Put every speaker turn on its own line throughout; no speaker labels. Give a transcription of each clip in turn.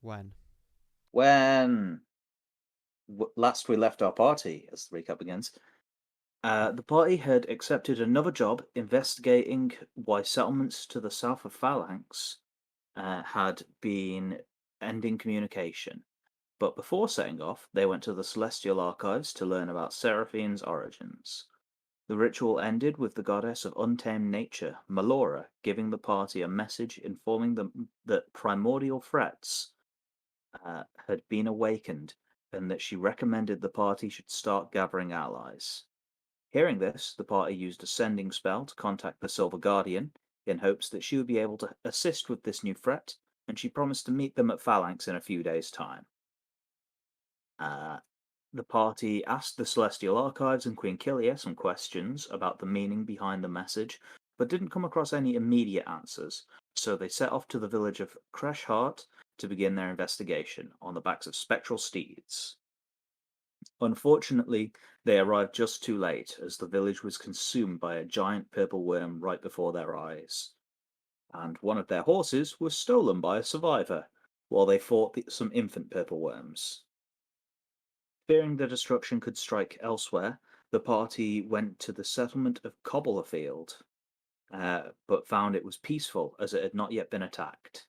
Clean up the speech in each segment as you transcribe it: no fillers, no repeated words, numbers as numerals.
When?
When last we left our party, as the recap begins, the party had accepted another job investigating why settlements to the south of Phalanx had been ending communication. But before setting off, they went to the Celestial Archives to learn about Seraphine's origins. The ritual ended with the goddess of untamed nature, Melora, giving the party a message informing them that primordial threats had been awakened and that she recommended the party should start gathering allies. Hearing this, the party used a sending spell to contact the Silver Guardian in hopes that she would be able to assist with this new threat, and she promised to meet them at Phalanx in a few days' time. The party asked the Celestial Archives and Queen Killia some questions about the meaning behind the message, but didn't come across any immediate answers, so they set off to the village of Crashheart to begin their investigation on the backs of spectral steeds. Unfortunately, they arrived just too late, as the village was consumed by a giant purple worm right before their eyes. And one of their horses was stolen by a survivor, while they fought some infant purple worms. Fearing the destruction could strike elsewhere, the party went to the settlement of Cobblefield, but found it was peaceful as it had not yet been attacked.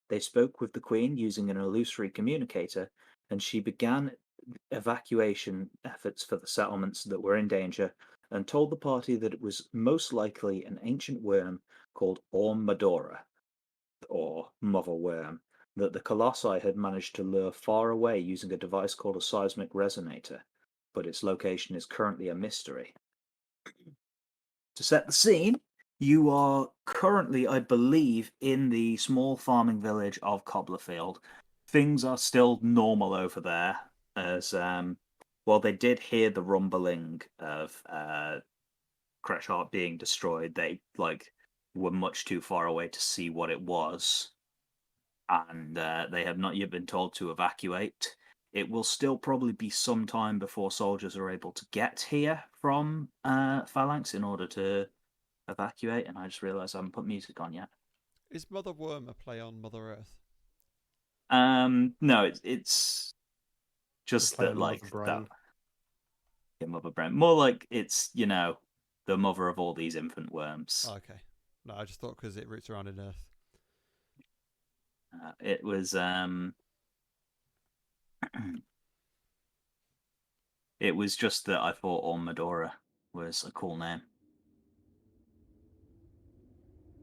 They spoke with the Queen using an illusory communicator, and she began evacuation efforts for the settlements that were in danger and told the party that it was most likely an ancient worm called Orm Madora, or Mother Worm, that the Colossi had managed to lure far away using a device called a seismic resonator, but its location is currently a mystery. To set the scene, you are currently, I believe, in the small farming village of Cobblerfield. Things are still normal over there, as while they did hear the rumbling of Crashheart being destroyed, they were much too far away to see what it was, and they have not yet been told to evacuate. It will still probably be some time before soldiers are able to get here from Phalanx in order to evacuate, and I just realised I haven't put music on yet.
Is Mother Worm a play on Mother Earth?
No, it's just
play
that
on Mother Brain.
Yeah, Mother Brain. More like it's the mother of all these infant worms.
Oh, okay. No, I just thought because it roots around in Earth.
It was it was just that I thought Orm Medora was a cool name.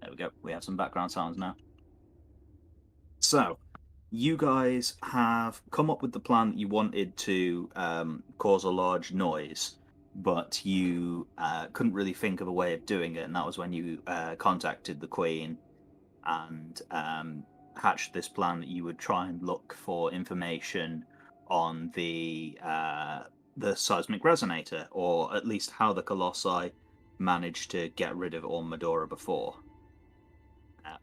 There we go. We have some background sounds now. So, you guys have come up with the plan that you wanted to cause a large noise, but you couldn't really think of a way of doing it, and that was when you contacted the Queen and hatched this plan that you would try and look for information on the seismic resonator, or at least how the Colossi managed to get rid of Orm Medora before.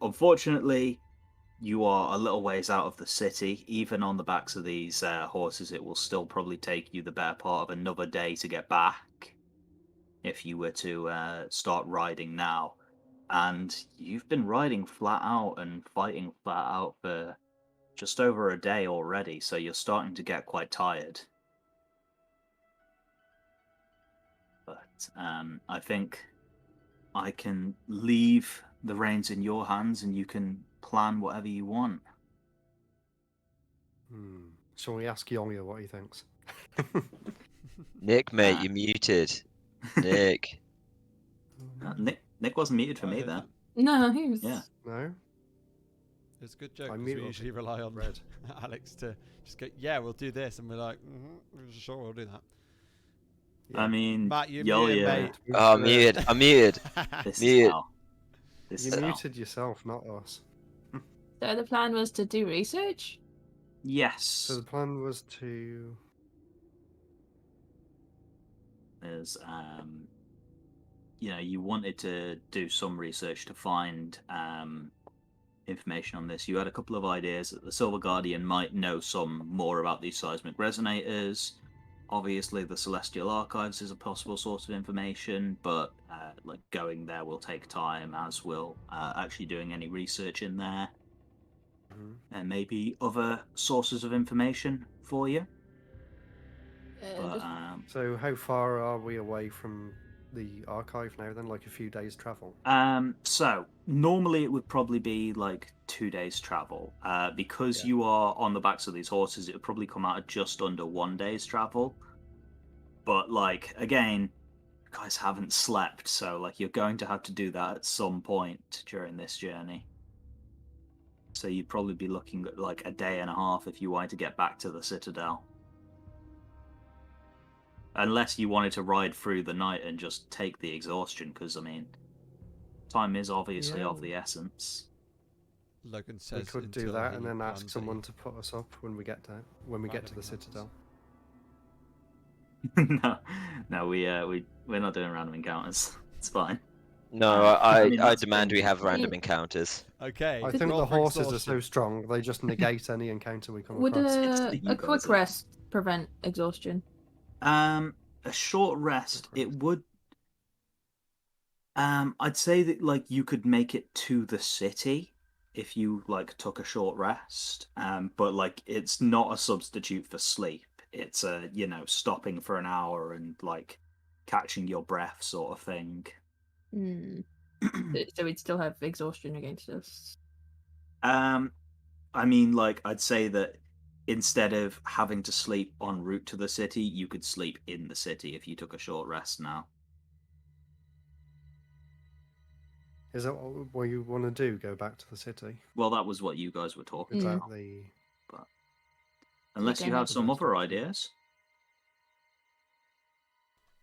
Unfortunately, you are a little ways out of the city. Even on the backs of these horses, it will still probably take you the better part of another day to get back if you were to start riding now. And you've been riding flat out and fighting flat out for just over a day already, so you're starting to get quite tired. But I think I can leave the reins in your hands and you can plan whatever you want.
Shall we ask Yolia what he thinks?
Nick, mate, you're muted. Nick.
Nick wasn't muted for me then.
No, he was.
Yeah.
No?
It's a good joke
I
because we
mute
usually rely on
Red.
Alex to just go, yeah, we'll do this, and we're like, sure, we'll do that.
Yeah.
I mean,
Matt, you're
Yolia,
muted, mate.
Oh, I'm muted. I'm muted.
This
Mute.
is how. This
You
is how.
muted yourself, not us.
So the plan was to do research?
Yes.
So the plan was to...
There's, you wanted to do some research to find information on this. You had a couple of ideas that the Silver Guardian might know some more about these seismic resonators. Obviously, the Celestial Archives is a possible source of information, but going there will take time, as will actually doing any research in there. and maybe other sources of information for you. But
Just-
So how far are we away from the archive now then? Like a few days travel?
so normally it would probably be like 2 days travel. Because
Yeah.
you are on the backs of these horses, it would probably come out at just under 1 day's travel. But like again, you guys haven't slept, so like you're going to have to do that at some point during this journey. So you'd probably be looking at like a day and a half if you wanted to get back to the Citadel. Unless you wanted to ride through the night and just take the exhaustion, because I mean, time is obviously of the essence.
Logan
We
says
could do
until
that
he
and then ask
plans
someone
a
to put us up when we get to
random
the
encounters.
Citadel.
No, we're not doing random encounters. It's fine.
No,
I mean,
I
that's
demand we
been-
have random encounters.
Okay.
I
Could
think
we-
the
roll for
horses are so
exhaustion.
strong they just negate any encounter we come
Would
across.
It's the you
a quick
guys.
rest prevent exhaustion?
A short rest. It would. I'd say that like you could make it to the city if you like took a short rest. But like it's not a substitute for sleep. It's a stopping for an hour and like catching your breath sort of thing.
Hmm. So we'd still have exhaustion against us.
I mean, like I'd say that instead of having to sleep en route to the city, you could sleep in the city if you took a short rest now.
Is that what you want to do? Go back to the city?
Well, that was what you guys were talking
Is that
about.
the
Unless you
any-
have some
The best
other
option.
ideas.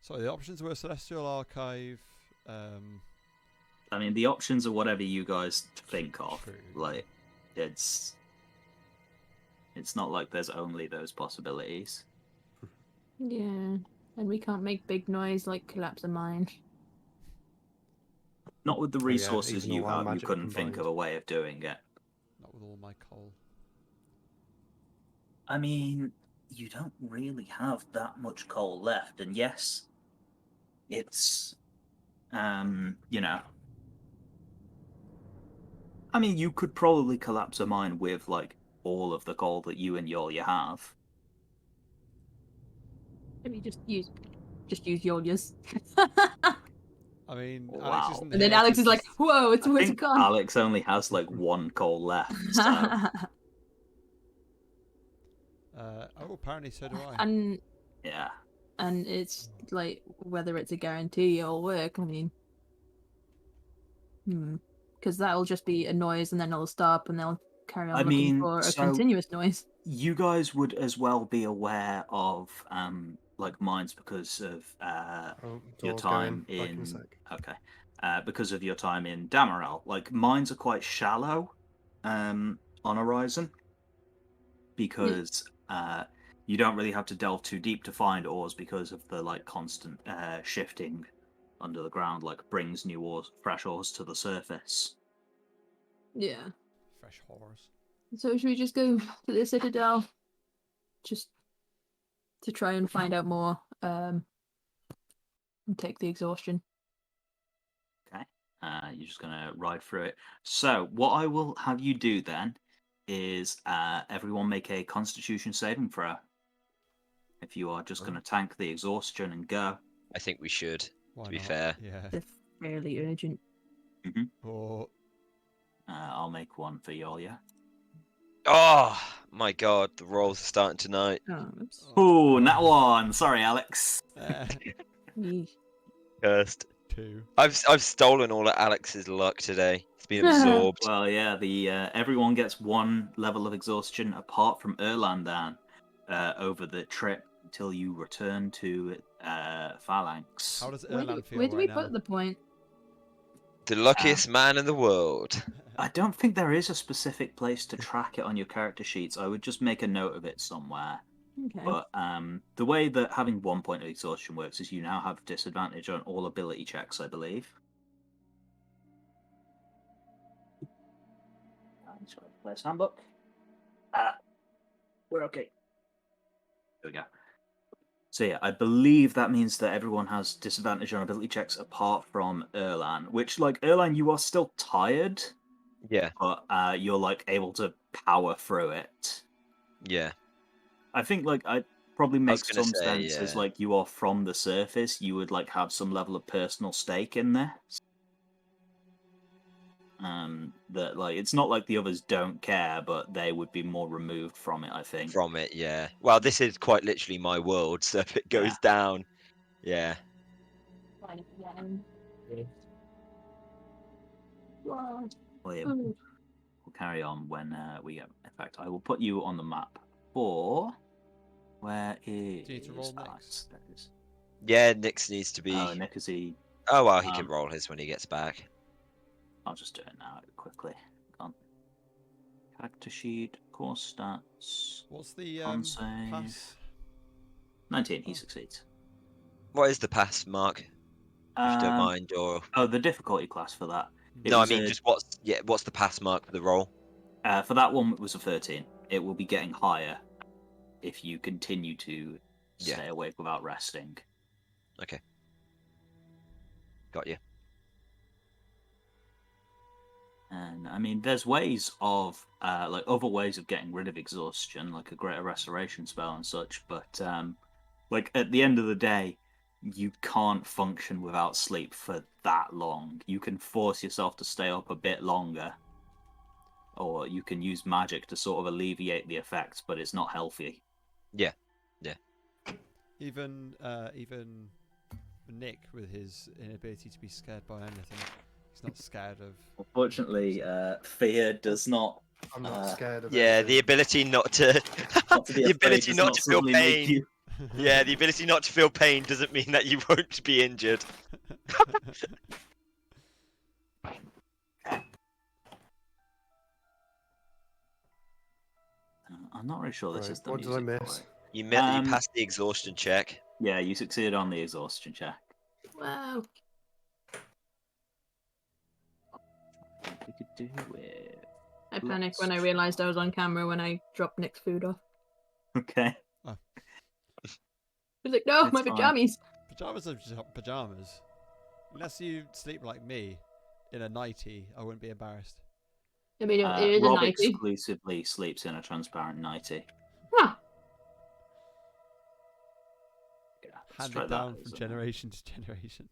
So the options were Celestial Archive.
I mean, the options are whatever you guys think of.
True.
Like, it's not like there's only those possibilities.
Yeah, and we can't make big noise like collapse a mine.
Not with the
yeah,
resources
even
you
all our
have. You
magic
couldn't think of
combined.
a way of doing it.
Not with all my coal.
I mean, you don't really have that much coal left, and yes, it's, I mean, you could probably collapse a mine with like all of the coal that you and Yolia have.
Maybe just use Yolia's.
I mean,
Wow.
Alex isn't
And then
here
Alex
to
is like,
just-
"Whoa,
I
where's it
think
gone?"
Alex only has like one coal left, so
apparently so do I.
and
yeah.
it's like whether it's a guarantee it'll work. I mean, because that'll just be a noise and then it'll stop and they'll carry on
I
looking
mean,
for a
so-
continuous noise.
You guys would as well be aware of like mines because of
Oh,
your
door's
time
going. Back in a
in
sec.
because of your time in Damarel. Like mines are quite shallow on Horizon because you don't really have to delve too deep to find ores because of the like constant shifting under the ground. Like brings new ores, fresh ores to the surface.
Yeah.
Fresh horrors.
So should we just go to the Citadel, just to try and find out more, and take the exhaustion?
Okay. You're just gonna ride through it. So what I will have you do then is everyone make a Constitution saving throw. If you are just
Oh.
gonna tank the exhaustion and go.
I think we should.
Why
To be
not?
fair.
Yeah.
They're fairly urgent.
Or
I'll make one for Yolia.
Oh my god, the rolls are starting tonight.
Oh, oops.
Ooh, that one. Sorry, Alex.
Yeesh.
Cursed.
2.
I've stolen all of Alex's luck today. It's been absorbed.
Well, yeah. The everyone gets one level of exhaustion apart from Erlandan over the trip until you return to Phalanx.
How does
Where
Erlan
do,
feel
where do we
right now?
put the point?
The luckiest man in the world.
I don't think there is a specific place to track it on your character sheets. I would just make a note of it somewhere.
Okay.
But the way that having 1 point of exhaustion works is you now have disadvantage on all ability checks, I believe. Sorry, player's handbook. We're okay. There we go. So yeah, I believe that means that everyone has disadvantage on ability checks apart from Erlan, which, like, Erlan, you are still tired,
Yeah.
but you're like able to power through it.
Yeah.
I think like I probably
was
makes
gonna
some
say,
sense as
yeah.
like you are from the surface, you would like have some level of personal stake in this. That like it's not like the others don't care, but they would be more removed from it, I think.
From it, yeah. Well, this is quite literally my world, so if it goes down, yeah.
William, we'll carry on when we get. In fact, I will put you on the map for. Where is
Do you need to roll
Alex?
next?
There it is.
Yeah, Nix needs to be.
Oh, Nick, is he?
Oh well, he can roll his when he gets back.
I'll just do it now quickly. Go on. Character sheet, course stats.
What's the
Con save.
pass?
19. He succeeds.
What is the pass, Mark? If you don't mind, or
Oh, the difficulty class for that.
no, I mean just what's the pass mark for the roll?
For that one, it was a 13. It will be getting higher if you continue to stay awake without resting.
Okay. Got you.
And I mean, there's ways of like other ways of getting rid of exhaustion, like a greater restoration spell and such. But like at the end of the day, you can't function without sleep for that long. You can force yourself to stay up a bit longer, or you can use magic to sort of alleviate the effects, but it's not healthy.
Yeah.
Even Nick, with his inability to be scared by anything, he's not scared of.
Unfortunately, fear does not.
I'm not scared of
Yeah,
anything.
the ability not to the ability not to feel pain. Yeah, the ability not to feel pain doesn't mean that you won't be injured.
I'm not really sure this is the
What did
music.
I miss?
You passed the exhaustion check.
Yeah, you succeeded on the exhaustion check.
Wow.
We could do it.
I panicked when I realised I was on camera when I dropped Nick's food off.
Okay.
Oh.
I was like, no,
It's
my
fine.
pajamas.
Pajamas are just pajamas. Unless you sleep like me in a nightie, I wouldn't be embarrassed.
I mean, it is a
Rob
nightie.
exclusively sleeps in a transparent nightie.
Huh.
Yeah, let's
Handed
try that
down
as
from
a-
generation to generation.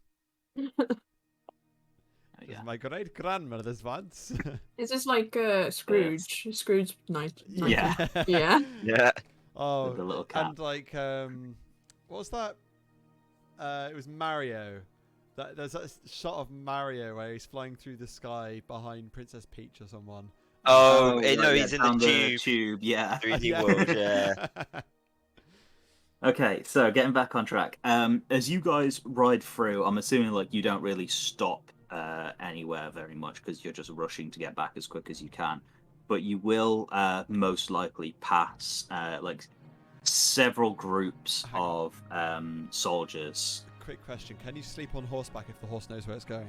Yeah.
My great grandmother's once.
Is this like Scrooge? Scrooge night.
Yeah.
Yeah.
Yeah.
Oh,
With the little cat.
and like what was that? It was Mario. There's that shot of Mario where he's flying through the sky behind Princess Peach or someone.
Oh,
right,
no,
yeah,
he's in
down
the
tube. Yeah.
3D world, yeah.
Okay, so getting back on track. As you guys ride through, I'm assuming like you don't really stop anywhere very much because you're just rushing to get back as quick as you can. But you will most likely pass like several groups
Hang on.
of soldiers.
Quick question: can you sleep on horseback if the horse knows where it's going?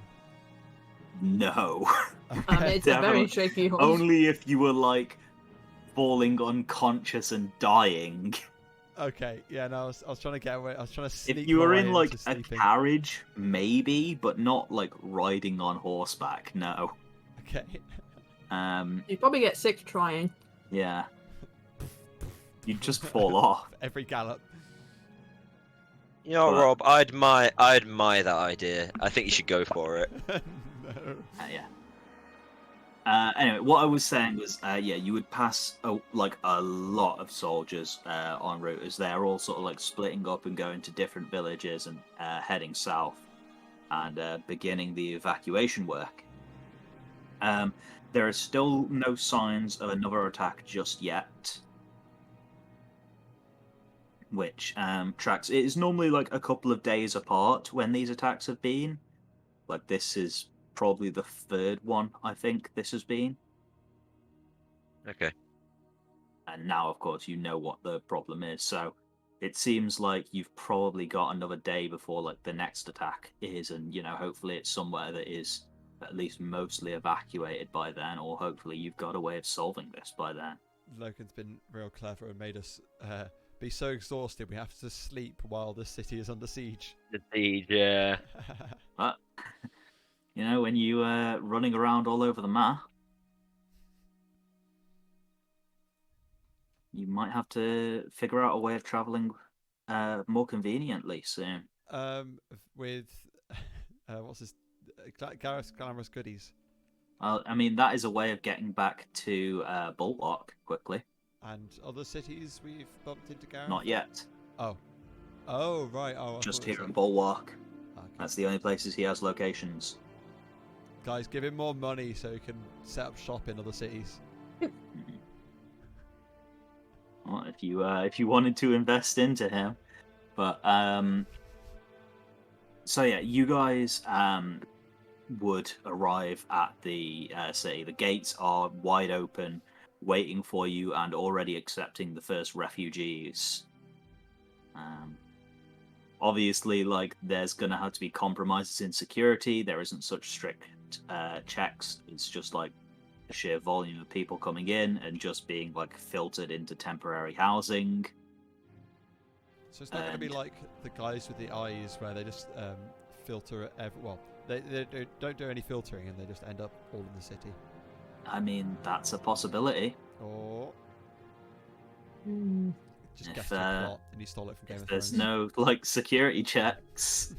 No.
It's a very
Definitely.
shaky horse.
Only if you were like falling unconscious and dying.
Okay, yeah, no, I was trying to get away. I was trying to sneak.
If you were
my
in
way
like
into
a
sleeping.
carriage, maybe, but not like riding on horseback. No.
Okay.
You probably get sick trying.
Yeah. You'd just fall off.
Every gallop.
You know,
But-
Rob, I admire that idea. I think you should go for it.
No.
Yeah. Anyway, what I was saying was, yeah, you would pass like a lot of soldiers en route as they're all sort of like splitting up and going to different villages and heading south and beginning the evacuation work. There are still no signs of another attack just yet, which tracks. It is normally like a couple of days apart when these attacks have been. Like this is probably the third one I think this has been.
Okay.
And now, of course, you know what the problem is. So it seems like you've probably got another day before like the next attack is, and you know, hopefully it's somewhere that is at least mostly evacuated by then, or hopefully you've got a way of solving this by then.
Logan's been real clever and made us be so exhausted we have to sleep while the city is under siege.
The siege, yeah.
But you know, when you running around all over the map. you might have to figure out a way of traveling more conveniently soon.
With what's this? Gareth's glamorous goodies.
I mean, that is a way of getting back to Bulwark quickly.
And other cities we've bumped into Gareth?
Not yet.
Oh. Oh, right. Oh,
Just here in Bulwark.
Okay.
That's the only places he has locations.
Guys, give him more money so he can set up shop in other cities.
Well, if you wanted to invest into him, but so yeah, you guys would arrive at the city. The gates are wide open, waiting for you, and already accepting the first refugees. Obviously, like, there's gonna have to be compromises in security. There isn't such strict checks. It's just like a sheer volume of people coming in and just being like filtered into temporary housing.
So it's not going to be like the guys with the eyes where they just filter they don't do any filtering and they just end up all in the city.
I mean, that's a possibility.
Or just
If,
guessed your plot and you stole it from Game of Thrones.
There's no like security checks,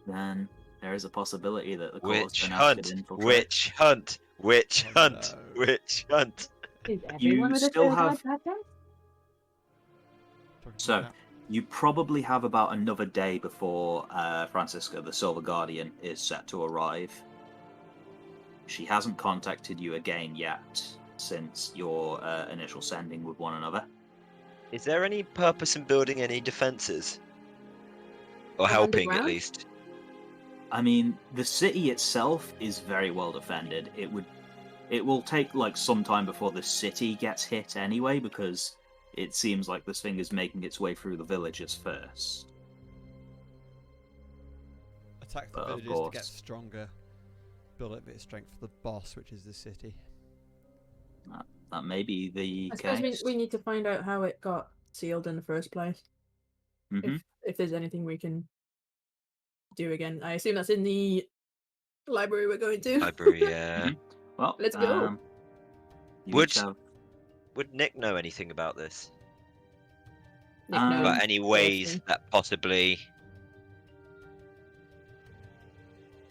then there is a possibility that the court's
Witch
been asked
hunt,
to infiltrate.
witch hunt, witch
Oh,
hunt,
no.
witch hunt.
Is everyone with a
still
third
have-
eye bad guy?
Talking to
So,
the cat.
You probably have about another day before Francisca, the Silver Guardian, is set to arrive. She hasn't contacted you again yet since your initial sending with one another.
Is there any purpose in building any defenses? Or
Like
helping, at
underground?
least?
I mean, the city itself is very well defended. It will take like some time before the city gets hit anyway, because it seems like this thing is making its way through the villages first.
Attack the
But of
villages to get
course-
stronger. Build a bit of strength for the boss, which is the city.
That may be the
I suppose
case.
we need to find out how it got sealed in the first place.
Mhm.
If there's anything we can do again. I assume that's in the library we're going to.
Library, yeah.
Well,
Let's go.
You
Would-
each have
Would Nick know anything about this?
Nick
Um,
knows
About any ways
everything.
that possibly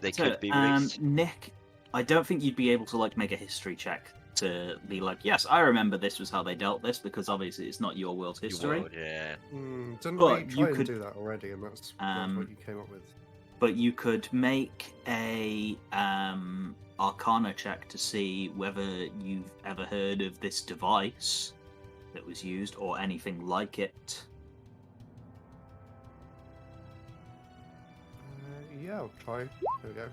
they
So,
could be released?
Nick, I don't think you'd be able to like make a history check to be like, yes, I remember this was how they dealt this, because obviously it's not your world's
You
history.
would, yeah.
Didn't
But
we
you
try and
could-
do that already, and that's
Um,
what you came up with?
But you could make a Arcana check to see whether you've ever heard of this device that was used or anything like it.
Yeah, I'll try. There we go.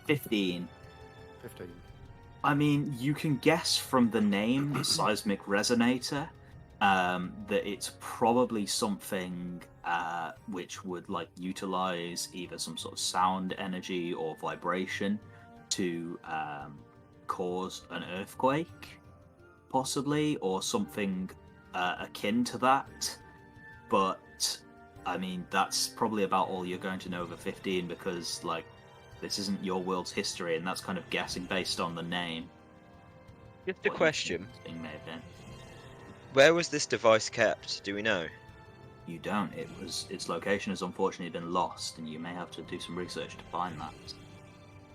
15.
15.
I mean, you can guess from the name Seismic Resonator that it's probably something which would like utilize either some sort of sound energy or vibration to cause an earthquake, possibly, or something akin to that. But I mean, that's probably about all you're going to know over 15, because like this isn't your world's history, and that's kind of guessing based on the name.
Just a
what you think
question.
it's being made in.
Where was this device kept? Do we know?
You don't. Its location has unfortunately been lost, and you may have to do some research to find that.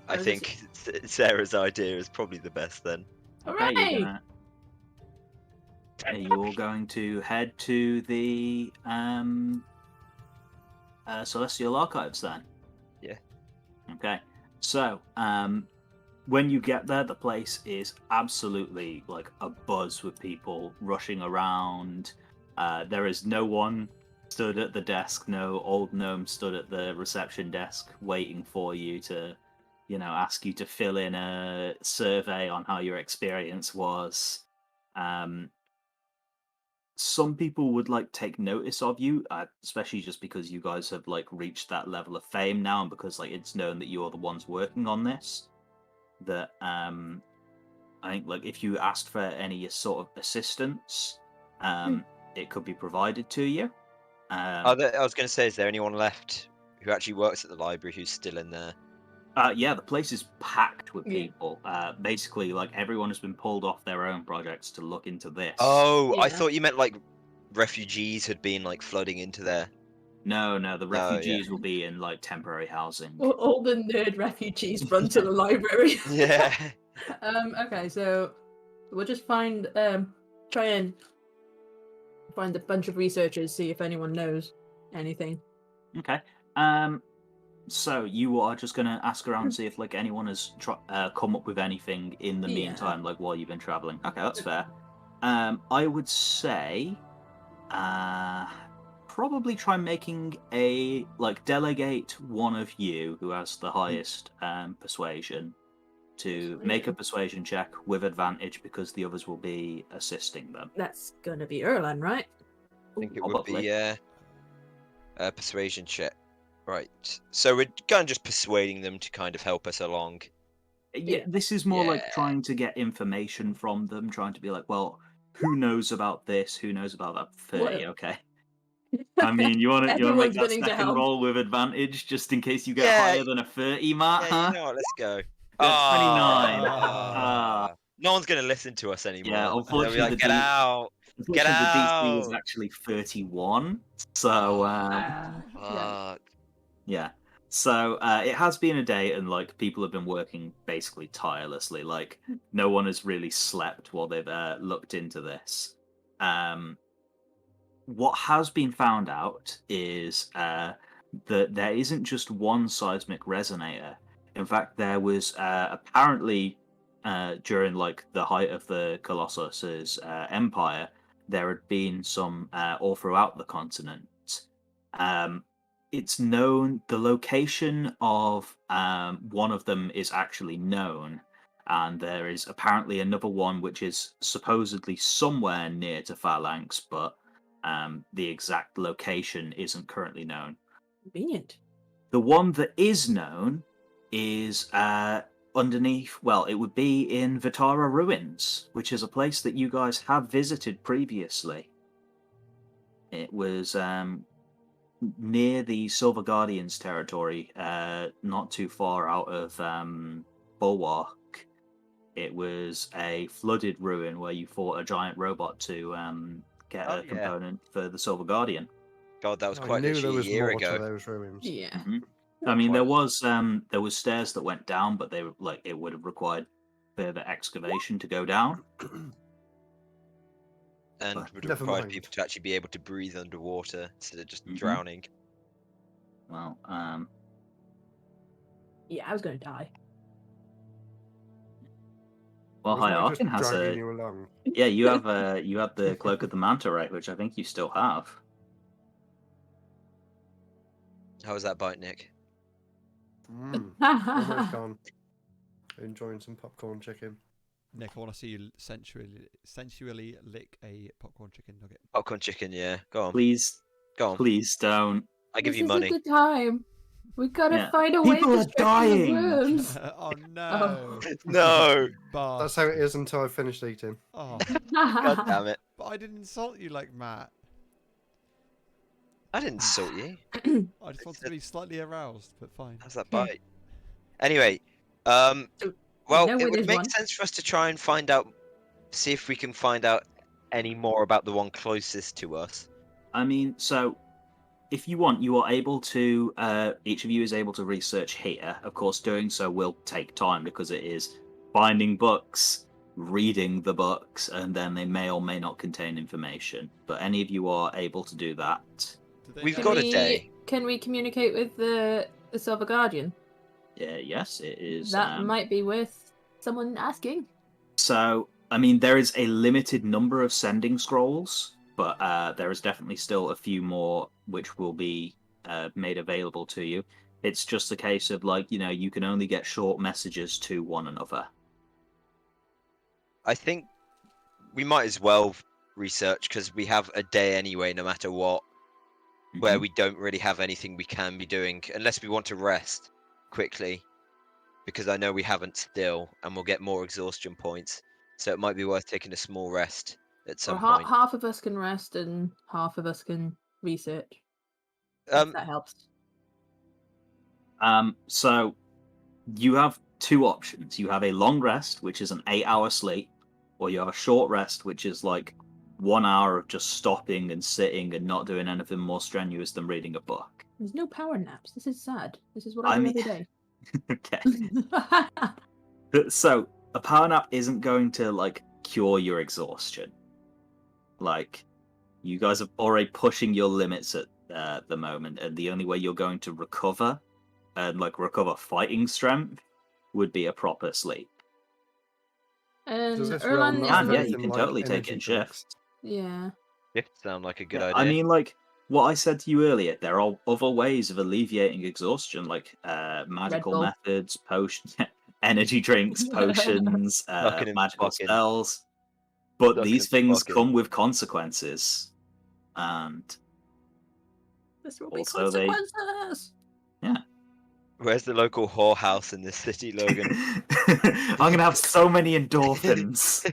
I
Oh,
think Sarah's idea is probably the best then.
Okay,
Hooray!
are you all going to head to the Celestial Archives then?
Yeah.
Okay. So, when you get there, the place is absolutely like a buzz with people rushing around. There is no one stood at the desk, no old gnome stood at the reception desk waiting for you to, ask you to fill in a survey on how your experience was. Some people would like take notice of you, especially just because you guys have like reached that level of fame now, and because like it's known that you're the ones working on this. That I think like if you asked for any sort of assistance, it could be provided to you.
I was going to say, is there anyone left who actually works at the library who's still in there?
Yeah, the place is packed with
Yeah.
people. Basically, like everyone has been pulled off their own projects to look into this.
Oh, I
Yeah.
thought you meant like refugees had been like flooding into there.
No, the
Oh, yeah.
refugees will be in like temporary housing.
All the nerd refugees run to the library.
Yeah.
Okay, so we'll just try and find a bunch of researchers, see if anyone knows anything.
Okay. So you are just gonna ask around and see if like anyone has come up with anything in the
Yeah.
meantime, like while you've been traveling. Okay, that's fair. I would say, probably try making delegate one of you who has the highest persuasion to make a persuasion check with advantage because the others will be assisting them.
That's gonna be Erlan, right?
I think it would
Probably.
be persuasion check. Right. So we're kind of just persuading them to kind of help us along.
Yeah,
Yeah.
this is more like
Yeah.
trying to get information from them, trying to be like, well, who knows about this? Who knows about that? 30,
What-
okay. I mean, you want to make
Everyone's
that
willing to
second
help.
roll with advantage just in case you get
Yeah.
higher than a 30, Matt,
Yeah,
huh?
you know what? Let's go.
Got 29.
Ah.
No one's gonna listen to us anymore.
Yeah,
They'll be
unfortunately,
like, get out.
Unfortunately, the DC was
out!
actually 31. So,
Yeah.
Fuck.
yeah. So it has been a day, and like people have been working basically tirelessly. Like no one has really slept while they've looked into this. What has been found out is that there isn't just one seismic resonator. In fact, there was apparently during like the height of the Colossus's empire, there had been some all throughout the continent. It's known the location of one of them is actually known, and there is apparently another one which is supposedly somewhere near to Phalanx, but the exact location isn't currently known.
Convenient.
The one that is known is underneath, well, it would be in Vitara Ruins, which is a place that you guys have visited previously. It was near the Silver Guardians territory, not too far out of Bulwark. It was a flooded ruin where you fought a giant robot to get
Oh,
a
yeah.
component for the Silver Guardian.
God, that was
I
quite
knew there
literally a
was
year
more
ago.
to those ruins.
Yeah.
Mhm. I mean, there
Quite-
was stairs that went down, but they were like it would have required further excavation to go down.
And
But
would
never
require
mind.
people to actually be able to breathe underwater instead of just
Mhm.
drowning.
Well,
Yeah, I was gonna die.
well,
Wasn't I just
Hierarchin has
dragging
a
you along?
yeah. You have the cloak of the manta ray, which I think you still have.
How was that bite, Nick?
Almost gone. Enjoying some popcorn chicken.
Nick, I want to see you sensually lick a popcorn chicken nugget.
Popcorn chicken, yeah. Go on.
Please,
Go on.
please don't.
I give
This
you money.
isn't the time. We gotta
Yeah.
find a way
People
to
are
stretch the
dying.
worms.
Oh no!
No!
Bastard.
That's how it is until I finished eating.
Oh,
God damn it.
but I didn't insult you like Matt.
I didn't insult you.
I just wanted to be slightly aroused, but fine.
How's that bite? Anyway,
know
well,
where
it would
there's
make
one.
sense for us to try and find out, see if we can find out any more about the one closest to us.
I mean, so if you want, you are able to. Each of you is able to research here. Of course, doing so will take time because it is finding books, reading the books, and then they may or may not contain information. But any of you are able to do that.
Do they
We've
know-
got a day.
Can we communicate with the Silver Guardian?
Yes, it is.
That might be worth someone asking.
So, I mean, there is a limited number of sending scrolls, but there is definitely still a few more which will be made available to you. It's just a case of, like, you can only get short messages to one another.
I think we might as well research because we have a day anyway, no matter what, where
Mhm.
we don't really have anything we can be doing unless we want to rest quickly, because I know we haven't still, and we'll get more exhaustion points. So it might be worth taking a small rest at
Or
some point.
half of us can rest and half of us can research. If
Um,
that helps.
So, you have two options. You have a long rest, which is an 8-hour sleep, or you have a short rest, which is like 1 hour of just stopping and sitting and not doing anything more strenuous than reading a book.
There's no power naps. This is sad. This is what
I
I do
mean-
every day.
Okay. So a power nap isn't going to like cure your exhaustion. Like, you guys are already pushing your limits at the moment, and the only way you're going to recover and like recover fighting strength would be a proper sleep.
And
Does this
Erlan
realm
is
not
And
have
yeah,
like,
you
anything
can
like
totally take it
energy
in
drinks?
shifts.
yeah.
Shift sound like a good
Yeah,
idea.
I mean, like what I said to you earlier, there are other ways of alleviating exhaustion, like magical
Bull.
methods, potions, energy drinks, potions,
Sucking and
magical
fucking.
spells. But
Sucking
these
and
things
fucking.
come with consequences, and
This will be
Also, they-
consequences.
Where's the local whorehouse in this city, Logan?
I'm gonna have so many endorphins.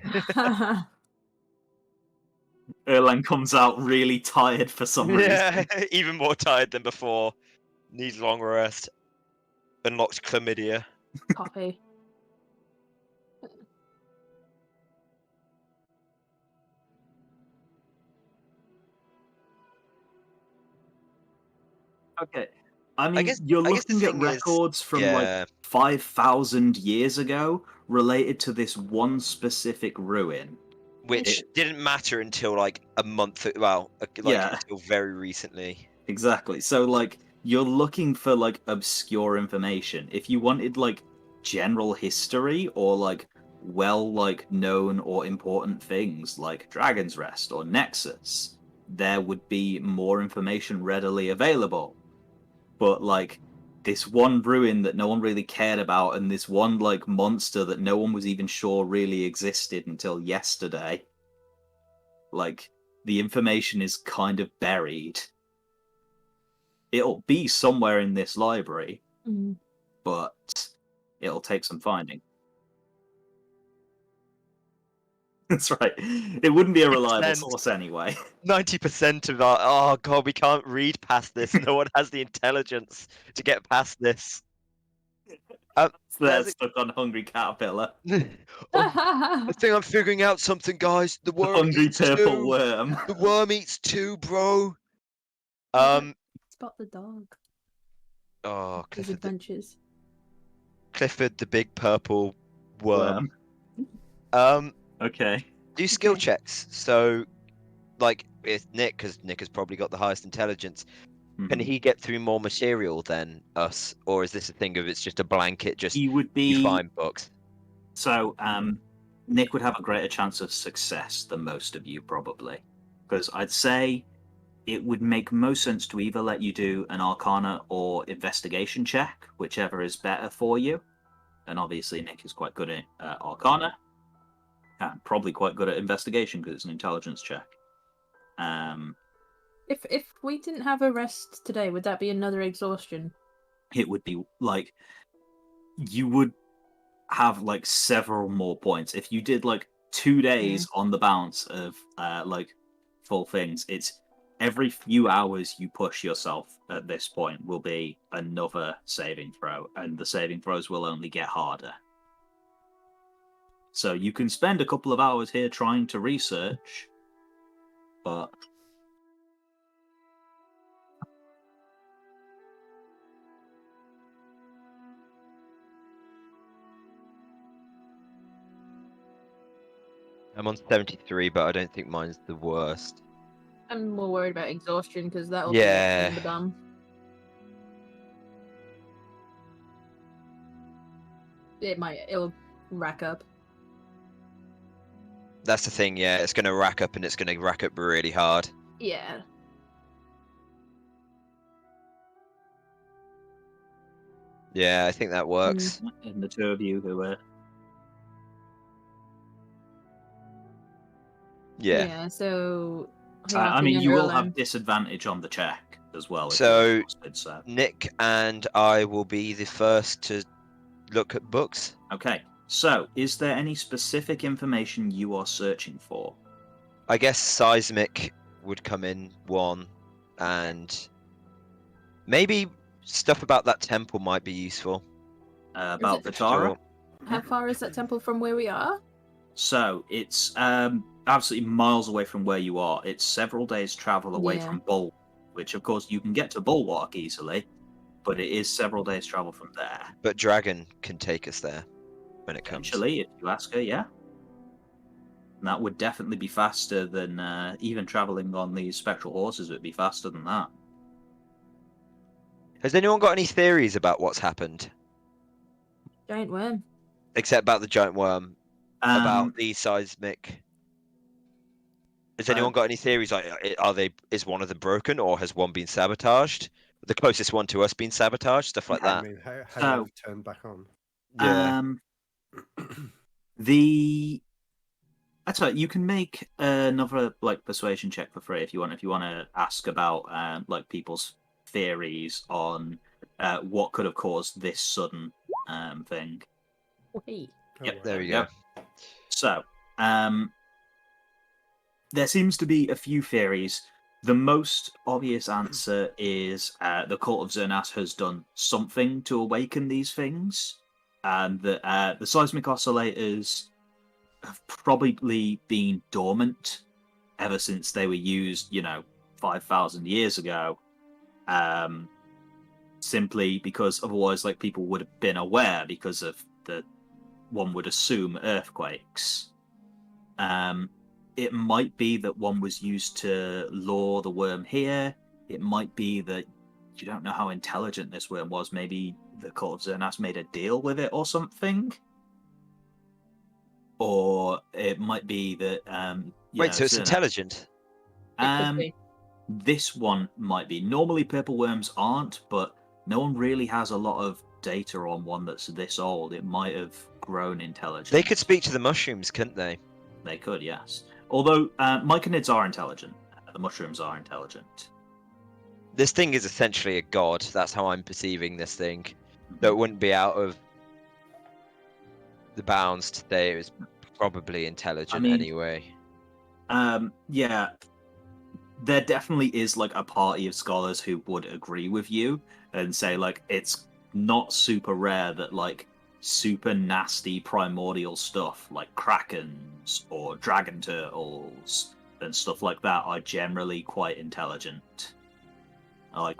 Erlang comes out really tired for some
Yeah,
reason.
even more tired than before. Needs long rest. Unlocked chlamydia.
Coffee.
Okay. I mean,
guess-
you're
I guess the
looking at
thing is-
records from like
Yeah,
5,000 years ago related to this one specific ruin.
which didn't matter until like a month. Well, like
Yeah.
until very recently.
Exactly. So, like, you're looking for like obscure information. If you wanted like general history or like well like known or important things like Dragon's Rest or Nexus, there would be more information readily available. But like this one ruin that no one really cared about and this one like monster that no one was even sure really existed until yesterday, like the information is kind of buried. It'll be somewhere in this library,
Mm.
but it'll take some finding. That's right. It wouldn't be a reliable
100%.
source anyway.
90% of our. Oh god, we can't read past this. No one has the intelligence to get past this.
They're
There's
stuck on Hungry Caterpillar.
I think I'm figuring out something, guys. The
The
worm
hungry
eats
purple
two.
worm.
The worm eats two, bro.
Spot the dog.
Oh,
His
Clifford
adventures.
the big purple worm.
Okay.
Do skill
Okay.
checks. So, like with Nick, because Nick has probably got the highest intelligence. Can
Mhm.
he get through more material than us, or is this a thing of it's just a blanket? Just
He would
you
be
find books.
so. Nick would have a greater chance of success than most of you probably, because I'd say it would make most sense to either let you do an Arcana or investigation check, whichever is better for you. And obviously, Nick is quite good at Arcana, and probably quite good at investigation because it's an intelligence check.
If we didn't have a rest today, would that be another exhaustion?
It would be like you would have like several more points if you did like 2 days on the bounce of like full things. It's every few hours you push yourself at this point will be another saving throw, and the saving throws will only get harder. So you can spend a couple of hours here trying to research, but
I'm on 73, but I don't think mine's the worst.
I'm more worried about exhaustion because that'll
Yeah.
be dumb. It'll rack up.
That's the thing, yeah. It's going to rack up, and it's going to rack up really hard.
Yeah.
Yeah, I think that works.
and the two of you who are
Yeah.
So.
I mean,
Harpy
you
and
will have
Erlen.
disadvantage on the check as well. If
So-
you're exhausted, so.
Nick and I will be the first to look at books.
Okay, so is there any specific information you are searching for?
I guess seismic would come in one, and maybe stuff about that temple might be useful.
about
it-
Vitara.
Sure.
How far is that temple from where we are?
So it's absolutely miles away from where you are. It's several days' travel away
Yeah.
from Bulwark, which of course you can get to Bulwark easily, but it is several days' travel from there.
But Dragon can take us there when it comes.
Potentially, if you ask her, yeah. And that would definitely be faster than even traveling on these spectral horses. Would be faster than that.
Has anyone got any theories about what's happened?
Giant worm.
Except about the giant worm, about
Um,
the seismic. Has anyone got any theories? Like, is one of them broken, or has one been sabotaged? The closest one to us been sabotaged, stuff like
I
that.
mean, how
So-
have turned back on?
Yeah.
That's right. You can make another persuasion check for free if you want. If you want to ask about people's theories on what could have caused this sudden thing.
Wait.
Yep,
there we
go.
go.
So, there seems to be a few theories. The most obvious answer is the Cult of Zernath has done something to awaken these things, and that the seismic oscillators have probably been dormant ever since they were used, 5,000 years ago. Simply because otherwise, people would have been aware because of one would assume earthquakes. It might be that one was used to lure the worm here. It might be that you don't know how intelligent this worm was. Maybe the Cult of Zernath made a deal with it or something. Or it might be that
Wait, so it's
Zernath-
intelligent?
It could be.
This one might be. Normally purple worms aren't, but no one really has a lot of data on one that's this old. It might have grown intelligent.
They could speak to the mushrooms, couldn't they?
They could, yes. Although myconids are intelligent. The mushrooms are intelligent.
This thing is essentially a god. That's how I'm perceiving this thing. So it wouldn't be out of the bounds to say it was probably intelligent anyway.
Yeah. There definitely is a party of scholars who would agree with you and say it's not super rare that super nasty primordial stuff like krakens or dragon turtles and stuff like that are generally quite intelligent.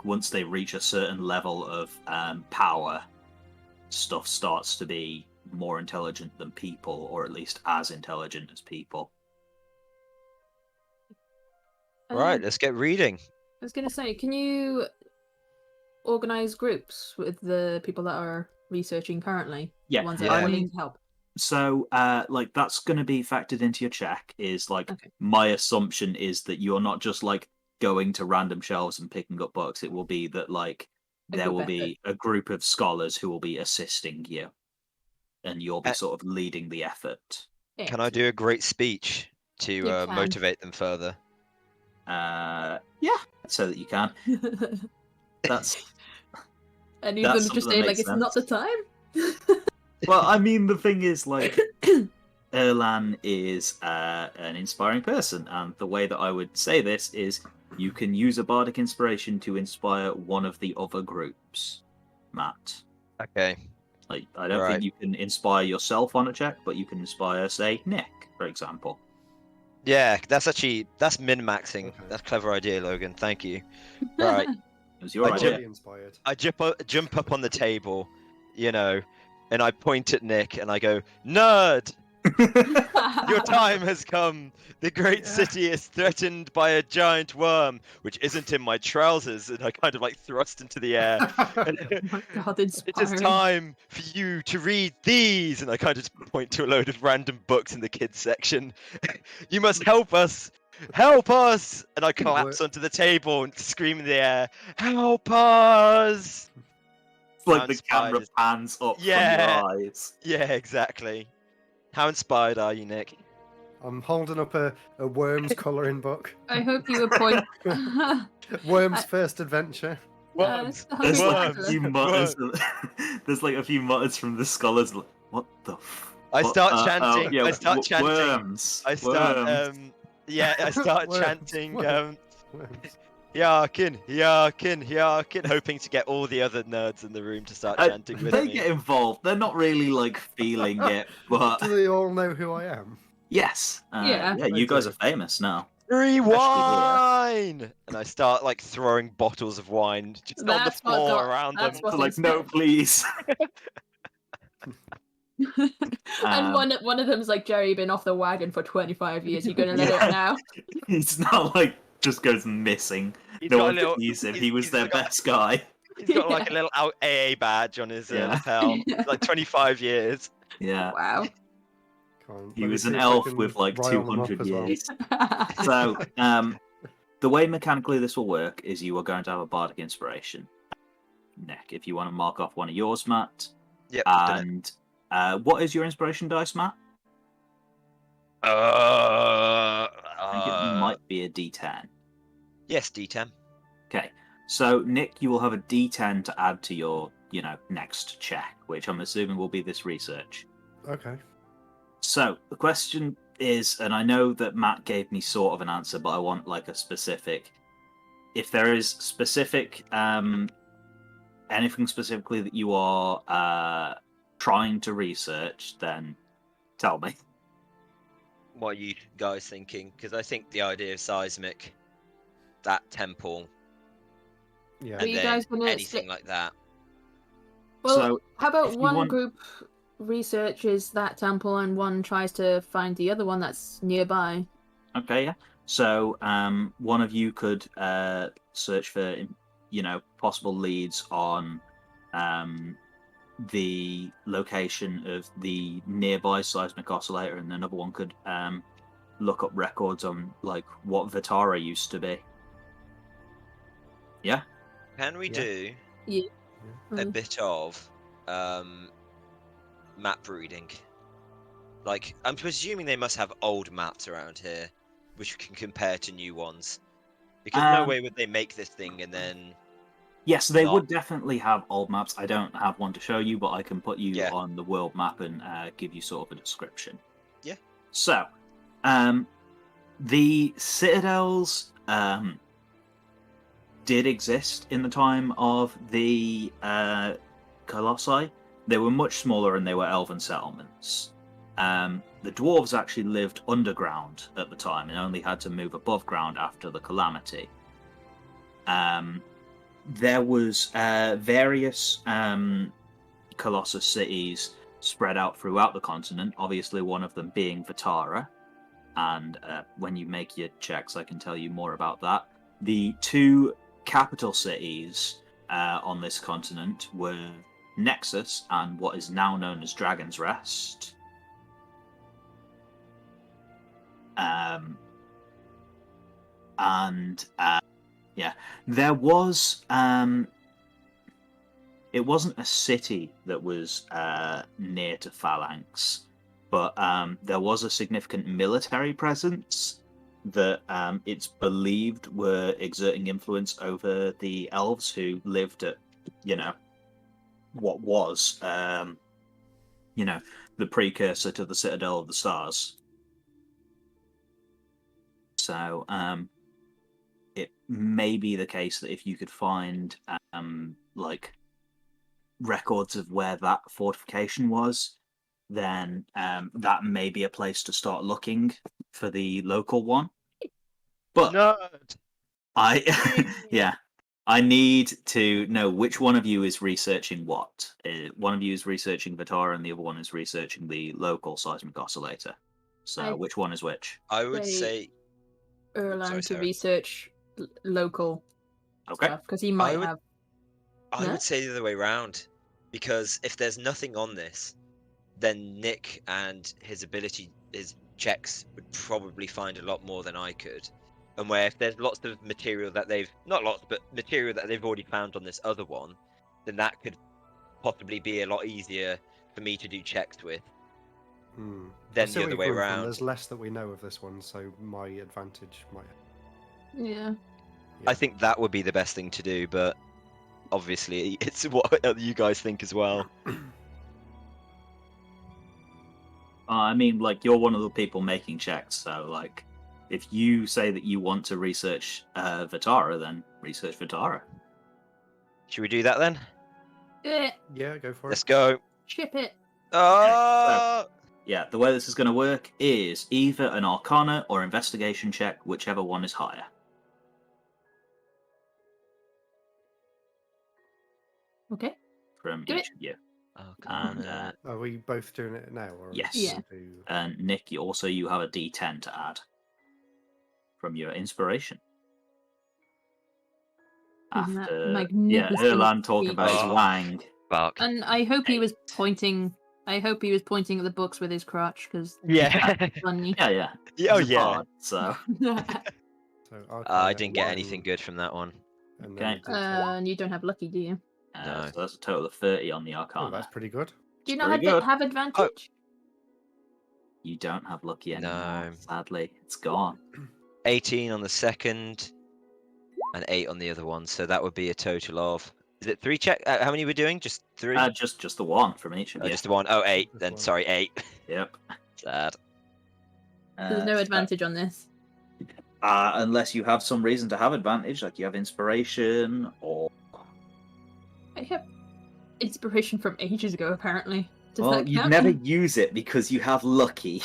Once they reach a certain level of power, stuff starts to be more intelligent than people, or at least as intelligent as people.
Right,
Um,
let's get reading.
I was going to say, can you organize groups with the people that are researching currently?
Yeah.
The ones that
Yeah.
are willing to help.
So, that's going to be factored into your check. Is
Okay.
my assumption is that you're not just going to random shelves and picking up books. It will be that there
group
will be a group of scholars who will be assisting you, and you'll be sort of leading the effort.
Can I do a great speech to
You can.
motivate them further?
Yeah, so that you can. That's
And you're
That's
going to just
something
say,
that makes
it's not the time?
well. I mean, the thing is, Erlan is an inspiring person, and the way that I would say this is you can use a bardic inspiration to inspire one of the other groups, Matt.
Okay.
I don't
Right.
think you can inspire yourself on a check, but you can inspire, say, Nick, for example.
Yeah, that's min-maxing.
Okay.
That's a clever idea, Logan. Thank you. Right.
It was your
I
I'm
idea.
already inspired.
I jump up on the table, and I point at Nick and I go, "Nerd! Your time has come. The great
Yeah.
city is threatened by a giant worm, which isn't in my trousers," and I kind of thrust into the air.
Oh my god,
It is
inspiring.
time for you to read these, and I kind of just point to a load of random books in the kids section. You must help us. Help us! And I collapse onto the table and scream in the air, "Help us!"
It's like
How
the camera
inspired.
pans up
Yeah.
from your eyes.
Yeah, exactly. How inspired are you, Nick?
I'm holding up a worm's colouring book.
I hope you appoint.
Worm's first adventure.
Worms.
There's
Worms.
a few mutters. There's a few mutters from the scholars. What the?
I
what-
start
oh,
chanting.
yeah,
I start chanting.
Worms.
I start.
Worms.
I start
Worms,
chanting.
worms. Worms.
Yakin, hoping to get all the other nerds in the room to start chanting with
They
me.
get involved. They're not really like feeling it, but
Do they all know who I am?
yes,
Yeah.
you guys
do.
are famous now.
Free
Especially
wine! And I start like throwing bottles of wine just on the
That's what
floor
got-
around
that's
them.
what-
So like, no, please.
And one of them's like, Jerry, you've been off the wagon for 25 years. You're gonna let
Yeah.
it now?
He's not like just goes missing.
He's
No
got a
one
little-
believes him.
he's-
He was
he's
their
got-
best guy.
He's got like a little AA badge on his
Yeah.
lapel. Like 25 years.
Yeah,
Wow.
he was an elf with like 200 years. So, the way mechanically this will work is you are going to have a bardic inspiration. Nick, if you want to mark off one of yours, Matt.
Yep, done it.
And what is your inspiration dice, Matt?
Uh,
I think it might be a D10.
Yes, D10.
Okay, so Nick, you will have a D10 to add to your, next check, which I'm assuming will be this research.
Okay.
So the question is, and I know that Matt gave me sort of an answer, but I want like a specific. If there is specific, anything specifically that you are trying to research, then tell me.
What are you guys thinking? Because I think the idea of seismic, that temple,
Yeah.
Are
and
you
then
guys gonna
anything
split-
like that.
Well,
So,
how
if
about
you
one
want-
group researches that temple and one tries to find the other one that's nearby?
Okay, yeah. So, one of you could search for, possible leads on the location of the nearby seismic oscillator, and another one could look up records on like what Vitara used to be. Yeah.
Can we
Yeah.
do
Yeah.
a bit of map reading? Like, I'm presuming they must have old maps around here, which we can compare to new ones. Because no way would they make this thing and then...
Yes, they
Not-
would definitely have old maps. I don't have one to show you, but I can put you
Yeah.
on the world map and give you sort of a description.
Yeah.
So, the citadels did exist in the time of the Colossi. They were much smaller and they were elven settlements. The dwarves actually lived underground at the time and only had to move above ground after the calamity. There was various Colossus cities spread out throughout the continent, obviously one of them being Vitara. And when you make your checks, I can tell you more about that. The two capital cities on this continent were Nexus and what is now known as Dragon's Rest. There was it wasn't a city that was near to Phalanx, but there was a significant military presence that it's believed were exerting influence over the elves who lived at, what was, the precursor to the Citadel of the Stars. So, it may be the case that if you could find, records of where that fortification was, then that may be a place to start looking for the local one. But
Nerd!
I need to know which one of you is researching what. One of you is researching Vitara and the other one is researching the local seismic oscillator. So which one is which?
I would
Say-
say...
Erlang
Sorry,
to
Sarah.
research local
Okay.
stuff because he might
would-
have.
I
No?
would say the other way around. Because if there's nothing on this, then Nick and his checks would probably find a lot more than I could. And where if there's lots of material that material that they've already found on this other one, then that could possibly be a lot easier for me to do checks with
I
than
see
the
where
other
you're
way
coming from.
around.
There's less that we know of this one, so my advantage might.
Yeah.
I think that would be the best thing to do, but obviously it's what you guys think as well.
I mean, you're one of the people making checks, so, if you say that you want to research Vitara, then research Vitara.
Should we do that then?
Yeah, go for
Let's
it.
go.
Ship it.
Yeah, the way this is going to work is either an Arcana or Investigation check, whichever one is higher.
Okay.
From
Do
each
it.
of you.
Arcana.
Are we both doing it now? Or
Yes.
Yeah.
And Nick, you have a D10 to add from your inspiration.
Isn't that
After
magnificent
Erlan talking about his
speech?
wang.
Fuck.
And I hope he was pointing. I hope he was pointing at the books with his crotch, because
Yeah.
funny.
Yeah.
Oh
He's a
yeah.
bard, so
So
I
Arcana
didn't get
1,
anything good from that one.
And
Okay.
then a D10.
And you don't have lucky, do you?
No.
so that's a total of 30 on the
Oh,
Arcana.
that's pretty good.
Do you
It's
not
pretty good.
have advantage?
You don't have lucky anymore.
No.
Sadly, it's gone.
18 on the second, and 8 on the other one. So that would be a total of. Is it 3 check? How many we're doing? Just 3?
Just the one from each of
Oh,
you.
just the one. Oh, 8.
Just
Then
one.
sorry, 8.
Yep.
Sad.
There's no advantage on this.
Unless you have some reason to have advantage, like you have inspiration or.
I have inspiration from ages ago, apparently. Does
Well,
that
you'd
count?
never use it because you have lucky.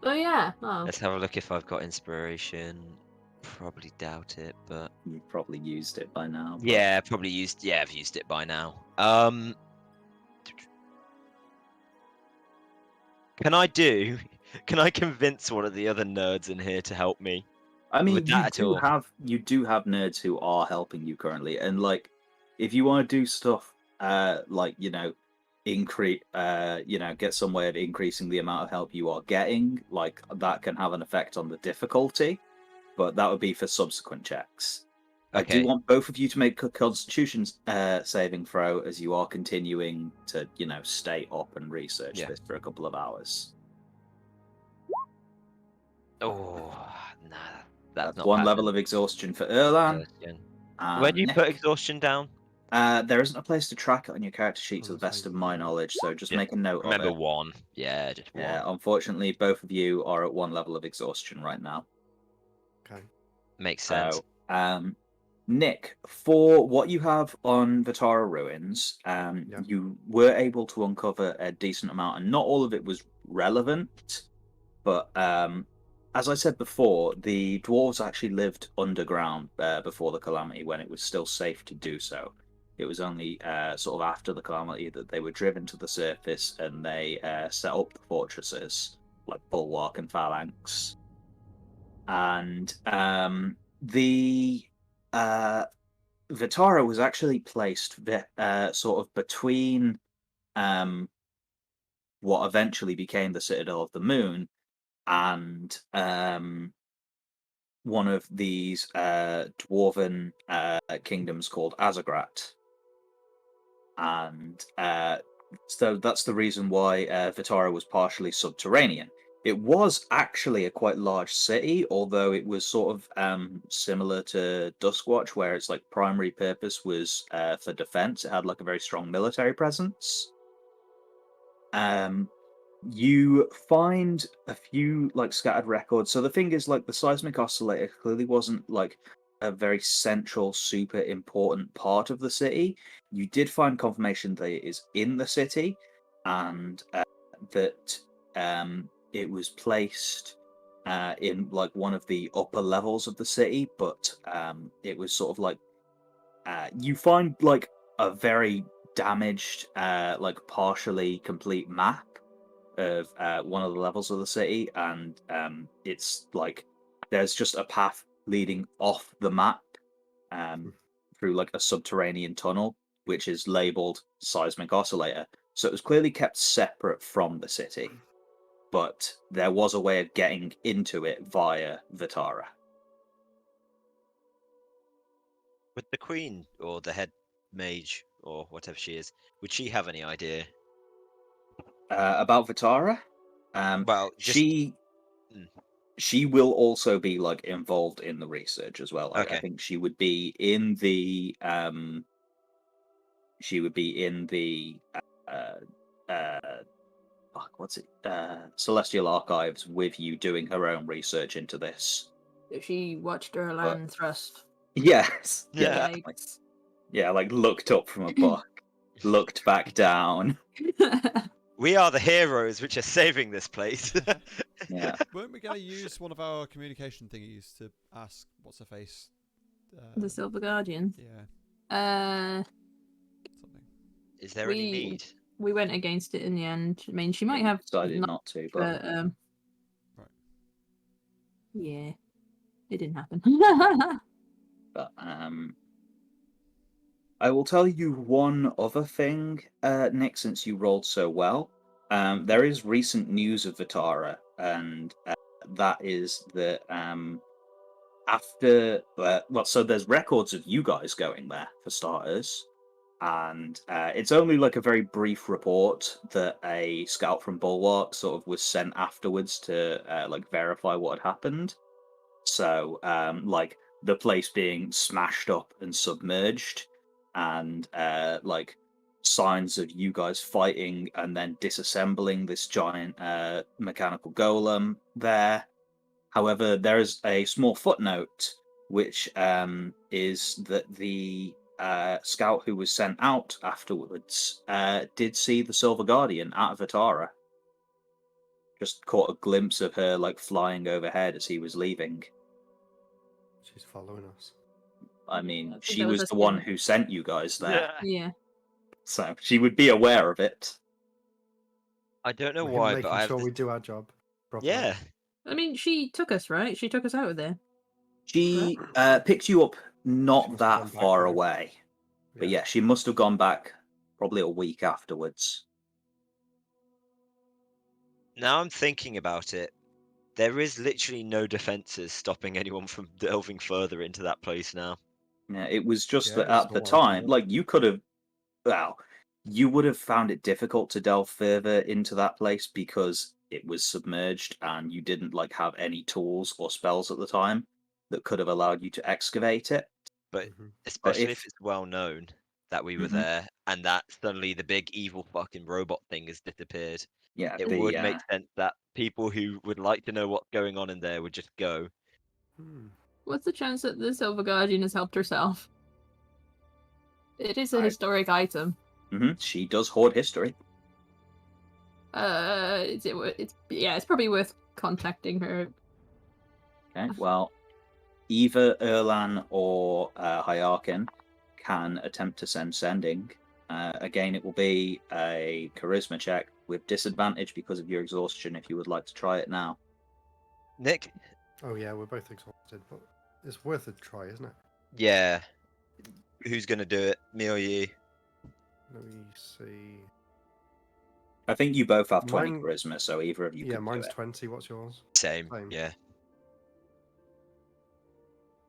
Oh yeah. Oh.
Let's have a look if I've got inspiration. Probably doubt it, but
You've probably used it by now. but-
yeah, probably used. Yeah, I've used it by now. Can I convince one of the other nerds in here to help me?
I mean,
with that at all.
you do have nerds who are helping you currently, and like, if you want to do stuff, like increase, get some way of increasing the amount of help you are getting, like that can have an effect on the difficulty, but that would be for subsequent checks. I do
Okay.
want both of you to make a Constitution saving throw as you are continuing to, stay up and research
Yeah.
this for a couple of hours.
Oh, nah.
That's
not
one
bad
level
then.
of exhaustion for Erlan.
Exhaustion.
and
Where do you
Nick.
put exhaustion down?
There isn't a place to track it on your character sheet, to
On
the
the
best of
saving
my
throw.
knowledge. So just
Yeah,
make a note
Remember
of it.
1. Yeah, just 1.
Yeah, unfortunately, both of you are at one level of exhaustion right now.
Okay.
Makes sense.
So, Nick, for what you have on Vitara Ruins, you were able to uncover a decent amount, and not all of it was relevant. But as I said before, the dwarves actually lived underground before the calamity, when it was still safe to do so. It was only sort of after the calamity that they were driven to the surface, and they set up the fortresses like Bulwark and Phalanx. And the Vitara was actually placed sort of between what eventually became the Citadel of the Moon and one of these dwarven kingdoms called Azagrat. And so that's the reason why Vitara was partially subterranean. It was actually a quite large city, although it was sort of similar to Duskwatch, where its like primary purpose was for defense. It had like a very strong military presence. You find a few like scattered records. So the thing is, like, the seismic oscillator clearly wasn't like a very central, super important part of the city. You did find confirmation that it is in the city, and that it was placed in like one of the upper levels of the city, but it was sort of like you find like a very damaged, like partially complete map of one of the levels of the city, and it's like there's just a path leading off the map through like a subterranean tunnel, which is labeled seismic oscillator. So it was clearly kept separate from the city, but there was a way of getting into it via Vitara.
Would the queen or the head mage or whatever she is, would she have any idea?
About Vitara,
Well, just
she will also be like involved in the research as well. Like,
Okay.
I think she would be in the what's it? Celestial Archives with you doing her own research into this.
She watched her land thrust.
Yes.
Yeah.
Like, like looked up from a book, looked back down.
We are the heroes which are saving this place.
Yeah.
Weren't we going to use one of our communication thingies to ask what's her face?
The Silver Guardian.
Yeah, something.
Is there any need?
We went against it in the end. I mean, she might have
Decided not to, but
Right.
yeah, it didn't happen.
but I will tell you one other thing, Nick, since you rolled so well. There is recent news of Vitara, and that is that after so there's records of you guys going there for starters, and it's only like a very brief report that a scout from Bulwark sort of was sent afterwards to like verify what had happened. So like the place being smashed up and submerged, and like signs of you guys fighting and then disassembling this giant mechanical golem there. However, there is a small footnote, which is that the scout who was sent out afterwards did see the Silver Guardian at Vitara. Just caught a glimpse of her like flying overhead as he was leaving.
She's following us.
I mean,
I think
she
that was
was
us
the one
doing-
who sent you guys there,
Yeah.
so she would be aware of it.
I don't know
We're
why,
making
but I have
sure
this...
we do our job properly.
Yeah.
I mean, she took us, right? She took us out of there.
She picked you up
She
not
must have
that
gone back
far
now.
away, but yeah, she must have gone back probably a week afterwards.
Now I'm thinking about it. There is literally no defenses stopping anyone from delving further into that place now.
Yeah, it was just
Yeah,
that
it's
at the
not open
time,
yet.
like you could have, well, you would have found it difficult to delve further into that place because it was submerged and you didn't like have any tools or spells at the time that could have allowed you to excavate it.
But
Mhm.
especially
if-
if it's well known that we were
Mhm.
there and that suddenly the big evil fucking robot thing has disappeared,
Yeah,
it would make sense that people who would like to know what's going on in there would just go.
Hmm.
What's the chance that the Silver Guardian has helped herself? It is a
I-
historic item.
she does hoard history.
It's probably worth contacting her.
Okay, well, either Erlan or Hyarkin can attempt to send sending. Again, it will be a charisma check with disadvantage because of your exhaustion if you would like to try it now.
Nick?
Oh yeah, we're both exhausted, but it's worth a try, isn't it?
Yeah. Who's gonna do it? Me or you?
Let me see.
I think you both have 20
Mine-
charisma, so either of you
Yeah,
could
mine's
do it.
20. What's yours?
Same.
Same.
Yeah.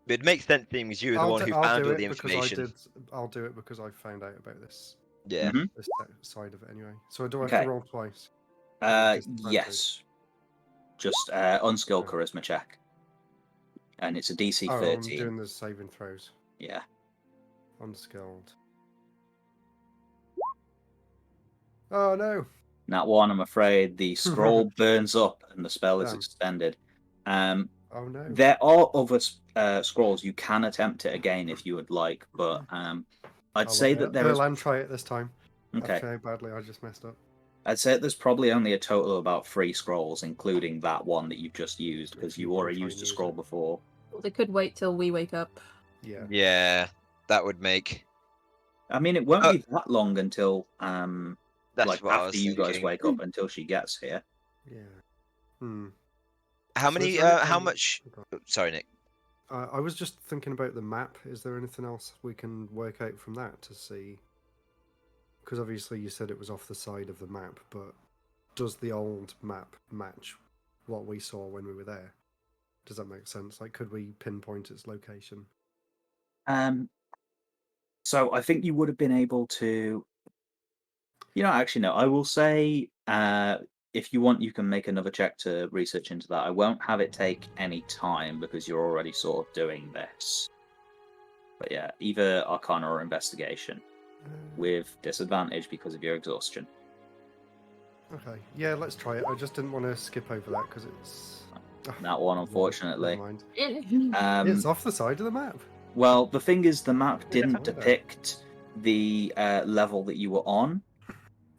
But it makes sense seeing as you were the one who found all the information.
I'll do it because I found out about this
Yeah.
Mhm.
this side of it anyway. So do I have
Okay.
to roll twice?
Yes. Just unskilled charisma check. And it's a DC
Oh, I'm
13.
doing the saving throws.
Yeah.
Unskilled. Oh no!
That one, I'm afraid, the scroll burns up and the spell is
Damn.
extended.
Oh no!
There are other scrolls. You can attempt it again if you would like, but I'd say that there is...
Erlan, try it this time.
Okay.
After how badly I just messed up.
I'd say there's probably only a total of about 3 scrolls, including that one that you've just used, because
If you
you
wanna
already
try
used
and
a
use
scroll
it.
before.
Well, they could wait till we wake up.
Yeah.
Yeah. That would make...
I mean, it won't be that long until,
That's
like,
what I
after
was
you guys
thinking.
wake up until she gets here.
Yeah. Hmm.
How
So
many,
is there
how
anything-
much... Sorry, Nick.
I was just thinking about the map. Is there anything else we can work out from that to see? Because obviously you said it was off the side of the map, but does the old map match what we saw when we were there? Does that make sense? Like, could we pinpoint its location?
So I think you would have been able to... actually, no. I will say, if you want, you can make another check to research into that. I won't have it take any time because you're already sort of doing this. But yeah, either Arcana or Investigation with disadvantage because of your exhaustion.
Okay. Yeah, let's try it. I just didn't want to skip over that because it's...
That one, unfortunately.
Never mind.
Um,
It's off the side of the map.
well, the thing is, the map didn't
Oh, there.
depict the level that you were on.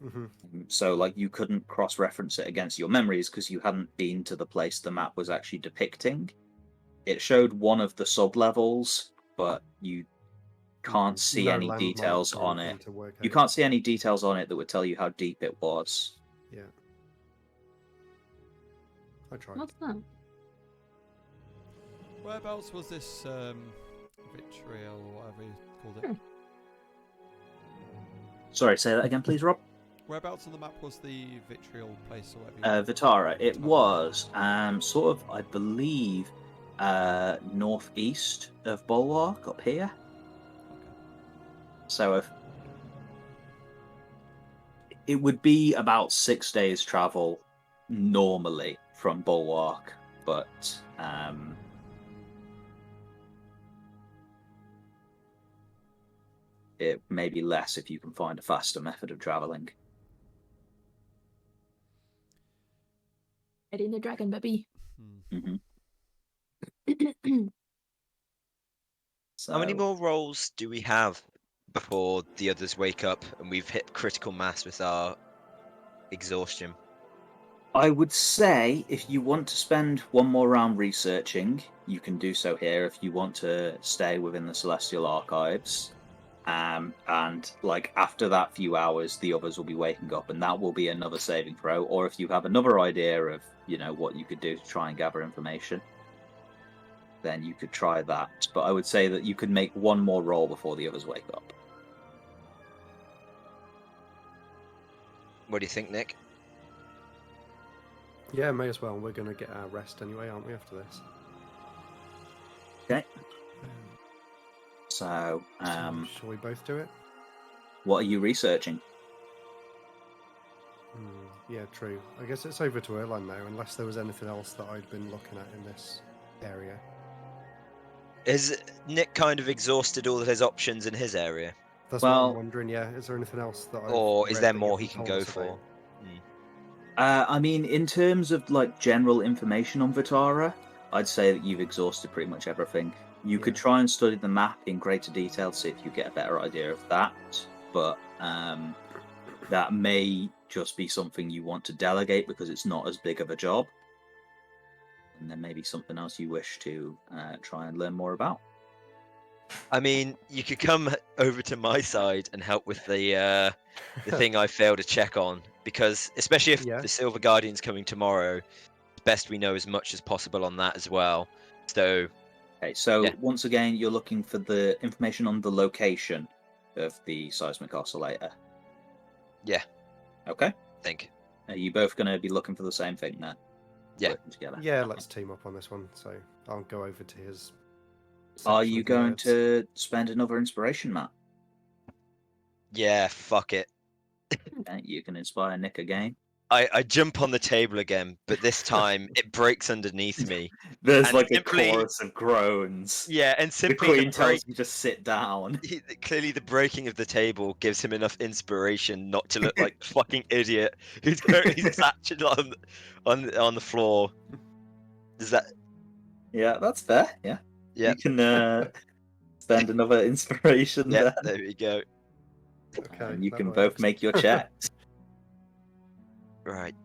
Hmm.
So, like, you couldn't cross-reference it against your memories because you hadn't been to the place the map was actually depicting. It showed one of the sub-levels, but you can't see
No
any
landmarks
details
or
on
anything
it.
to work
You
out.
can't see any details on it that would tell you how deep it was.
Yeah. I tried.
What's that?
Whereabouts was this vitriol or whatever you called it?
Sorry, say that again, please, Rob.
Whereabouts on the map was the vitriol place or whatever?
Vitara. It
Vitara.
was sort of, I believe, northeast of Bulwark up here. So it would be about 6 days travel normally from Bulwark, but it may be less if you can find a faster method of traveling.
Eddie the Dragon, baby.
Mm-hmm.
How many more rolls do we have before the others wake up and we've hit critical mass with our exhaustion?
I would say if you want to spend one more round researching, you can do so here if you want to stay within the Celestial Archives. And like after that few hours, the others will be waking up, and that will be another saving throw. Or if you have another idea of what you could do to try and gather information, then you could try that. But I would say that you could make one more roll before the others wake up.
What do you think, Nick?
Yeah, may as well. We're going to get our rest anyway, aren't we, after this?
Okay. So,
shall we both do it?
what are you researching?
Yeah, true. I guess it's over to Erland now, unless there was anything else that I'd been looking at in this area.
Has Nick kind of exhausted all of his options in his area?
That's what I'm
Well,
wondering, yeah. Is there anything else that I've
Or is
read
there
that
more
you
he can
haven't
go
told us
for?
about?
I mean, in terms of like general information on Vitara, I'd say that you've exhausted pretty much everything. You could
Yeah.
try and study the map in greater detail to see if you get a better idea of that, but that may just be something you want to delegate because it's not as big of a job. And then maybe something else you wish to try and learn more about.
I mean, you could come over to my side and help with the thing I failed to check on, because especially if
Yeah.
the Silver Guardian's coming tomorrow, it's best we know as much as possible on that as well. So,
Okay, so
Yeah.
once again, you're looking for the information on the location of the seismic oscillator.
Yeah.
Okay.
I think.
Are you both going to be looking for the same thing then?
Yeah.
Working together.
Yeah, let's team up on this one. So I'll go over to his.
Are
section
you
of the
going
nerds.
to spend another inspiration, Matt?
Yeah, fuck it.
You can inspire Nick again.
I jump on the table again, but this time it breaks underneath me.
There's
And
like
simply-
a chorus of groans.
Yeah, and
The
simply
Queen tells you to sit down.
clearly the breaking of the table gives him enough inspiration not to look like a fucking idiot who's currently saturated on the floor. Does that?
Yeah, that's fair. Yeah.
Yeah.
You can spend another inspiration
Yeah.
there.
There we go.
Okay,
And you
that
can both
works.
make your checks.
Right.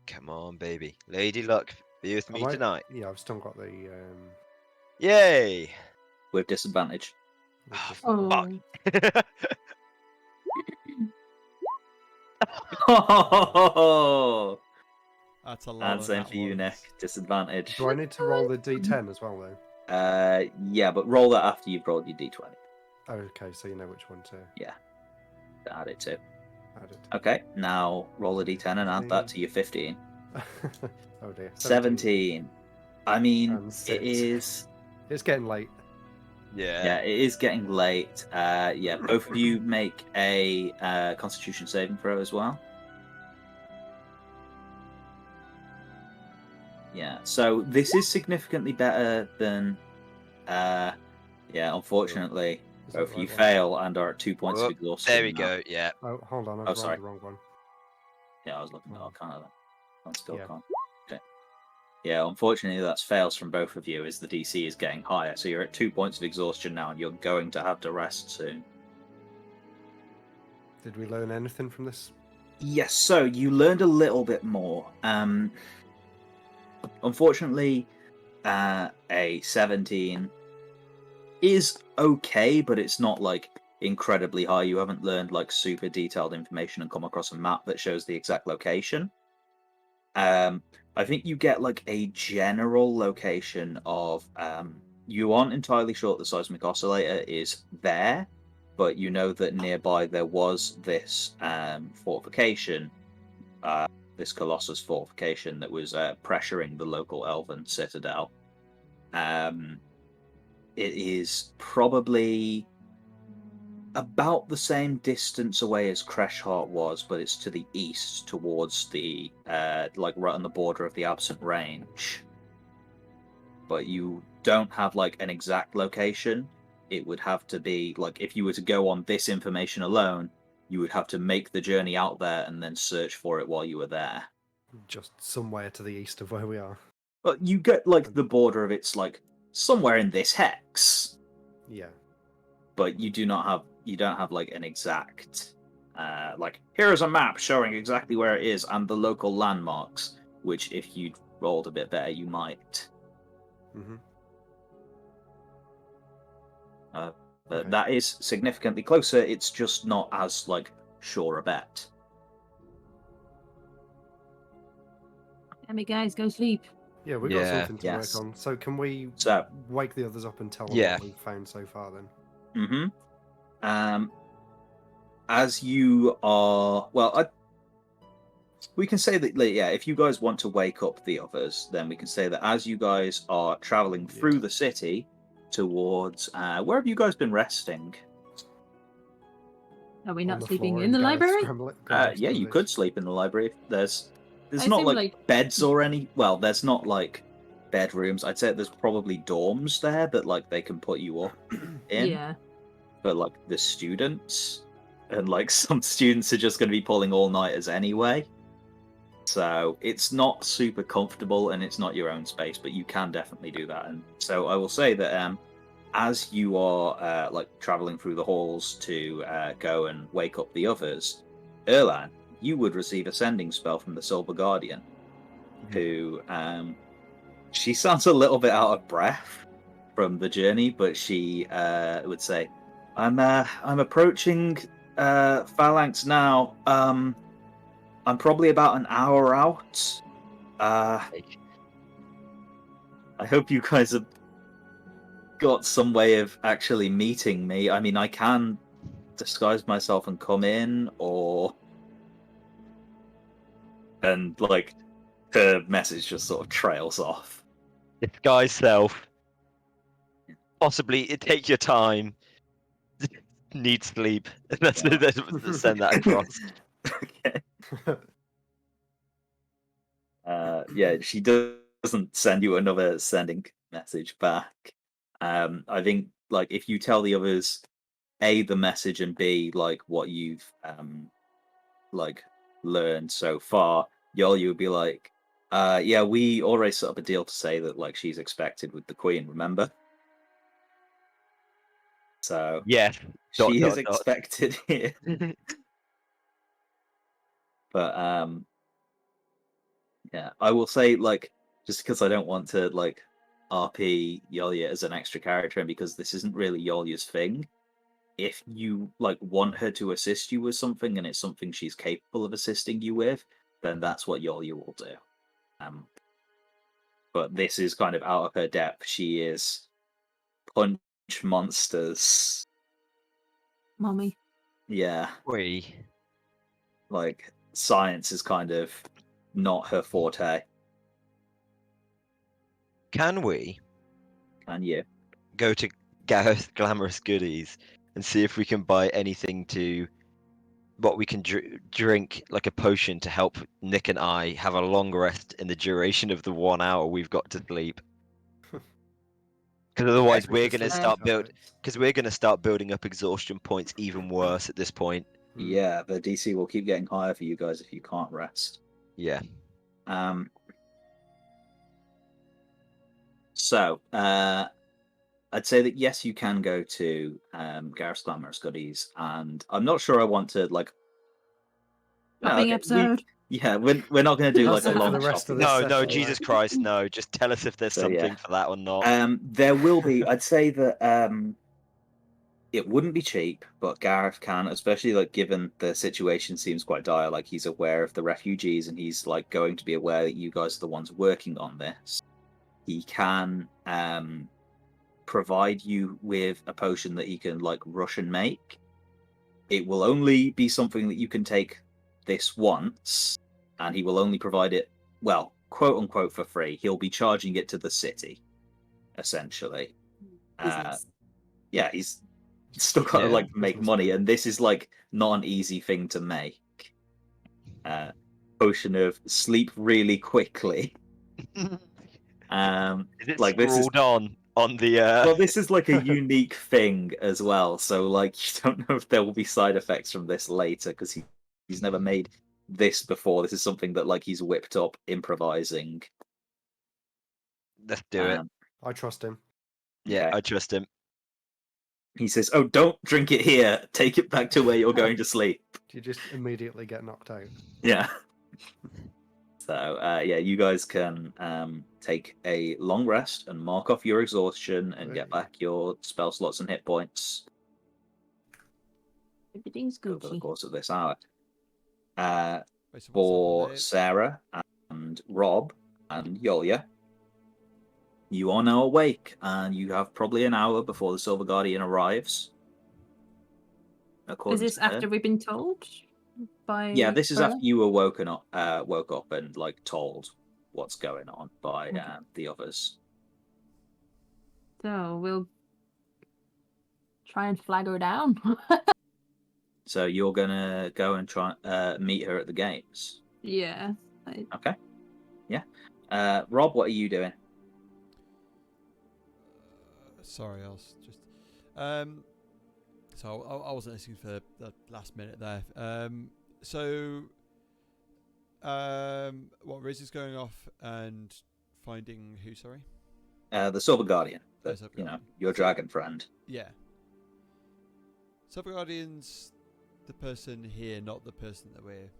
Come on, baby. Lady Luck, be with me tonight.
Yeah, I've still got the.
Yay!
With disadvantage.
with
Oh,
Fuck.
That's a lot
And
of
same
nat
for you,
ones.
Nick. Disadvantage.
Do I need to roll the d10 as well, though?
Yeah, but roll that after you've rolled your d20.
Oh, okay, so you know which one to
Add it to.
add it.
Okay, now roll a d10 and add that to your 15.
Oh dear.
17. I mean,
And
it
6.
is.
It's getting late.
Yeah, it is getting late. Yeah, both of you make a Constitution saving throw as well. Yeah, so this is significantly better than. Yeah, unfortunately,
Is that
Both
the
of you
right one?
fail and are at 2 points of
Oh,
exhaustion.
there we
now.
go. Yeah.
Oh, hold on, I've
Oh,
rolled
sorry.
the wrong one.
Yeah, I was looking at Arcana then. I still
Yeah.
can't. Okay. Yeah, unfortunately, that's fails from both of you as the DC is getting higher. So you're at 2 points of exhaustion now, and you're going to have to rest soon.
Did we learn anything from this?
Yes, so you learned a little bit more. Unfortunately, a 17 is okay, but it's not like incredibly high. You haven't learned like super detailed information and come across a map that shows the exact location. I think you get like a general location of you aren't entirely sure the seismic oscillator is there, but you know that nearby there was this fortification, this Colossus fortification that was pressuring the local elven citadel. It is probably about the same distance away as Creshheart was, but it's to the east, towards the like right on the border of the Absent Range. But you don't have like an exact location. It would have to be like if you were to go on this information alone, you would have to make the journey out there and then search for it while you were there.
Just somewhere to the east of where we are.
But you get like the border of it's like somewhere in this hex.
Yeah.
But you don't have like an exact like here's a map showing exactly where it is and the local landmarks, which if you'd rolled a bit better you might.
Mm-hmm.
But
Okay.
that is significantly closer. It's just not as like sure a bet.
Damn it, guys, go sleep.
Yeah, we've
Yeah.
got something to
Yes.
work on. So can we
So
wake the others up and tell them
Yeah.
what we've found so far then?
mm-hmm. As you are we can say that, like, yeah, if you guys want to wake up the others, then we can say that as you guys are traveling through
Yeah.
the city towards where have you guys been resting?
Are we
On
not
the
sleeping
floor
in the
Gareth
library?
Gareth's
Yeah, you
village.
could sleep in the library. There's
I
not
assume,
like,
like-
beds or any. Well, there's not like bedrooms. I'd say there's probably dorms there that like they can put you up in.
Yeah.
But like the students, and like some students are just going to be pulling all nighters anyway. So it's not super comfortable and it's not your own space, but you can definitely do that. And so I will say that as you are like traveling through the halls to go and wake up the others, Erlan, you would receive a sending spell from the Silver Guardian, who she sounds a little bit out of breath from the journey, but she would say, I'm approaching Phalanx now. I'm probably about an hour out. I hope you guys have got some way of actually meeting me. I mean, I can disguise myself and come in, or... And, like, her message just sort of trails off.
Disguise self. Possibly take your time. Need sleep. Let's send that across.
Okay. Yeah, she doesn't send you another sending message back. I think, like, if you tell the others A, the message, and B, like, what you've like learned so far, you would be like, yeah, we already set up a deal to say that like she's expected with the Queen, remember? So
Yeah.
she is expected here. But yeah, I will say, like, just because I don't want to like RP Yolya as an extra character, and because this isn't really Yolya's thing, if you like want her to assist you with something and it's something she's capable of assisting you with, then that's what Yolya will do. But this is kind of out of her depth. She is punch monsters.
Mommy.
Yeah,
We.
like science is kind of not her forte.
Can we
Can you?
go to Gareth Glamorous Goodies and see if we can buy anything to what we can drink, like a potion to help Nick and I have a long rest in the duration of the 1 hour we've got to sleep? Because otherwise
Maybe
we're
just
going to
list
start
the
build.
topics.
Because we're going to start building up exhaustion points even worse at this point.
Yeah, the DC will keep getting higher for you guys if you can't rest.
Yeah.
So, I'd say that yes, you can go to Gareth's Glamorous Goodies, and I'm not sure I want to like. No,
Shopping
okay,
episode.
we're not going to do like
That's
a
it for
long
the rest of
shopping.
this
No, no,
session,
Jesus
right?
Christ, no. Just tell us if there's
So, yeah.
something for that or not.
There will be. I'd say that it wouldn't be cheap, but Gareth can, especially like given the situation seems quite dire. Like he's aware of the refugees, and he's like going to be aware that you guys are the ones working on this. He can provide you with a potion that he can like rush and make. It will only be something that you can take this once, and he will only provide it, well, quote unquote, for free. He'll be charging it to the city, essentially.
Business.
Yeah, he's still got to
Yeah.
like make
Business
money,
man.
and this is like not an easy thing to make. Potion of sleep really quickly.
Is it
Like this is
scrawled on the?
well, this is like a unique thing as well. So like you don't know if there will be side effects from this later because he's never made this before. This is something that like he's whipped up improvising.
Let's do it.
I trust him.
Yeah,
Okay.
I trust him.
He says, "Oh, don't drink it here. Take it back to where you're going to sleep."
Do you just immediately get knocked out?
Yeah. So yeah, you guys can take a long rest and mark off your exhaustion and get
Hey.
back your spell slots and hit points
Everything's
over the
Gucci.
course of this hour.
Wait, so what's
For
happening, Dave?
Sarah and Rob and Yolia, you are now awake, and you have probably an hour before the Silver Guardian arrives.
Is
According
this
to her.
after we've been told by?
Yeah, this is
Bella?
after you were woke up and like told what's going on by the others.
So we'll try and flag her down.
So you're gonna go and try meet her at the gates.
Yeah.
Okay. Yeah. Rob, what are you doing?
Sorry, I was just. So I wasn't listening for the last minute there. What Riz is going off and finding who? Sorry.
The Silver Guardian.
Oh,
The,
Silver
you know,
Guardian.
your dragon friend.
Yeah. Silver Guardian's the person here, not the person that we're.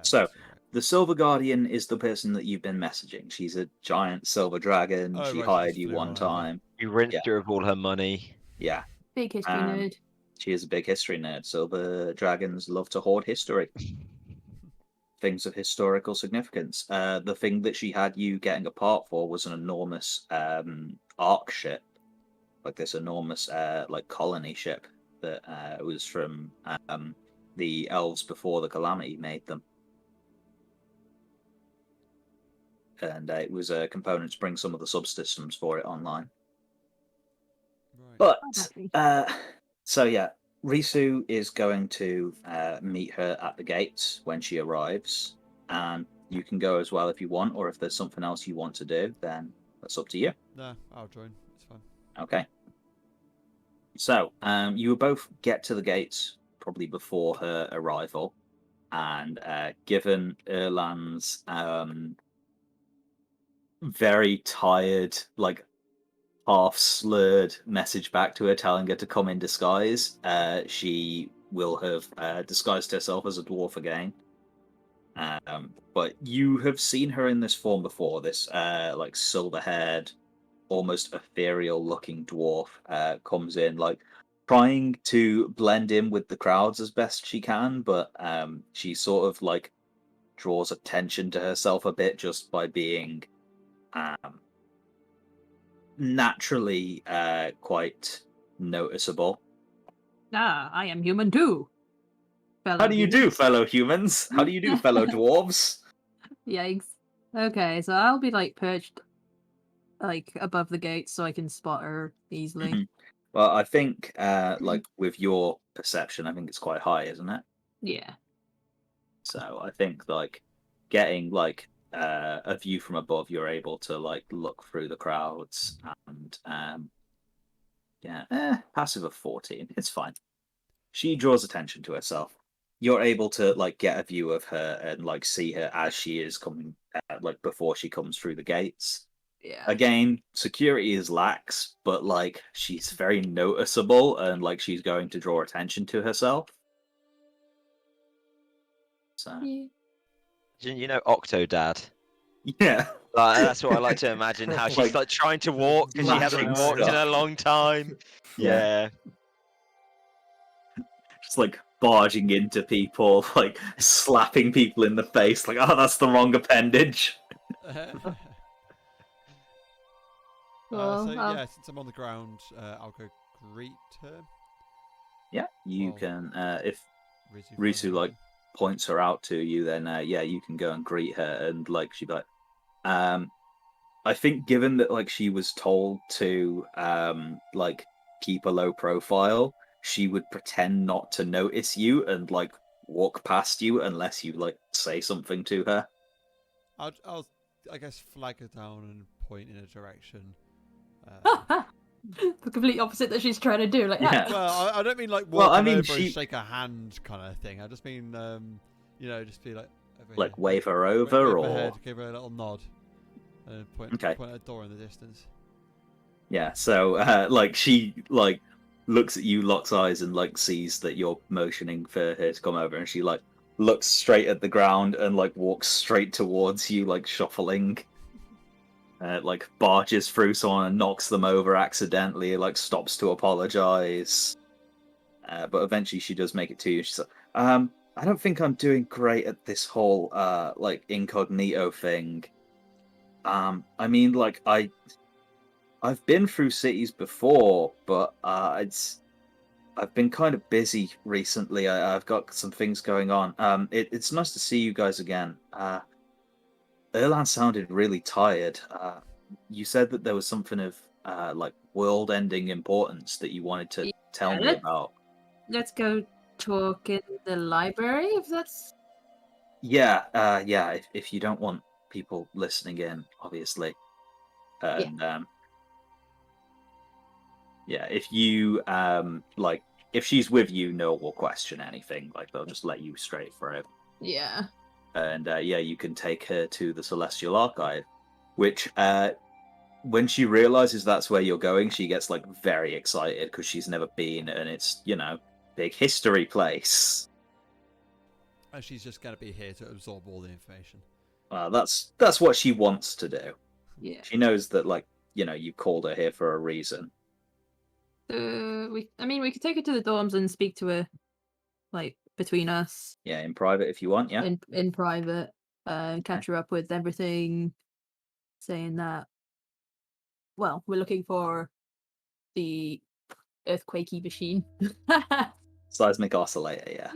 So,
messaging, right?
The Silver Guardian is the person that you've been messaging. She's a giant silver dragon.
Oh,
She
right, she
hired
just
you
flew
one
on over.
time.
You rinsed
Yeah.
her of all her money.
Yeah.
Big history nerd.
She is a big history nerd. Silver dragons love to hoard history. Things of historical significance. The thing that she had you getting a part for was an enormous ark ship. Like this enormous like colony ship that was from the elves before the Calamity made them. And it was a component to bring some of the subsystems for it online.
Right.
But
Happy.
so yeah, Risu is going to meet her at the gates when she arrives, and you can go as well if you want, or if there's something else you want to do, then that's up to you.
Nah, I'll join. It's fine.
Okay. So you both get to the gates probably before her arrival, and given Erlan's very tired, like half slurred message back to her telling her to come in disguise, she will have disguised herself as a dwarf again. But you have seen her in this form before, this like silver-haired, almost ethereal looking dwarf comes in like trying to blend in with the crowds as best she can, but she sort of like draws attention to herself a bit just by being naturally quite noticeable.
Ah, I am human too.
How do you do, fellow humans? How do you do, fellow dwarves?
Yikes. Okay, so I'll be like perched like above the gate so I can spot her easily.
Mhm. Well, I think like with your perception, I think it's quite high, isn't it?
Yeah.
So I think like getting like a view from above, you're able to like look through the crowds and passive of 14. It's fine. She draws attention to herself. You're able to like get a view of her and like see her as she is coming, like before she comes through the gates.
Yeah.
Again, security is lax, but like she's very noticeable and like she's going to draw attention to herself. So
Yeah.
You know, Octodad.
yeah,
That's what I like to imagine. How she's like trying to walk because she hasn't
smashing
walked in a
stuff.
long time. Yeah.
just like barging into people, like slapping people in the face, like, oh, that's the wrong appendage.
Well,
So yeah, since I'm on the ground, I'll go greet her.
Yeah, you
Well,
can. If
Rizu
Risu
finds
like
her.
points her out to you, then yeah, you can go and greet her, and like she'd be like, I think given that like she was told to like keep a low profile, she would pretend not to notice you and like walk past you unless you like say something to her.
I'll I guess flag her down and point in a direction.
the complete opposite that she's trying to do. Like,
Yeah.
Well, I don't mean like
Well,
walk
I mean,
over and
she-
shake a hand kind of thing. I just mean just be like over
Like
here.
wave her
Wave
over,
her
or
head, give her a little nod, and point
Okay.
point at a door in the distance.
yeah. So like she like looks at you, locks eyes, and like sees that you're motioning for her to come over, and she like looks straight at the ground and like walks straight towards you, like shuffling. Like barges through someone and knocks them over accidentally, like stops to apologize. But eventually she does make it to you. She's like, I don't think I'm doing great at this whole like incognito thing. I mean, like I've been through cities before, but I've been kind of busy recently. I've got some things going on. It's nice to see you guys again. Erlan sounded really tired. You said that there was something of like world-ending importance that you wanted to tell me
let's-
about.
let's go talk in the library if that's.
Yeah, if you don't want people listening in, obviously. And if you like, if she's with you, no one will question anything. Like they'll just let you straight through.
Yeah.
And you can take her to the Celestial Archive, which when she realizes that's where you're going, she gets like very excited because she's never been, and it's big history place.
And she's just gonna be here to absorb all the information.
That's what she wants to do.
Yeah.
She knows that you called her here for a reason.
We could take her to the dorms and speak to her, like between us.
Yeah, in private if you want. Yeah.
In private, catch her up with everything, saying that. Well, we're looking for the earthquakey machine.
Seismic oscillator. Yeah.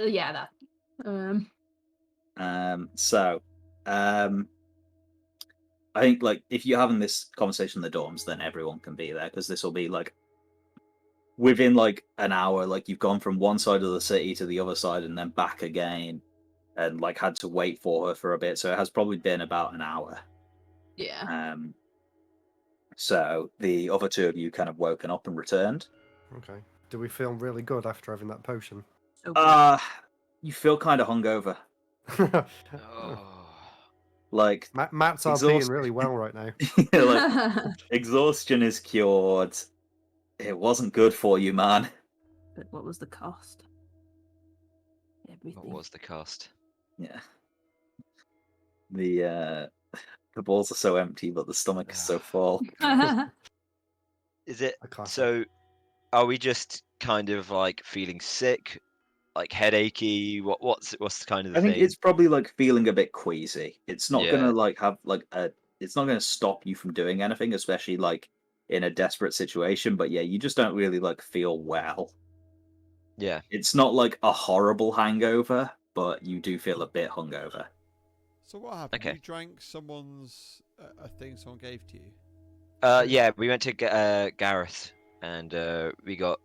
Yeah, that.
I think like if you're having this conversation in the dorms, then everyone can be there because this will be like within like an hour. Like you've gone from one side of the city to the other side and then back again, and like had to wait for her for a bit. So it has probably been about an hour.
Yeah.
So the other two of you kind of woken up and returned.
Okay. Do we feel really good after having that potion?
So good.
You feel kind of hungover. Like
Matt's
exhaust-
RPing really well right now.
like exhaustion is cured. It wasn't good for you, man.
But what was the cost? Everything.
What was the cost?
Yeah. The balls are so empty, but the stomach is so full.
Is it
A classic.
so? Are we just kind of like feeling sick, like headachy? What's kind of the
I think
thing?
it's probably like feeling a bit queasy. It's not
Yeah.
gonna like have like it's not gonna stop you from doing anything, especially like in a desperate situation. But yeah, you just don't really like feel well.
Yeah.
It's not like a horrible hangover, but you do feel a bit hungover.
So what happened?
Okay.
You drank someone's a thing someone gave to you.
Yeah. We went to Gareth, and we got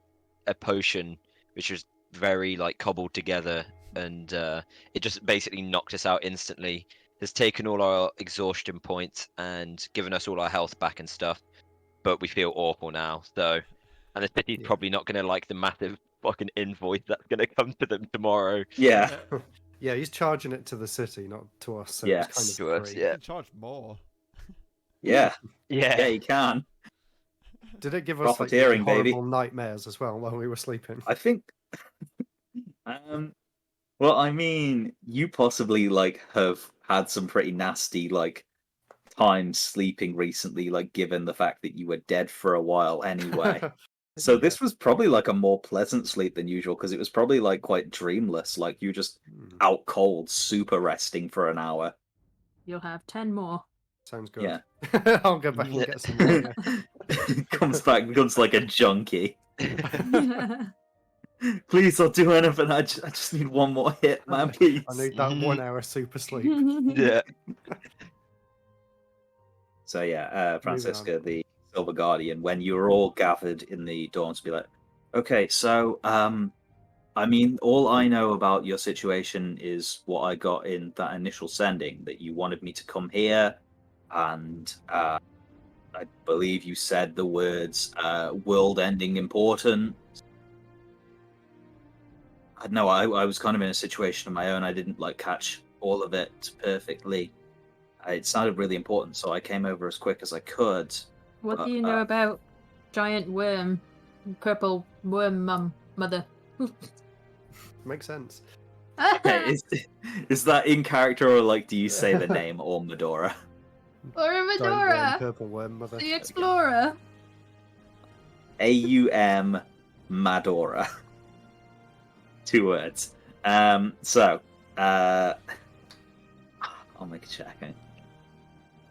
a potion, which was very like cobbled together, and it just basically knocked us out instantly. has taken all our exhaustion points and given us all our health back and stuff. But we feel awful now. So, and the city's
Yeah.
probably not going to like the massive fucking invoice that's going to come to them tomorrow.
Yeah.
Yeah, he's charging it to the city, not to us. So
Yes.
it's
To
kind of
us,
free.
yeah.
You can charge more.
Yeah.
Yeah.
Yeah, you can.
Did it give us like
Profiteering,
really
baby.
horrible nightmares as well while we were sleeping?
I think. Well, I mean, you possibly like have had some pretty nasty like times sleeping recently, like given the fact that you were dead for a while anyway. So
Yeah.
this was probably like a more pleasant sleep than usual because it was probably like quite dreamless. Like you were just
Hmm,
out cold, super resting for an hour.
You'll have 10 more.
sounds good.
Yeah.
I'll go back and get some more. Yeah.
Comes back, becomes like a junkie. Please, I'll do anything. I just need one more hit, man. Please.
I need that 1 hour super sleep.
Yeah.
So yeah,
Moving on.
Francisca, the Silver Guardian, when you were all gathered in the dorm to be like, okay, so I mean, all I know about your situation is what I got in that initial sending, that you wanted me to come here, and I believe you said the words world-ending important. I don't know, I was kind of in a situation of my own. I didn't like catch all of it perfectly. It sounded really important, so I came over as quick as I could.
What do you know about giant worm, purple worm mother?
Makes sense.
Okay, is that in character, or like do you say the name or Medora?
Or a
Giant worm,
Medora,
purple worm mother.
the explorer.
AUM Madora. 2 words. So I'll make a check.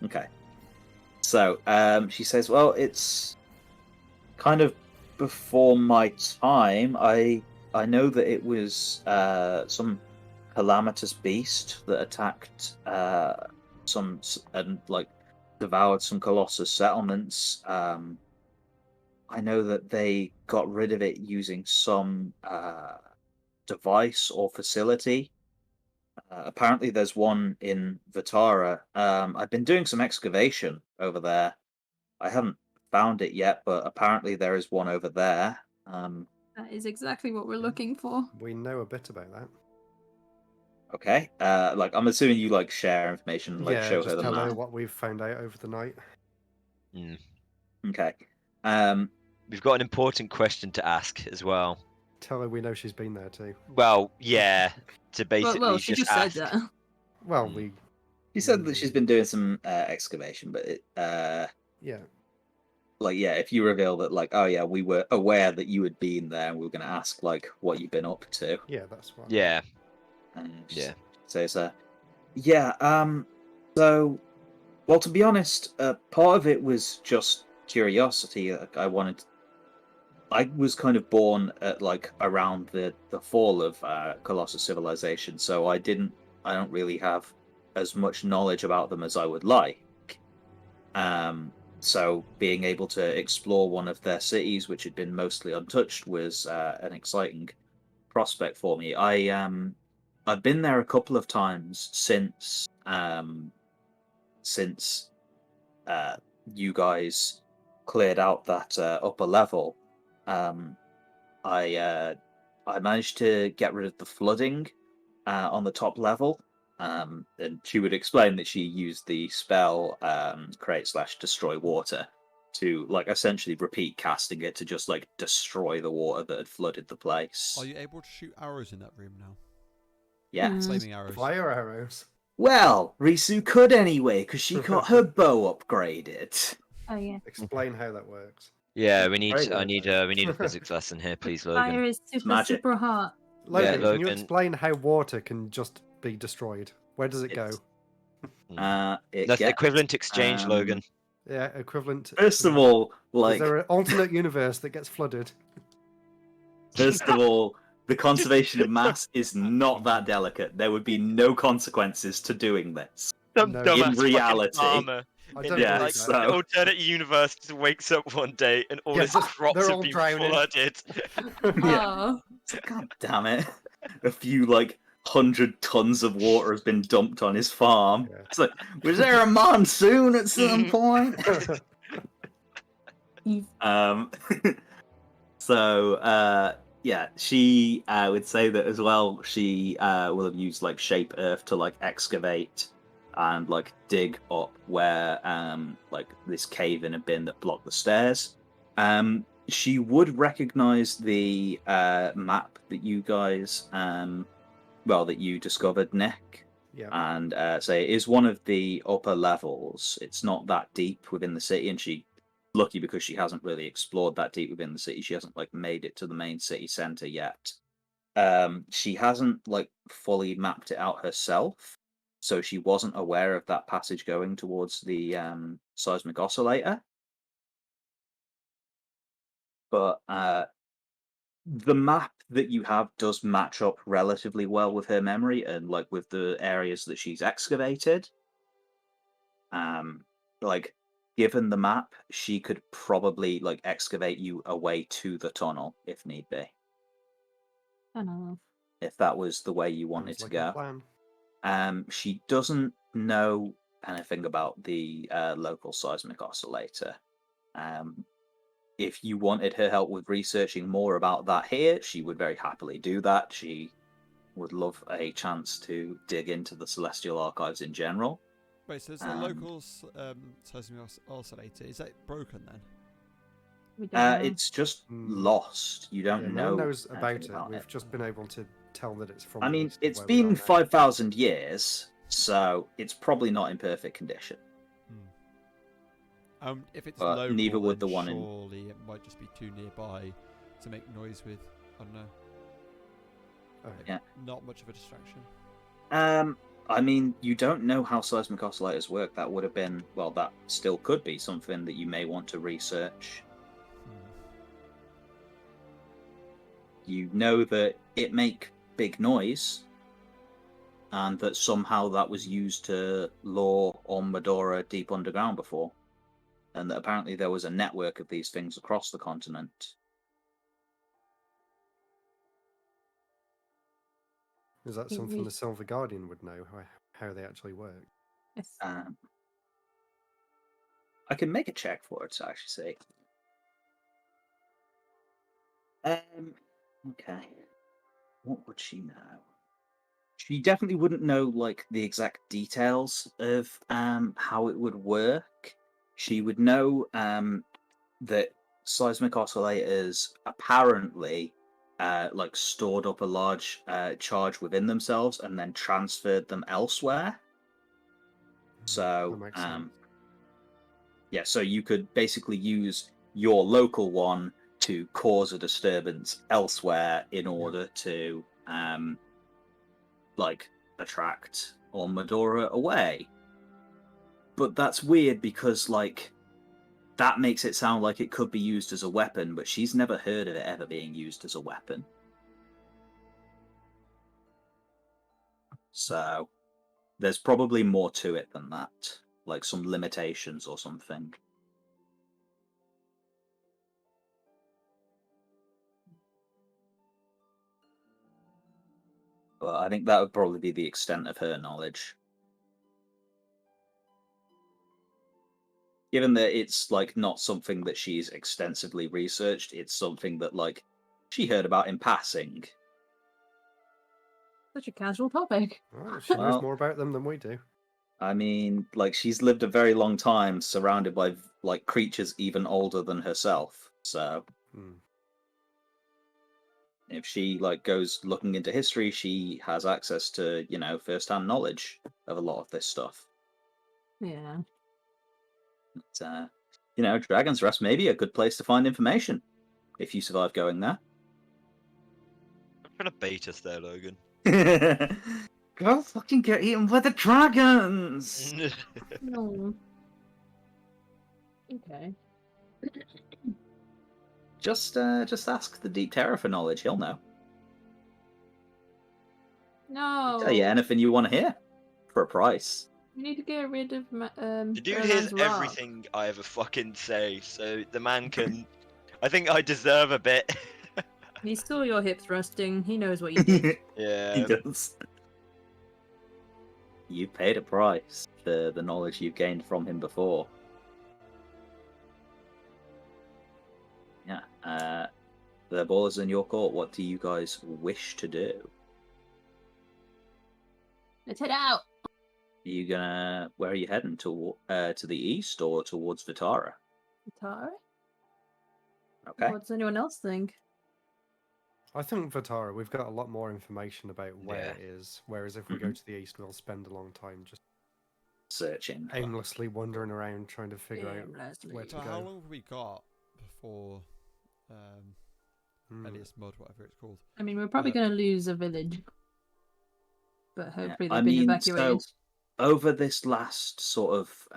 Okay. So she says, well, it's kind of before my time. I know that it was some calamitous beast that attacked some and like devoured some Colossus settlements. I know that they got rid of it using some device or facility. Apparently, there's one in Vitara. I've been doing some excavation over there. I haven't found it yet, but apparently there is one over there.
That is exactly what we're looking for.
We know a bit about that.
Okay. Like I'm assuming you like share information, like
yeah,
show
just
her the
tell her
map.
what we've found out over the night.
Mm.
Okay.
We've got an important question to ask as well.
Tell her we know she's been there too.
Well, yeah, to basically
Well, she
just
just
ask.
said that.
Well,
Hmm.
we
She said that she's been doing some excavation, but it,
yeah.
like yeah, if you reveal that like, oh yeah, we were aware that you had been there, and we were going to ask like what you've been up to.
Yeah, that's fine.
Yeah,
She
yeah.
says, yeah. So, well, to be honest, part of it was just curiosity. I wanted. I was kind of born at like around the fall of Colossus civilization, so I don't really have as much knowledge about them as I would like. So being able to explore one of their cities, which had been mostly untouched, was an exciting prospect for me. I've been there a couple of times since you guys cleared out that upper level. I managed to get rid of the flooding on the top level. And she would explain that she used the spell create/destroy water to like essentially repeat casting it to just like destroy the water that had flooded the place.
Are you able to shoot arrows in that room now?
Yes.
Flaming arrows.
Fire arrows.
Well, Risu could anyway because she got her bow upgraded.
Oh yeah.
Explain how that works.
Yeah,
Very well,
we need a physics lesson here, please,
Fire
Logan.
is super,
magic.
super hot.
Logan, can you
Logan.
explain how water can just be destroyed? Where does it go?
It
That's
gets,
equivalent exchange, Logan.
Yeah, equivalent.
First of all, like
is there an alternate universe that gets flooded?
first of all, the conservation of mass is not that delicate. There would be no consequences to doing this.
Some
No.
dumbass
In
fucking
reality.
farmer
I
in
don't
Yeah,
believe
so-
that.
an alternate universe just wakes up one day and all
Yeah,
his
just-
crops
they're
have
all
been
drowning.
flooded.
Yeah.
Oh.
God damn it. A few like 100 tons of water has been dumped on his farm.
Yeah.
It's like, was there a monsoon at some point?
You've
So, yeah, she would say that as well. She will have used like shape earth to like excavate and like dig up where like this cave in had been that blocked the stairs. She would recognize the map that you guys that you discovered, Nick.
Yeah.
And say it is one of the upper levels. It's not that deep within the city, and she lucky because she hasn't really explored that deep within the city. She hasn't like made it to the main city center yet. She hasn't like fully mapped it out herself, so she wasn't aware of that passage going towards the seismic oscillator. But the map that you have does match up relatively well with her memory and like with the areas that she's excavated. Like given the map, she could probably like excavate you away to the tunnel if need be.
I know.
If that was the way you wanted
Sounds
to
like a
go.
plan.
She doesn't know anything about the local seismic oscillator. If you wanted her help with researching more about that here, she would very happily do that. She would love a chance to dig into the Celestial Archives in general.
Wait, so the local seismic oscillator, is that broken then?
We don't know.
It's just lost. You don't know.
No one knows about
anything
it. We've just been able to tell that it's from.
I mean,
east,
it's
where we are
been
now.
5,000 years, so it's probably not in perfect condition.
If it's
But
local,
neither would
then
the one in-
surely it might just be too nearby to make noise with. I don't know.
Oh,
Yeah.
Not much of a distraction.
I mean, you don't know how seismic oscillators work. That would have been, well, that still could be something that you may want to research. You know that it make big noise, and that somehow that was used to lure on Medora deep underground before, and that apparently there was a network of these things across the continent.
Is that
Yeah,
something
we-
the Silver Guardian would know how they actually work?
Yes.
I can make a check for it to actually see. Okay. What would she know? She definitely wouldn't know like the exact details of how it would work. She would know that seismic oscillators apparently like stored up a large charge within themselves and then transferred them elsewhere. So
That makes sense.
yeah, so you could basically use your local one to cause a disturbance elsewhere in order to like attract or Medora away. But that's weird because like that makes it sound like it could be used as a weapon, but she's never heard of it ever being used as a weapon. So there's probably more to it than that, like some limitations or something. But I think that would probably be the extent of her knowledge. Given that it's like not something that she's extensively researched, it's something that like she heard about in passing.
Such a casual topic.
Well, she knows
Well-
more about them than we do.
I mean, like she's lived a very long time surrounded by like creatures even older than herself. So if she like goes looking into history, she has access to, you know, first-hand knowledge of a lot of this stuff.
Yeah.
But, you know, Dragon's Rest may be a good place to find information if you survive going there.
I'm trying to bait us there, Logan.
Go fucking get eaten by the dragons!
No. Okay.
Just ask the Deep Terror for knowledge. He'll know.
No.
Tell you anything you want to hear for a price.
We need to get rid of
The dude
Fairland's
hears
rock.
everything I ever fucking say, so the man can. I think I deserve a bit.
He saw your hip thrusting. He knows what you did.
He
Yeah.
does. You paid a price for the knowledge you've gained from him before. Yeah. The ball is in your court. What do you guys wish to do?
Let's head out.
Where are you heading? To the east or towards Vitara?
Tara?
Okay.
What does anyone else think?
I think Vatara, we've got a lot more information about where
Yeah.
it is. Whereas if we go to the east, we'll spend a long time just
Searching.
aimlessly wandering around trying to figure out where to
So
go.
how long have we got before
Hmm.
Elias Mud, whatever it's called?
I mean, we're probably going to lose a village. But hopefully
I
they've been
mean,
evacuated.
so over this last sort of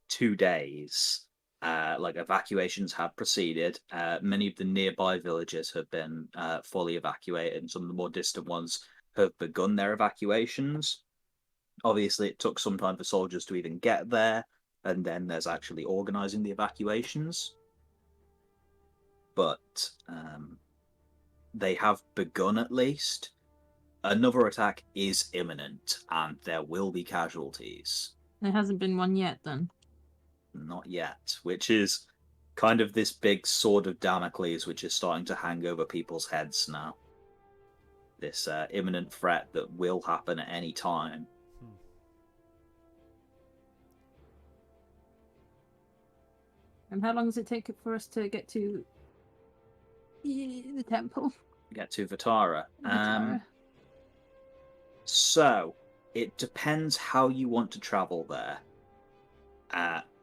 2 days, like evacuations have proceeded. Many of the nearby villages have been fully evacuated, and some of the more distant ones have begun their evacuations. Obviously, it took some time for soldiers to even get there, and then there's actually organizing the evacuations. But they have begun at least. Another attack is imminent, and there will be casualties.
There hasn't been one yet, then.
Not yet, which is kind of this big sword of Damocles which is starting to hang over people's heads now. This imminent threat that will happen at any time.
And how long does it take for us to get to the temple?
Get to Vitara.
Vitara?
So, it depends how you want to travel there.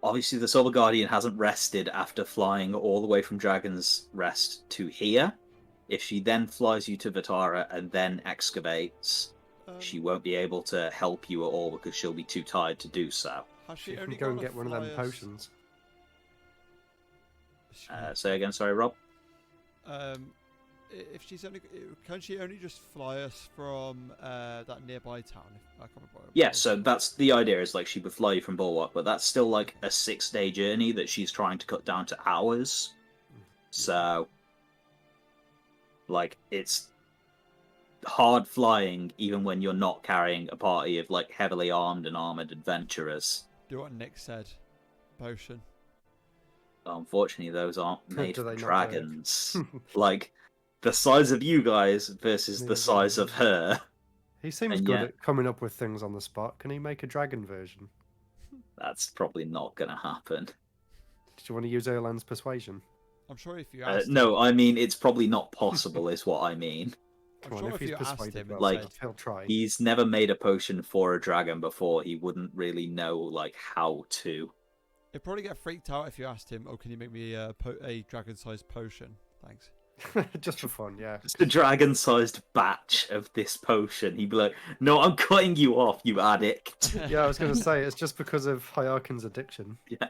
Obviously, the Silver Guardian hasn't rested after flying all the way from Dragon's Rest to here. If she then flies you to Vitara and then excavates, she won't be able to help you at all because she'll be too tired to do so.
Has
She
she
can
only
go and
gotta
get one of them
fly us-
potions.
Say again, sorry, Rob?
If she's only, can she only just fly us from that nearby town? I can't remember. What it
Yeah,
was.
so that's the idea, is like she would fly you from Bulwark, but that's still like a 6-day journey that she's trying to cut down to hours. So, like, it's hard flying even when you're not carrying a party of like heavily armed and armored adventurers.
Do what Nick said. Potion.
Unfortunately, those aren't made
Do
for
they not
dragons. Like, the size of you guys versus the size of her.
He seems
And
good
yet-
at coming up with things on the spot. Can he make a dragon version?
That's probably not going to happen.
Do you want to use Erland's persuasion?
I'm sure if you asked
No,
him,
I mean, it's probably not possible, is what I mean.
I'm
Come on,
sure
if
if
he's
you asked
persuaded
him
well,
and
like,
said,
he'll try.
He's never made a potion for a dragon before. He wouldn't really know, like, how to.
he'd probably get freaked out if you asked him, "Oh, can you make me a dragon-sized potion?" Thanks.
Just for fun, yeah.
Just a dragon-sized batch of this potion. He'd be like, "No, I'm cutting you off, you addict."
Yeah, I was going to say, it's just because of Hyakin's addiction.
Yeah.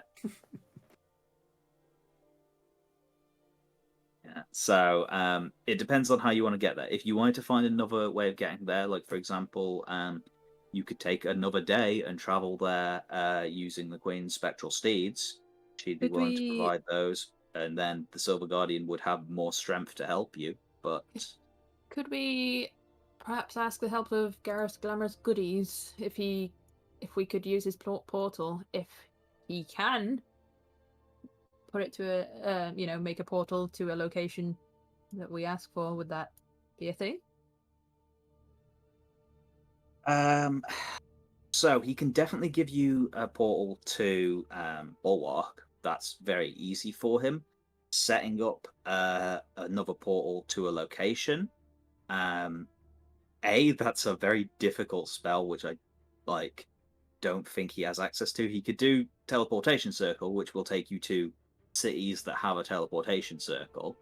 Yeah. So, it depends on how you want to get there. If you wanted to find another way of getting there, like for example, you could take another day and travel there using the Queen's spectral steeds. She'd be
Could
willing to
we-
provide those, and then the Silver Guardian would have more strength to help you. But
Could we perhaps ask the help of Gareth's Glamorous Goodies if we could use his portal, if he can put it to a make a portal to a location that we ask for? Would that be a thing?
So he can definitely give you a portal to Bulwark. That's very easy for him. Setting up another portal to a location, that's a very difficult spell, which I don't think he has access to. He could do teleportation circle, which will take you to cities that have a teleportation circle,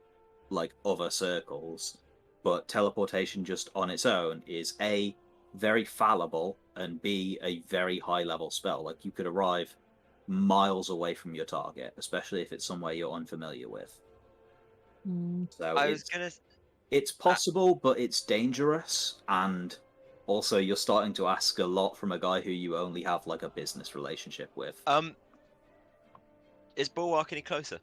like other circles. But teleportation just on its own is A, very fallible, and B, a very high level spell. Like, you could arrive miles away from your target, especially if it's somewhere you're unfamiliar with. So
I was gonna.
it's possible, but it's dangerous, and also you're starting to ask a lot from a guy who you only have like a business relationship with.
Is Bulwark any closer?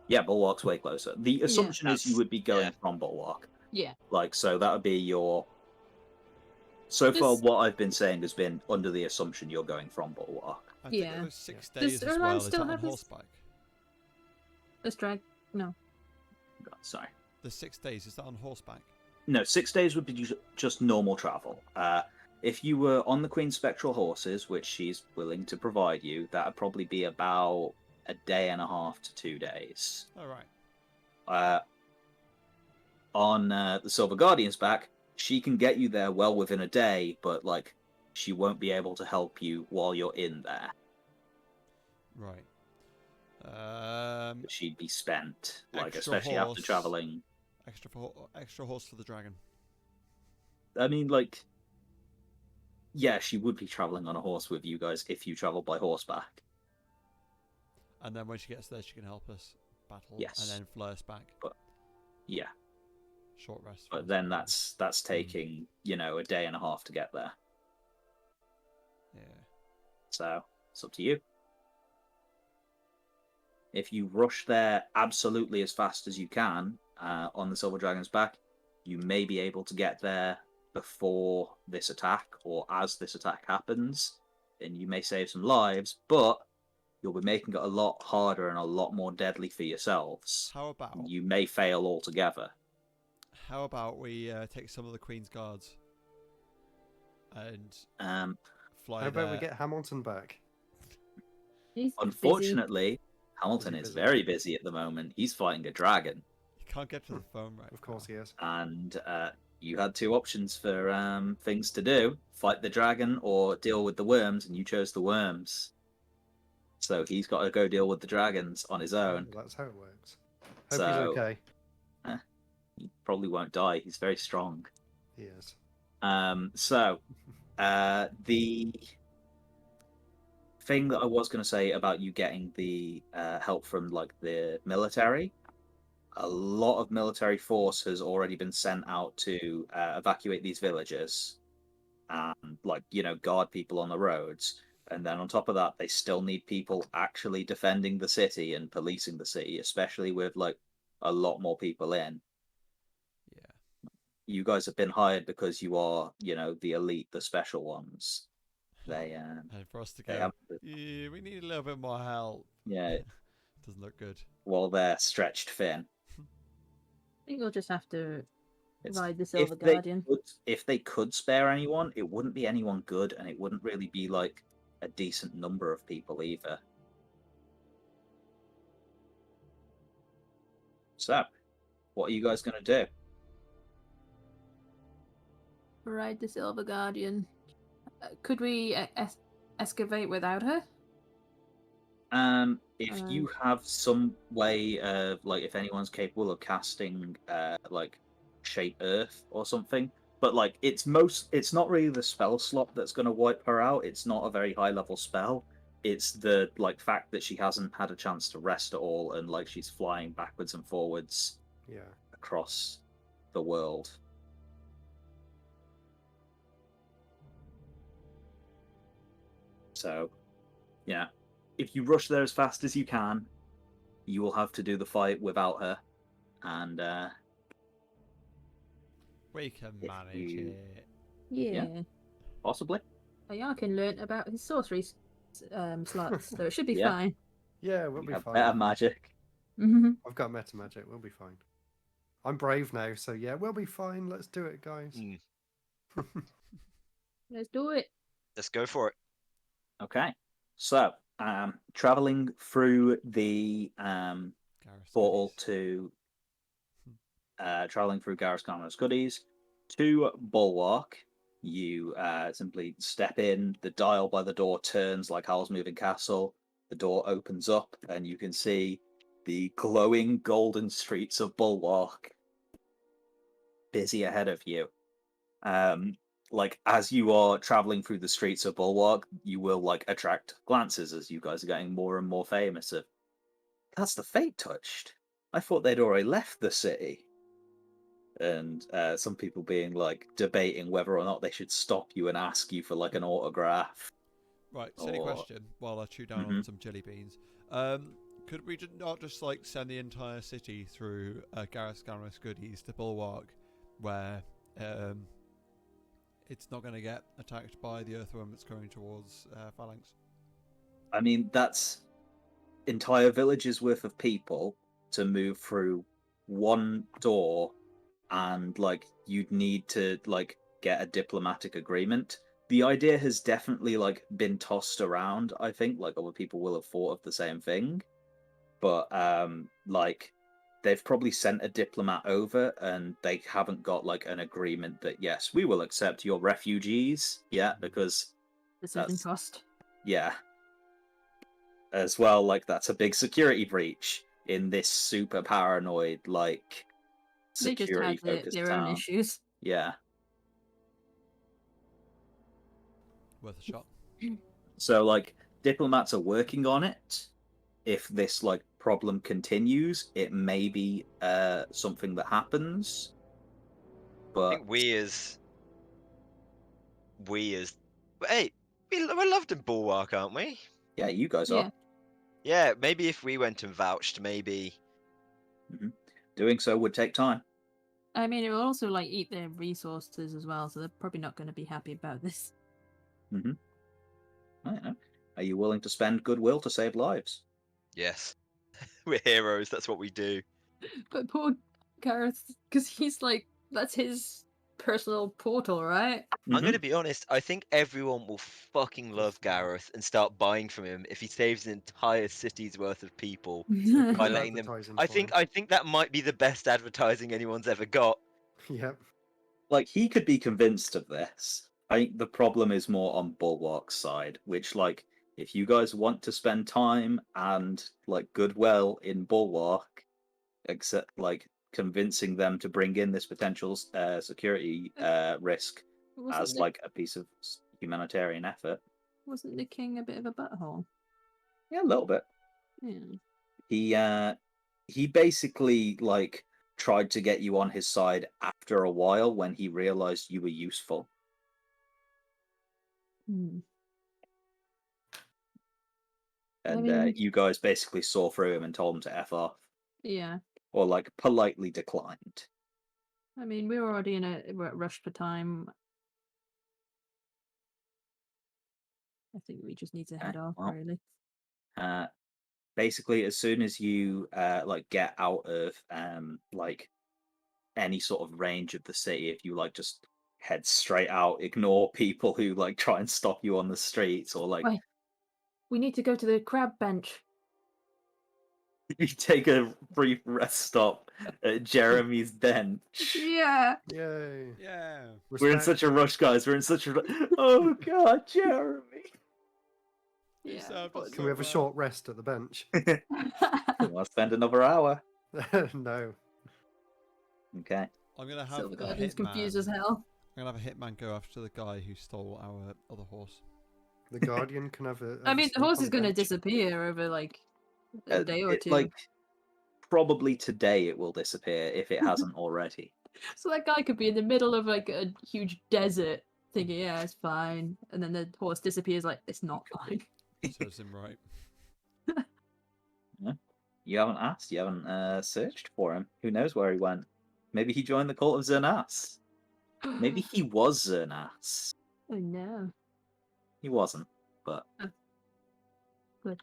Yeah, Bulwark's way closer. The assumption is you
That's-
would be going
yeah.
from Bulwark.
Yeah.
So that would be your So far,
Just-
what I've been saying has been under the assumption you're going from Bulwark.
I think
Yeah.
those 6
Does
days as
Erlang
well. Is
still
that on
have his-
horseback?
Let's drag. No.
Sorry.
The 6 days, is that on horseback?
No, 6 days would be just normal travel. If you were on the Queen's spectral horses, which she's willing to provide you, that would probably be about a day and a half to 2 days.
Oh, right.
On the Silver Guardian's back, she can get you there well within a day, but like she won't be able to help you while you're in there.
Right.
She'd be spent, like
Extra
especially after
horse.
traveling.
Extra horse for the dragon.
I mean, like, yeah, she would be traveling on a horse with you guys if you travel by horseback.
And then when she gets there, she can help us battle.
Yes.
And then fly us back.
Yeah,
Short rest.
but then that's taking a day and a half to get there.
Yeah.
So it's up to you. If you rush there absolutely as fast as you can on the Silver Dragon's back, you may be able to get there before this attack or as this attack happens, and you may save some lives, but you'll be making it a lot harder and a lot more deadly for yourselves.
How about
You may fail altogether.
we take some of the Queen's guards and fly
How about
there?
we get Hamilton back?
He's busy.
Unfortunately, Hamilton
Is he
is
busy?
very busy at the moment. He's fighting a dragon.
You can't get to the phone right
Of course he is.
And you had two options for things to do: fight the dragon or deal with the worms, and you chose the worms. So he's got to go deal with the dragons on his own.
That's how it works. Hope
So-
he's okay.
He probably won't die. He's very strong.
He is.
The thing that I was going to say about you getting the help from like the military, a lot of military force has already been sent out to evacuate these villages and guard people on the roads. And then on top of that, they still need people actually defending the city and policing the city, especially with like a lot more people in.
Yeah.
You guys have been hired because you are, the elite, the special ones. They
And for us to
they
go,
have,
yeah, we need a little bit more help.
yeah,
Doesn't look good.
while they're stretched thin.
I think we'll just have to
It's-
ride the
if
Silver
they
Guardian.
if they could spare anyone, it wouldn't be anyone good, and it wouldn't really be like a decent number of people either. So, what are you guys going to do?
Ride the Silver Guardian. Could we excavate without her?
If you have some way of like, if anyone's capable of casting like shape earth or something, but like it's not really the spell slot that's going to wipe her out. It's not a very high level spell. It's the like fact that she hasn't had a chance to rest at all, and like she's flying backwards and forwards
Yeah.
across the world. So, yeah, if you rush there as fast as you can, you will have to do the fight without her, and
We can
If
manage
you-
it.
Yeah.
possibly.
Ayarkin learnt about his sorcery slots, so it should be
Yeah.
fine.
Yeah, we'll
You
be
have
fine.
better magic.
Mm-hmm.
I've got meta magic. We'll be fine. I'm brave now, so yeah, we'll be fine. Let's do it, guys.
Mm.
Let's do it.
Let's go for it.
Okay, so traveling through the
Gareth
portal
Goodies.
to traveling through Garrus Common's Goodies to Bulwark. You simply step in, the dial by the door turns like Howl's Moving Castle, the door opens up, and you can see the glowing golden streets of Bulwark busy ahead of you. Like, as you are traveling through the streets of Bulwark, you will like attract glances as you guys are getting more and more famous of, that's the Fate Touched. I thought they'd already left the city. And some people being like debating whether or not they should stop you and ask you for like an autograph.
Right, silly
Or-
question. While I chew down
Mhm.
on some jelly beans, could we not just like send the entire city through Gareth Goodies to Bulwark, where it's not going to get attacked by the earthworm that's going towards Phalanx.
I mean, that's entire villages worth of people to move through one door, and like you'd need to like get a diplomatic agreement. The idea has definitely like been tossed around. I think like other people will have thought of the same thing, but like they've probably sent a diplomat over and they haven't got like an agreement that yes, we will accept your refugees yet, because
Decision
that's
cost.
yeah. As well, like that's a big security breach in this super paranoid, like
They just
security
had
focused
their
town.
own issues.
Yeah.
Worth a shot.
So like diplomats are working on it. If this like problem continues, it may be something that happens.
I
But
think hey, we're loved in Bulwark, aren't we?
yeah, you guys
Yeah.
are.
Yeah, maybe if we went and vouched, maybe.
Doing so would take time.
I mean, it will also like eat their resources as well, so they're probably not going to be happy about this.
I don't know. Are you willing to spend goodwill to save lives?
Yes. We're heroes, that's what we do.
But poor Gareth, because he's like, that's his personal portal, right?
I'm going to be honest, I think everyone will fucking love Gareth and start buying from him if he saves an entire city's worth of people by letting them. I think that might be the best advertising anyone's ever got.
Yep.
Like he could be convinced of this. I think the problem is more on Bulwark's side, which like if you guys want to spend time and like goodwill in Bulwark, except like convincing them to bring in this potential security risk as like a piece of humanitarian effort.
Wasn't the king a bit of a butthole?
Yeah, a little bit.
Yeah.
He basically like tried to get you on his side after a while when he realized you were useful. And you guys basically saw through him and told him to F off.
Yeah.
Or like politely declined.
I mean, we're already in a rush for time. I think we just need to head off, really.
Basically, as soon as you like get out of like any sort of range of the city, if you like just head straight out, ignore people who like try and stop you on the streets, or like
Wait, we need to go to the crab bench.
you take a brief rest stop at Jeremy's bench.
Yeah.
Yay.
Yeah.
We're in such a rush, guys. We're in such a oh god, Jeremy.
Yeah.
Can we have a short rest at the bench?
I'll spend another hour.
No.
Okay.
I'm gonna have
Silver
a
Guardian's
hitman.
confused as hell.
I'm gonna have a hitman go after the guy who stole our other horse.
The Guardian can have a.
I mean, the horse is going to
bench.
disappear over like a day or two.
Like probably today it will disappear if it hasn't already.
So that guy could be in the middle of like a huge desert, thinking, "Yeah, it's fine," and then the horse disappears. Like, it's not fine.
Serves him right.
Yeah. You haven't asked. You haven't searched for him. Who knows where he went? Maybe he joined the cult of Zernas. Maybe he was Zernas.
Oh no.
He wasn't, but
Good.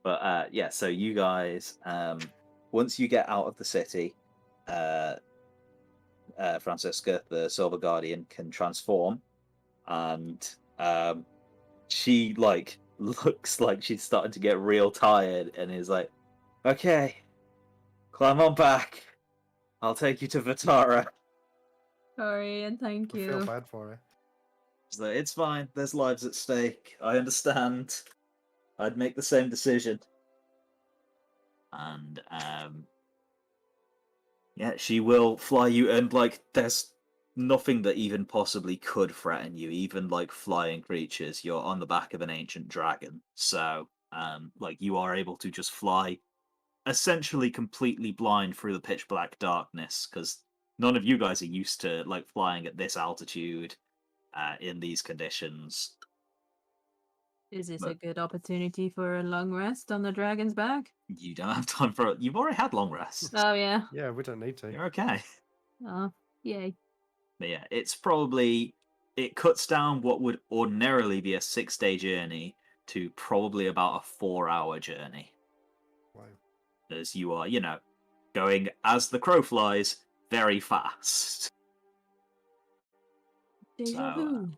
But yeah, so you guys, once you get out of the city, Francisca, the Silver Guardian, can transform, and she like looks like she's starting to get real tired, and is like, "Okay, climb on back. I'll take you to Vitara."
Sorry, and thank
I
you.
feel bad for her.
So it's fine. There's lives at stake. I understand. I'd make the same decision. And yeah, she will fly you, and like there's nothing that even possibly could threaten you, even like flying creatures. You're on the back of an ancient dragon. So like you are able to just fly essentially completely blind through the pitch black darkness, because none of you guys are used to like flying at this altitude in these conditions.
Is this a good opportunity for a long rest on the dragon's back?
You don't have time for it. You've already had long rest.
Oh yeah.
Yeah, we don't need to.
You're okay.
Oh, yay.
But yeah, it's probably it cuts down what would ordinarily be a 6-day journey to probably about a 4-hour journey.
Wow.
As you are, going as the crow flies very fast.
Deja
So,
vu.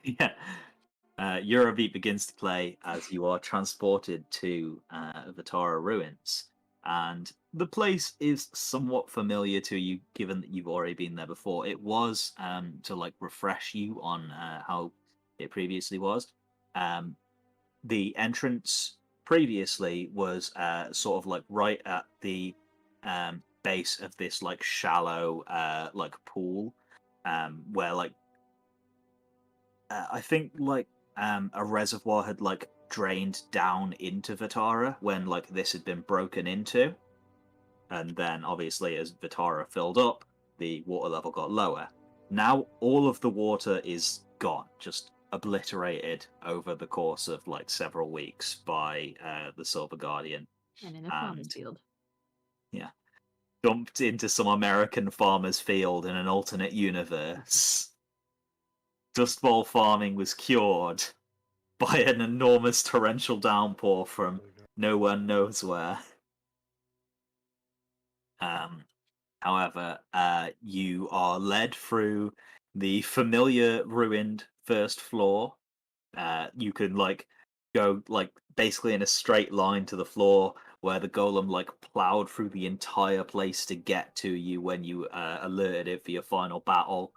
yeah. Eurobeat begins to play as you are transported to Vitara Ruins. And the place is somewhat familiar to you, given that you've already been there before. It was, to like refresh you on how it previously was. The entrance previously was sort of like right at the base of this like shallow like pool, where like I think like a reservoir had like drained down into Vitara when like this had been broken into, and then obviously as Vitara filled up, the water level got lower. Now all of the water is gone, just obliterated over the course of like several weeks by the Silver Guardian.
And in a farmer's field.
Yeah, dumped into some American farmer's field in an alternate universe. Dust Bowl farming was cured by an enormous torrential downpour from no one knows where. However, you are led through the familiar ruined first floor. You can like go like basically in a straight line to the floor where the golem like plowed through the entire place to get to you when you alerted it for your final battle.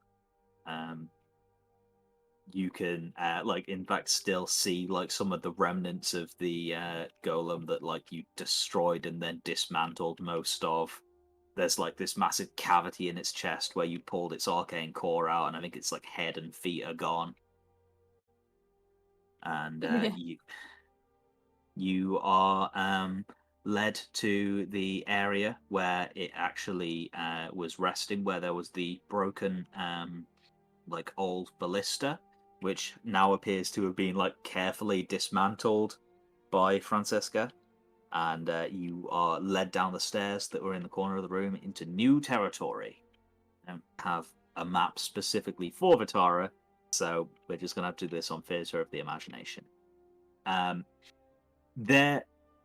You can like in fact still see like some of the remnants of the golem that like you destroyed and then dismantled most of. There's like this massive cavity in its chest where you pulled its arcane core out, and I think its like head and feet are gone. And you are led to the area where it actually was resting, where there was the broken like old ballista, which now appears to have been like carefully dismantled by Francesca, and you are led down the stairs that were in the corner of the room into new territory. I don't have a map specifically for Vitara, so we're just gonna have to do this on Theatre of the Imagination.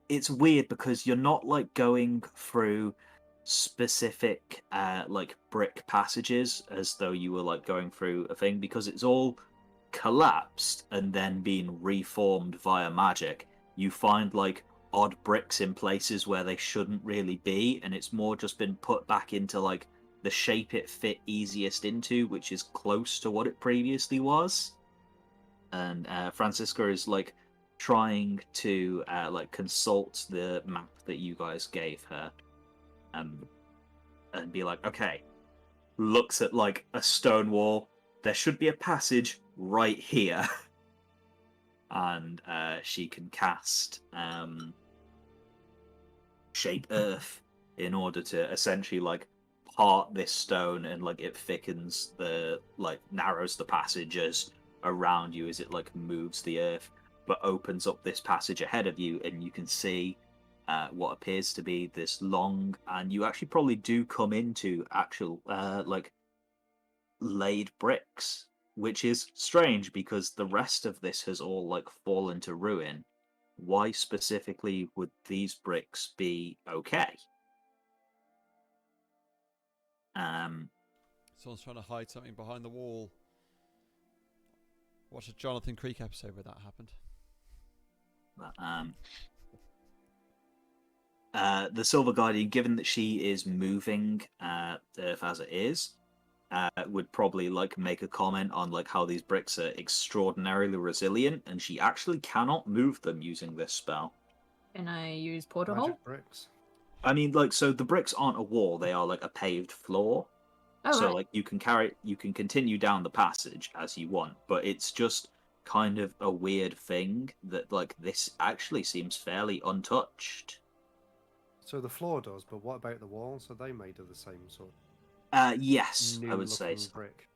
It's weird because you're not like going through specific like brick passages as though you were like going through a thing, because it's all collapsed and then being reformed via magic. You find like odd bricks in places where they shouldn't really be, and it's more just been put back into like the shape it fit easiest into, which is close to what it previously was. And Francisca is like trying to like consult the map that you guys gave her, and be like, okay, looks at like a stone wall, there should be a passage right here. And she can cast Shape Earth in order to essentially like part this stone, and like it thickens the like narrows the passages around you as it like moves the earth, but opens up this passage ahead of you, and you can see what appears to be this long, and you actually probably do come into actual like laid bricks, which is strange because the rest of this has all like fallen to ruin. Why specifically would these bricks be okay?
Someone's trying to hide something behind the wall. Watch a Jonathan Creek episode where that happened.
The Silver Guardian, given that she is moving Earth as it is, would probably like make a comment on like how these bricks are extraordinarily resilient, and she actually cannot move them using this spell.
Can I use portal hole?
Magic bricks.
I mean, like, so the bricks aren't a wall; they are like a paved floor.
Oh,
So
right.
like you can continue down the passage as you want, but it's just kind of a weird thing that like this actually seems fairly untouched.
So the floor does, but what about the walls? Are they made of the same sort?
Yes,
New
I would say
looking
so.
brick.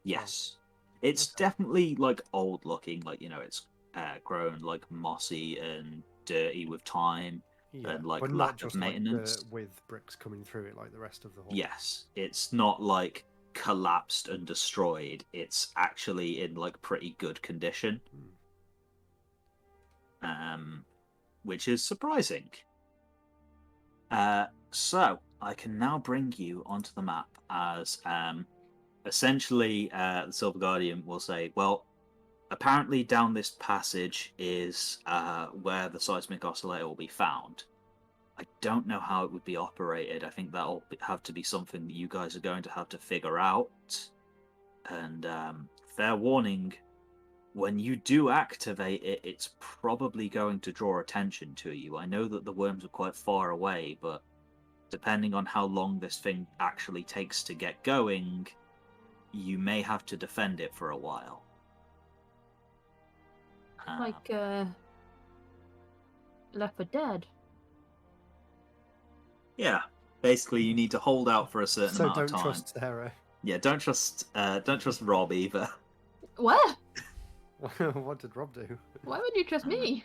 Yes, it's
Okay.
definitely like old looking, like it's grown like mossy and dirty with time,
Yeah,
and like
but
lack
not just
of maintenance.
like with bricks coming through it like the rest of the hall.
Yes, it's not like collapsed and destroyed. It's actually in like pretty good condition, which is surprising. So I can now bring you onto the map as essentially the Silver Guardian will say, well, apparently down this passage is where the seismic oscillator will be found. I don't know how it would be operated. I think that'll have to be something that you guys are going to have to figure out. And fair warning, when you do activate it, it's probably going to draw attention to you. I know that the worms are quite far away, but depending on how long this thing actually takes to get going, you may have to defend it for a while.
Like Left 4 Dead.
Yeah, basically you need to hold out for a certain
So
amount of
don't
time.
trust Sarah.
Yeah, don't trust Rob either.
What?
What did Rob do?
Why would you trust me?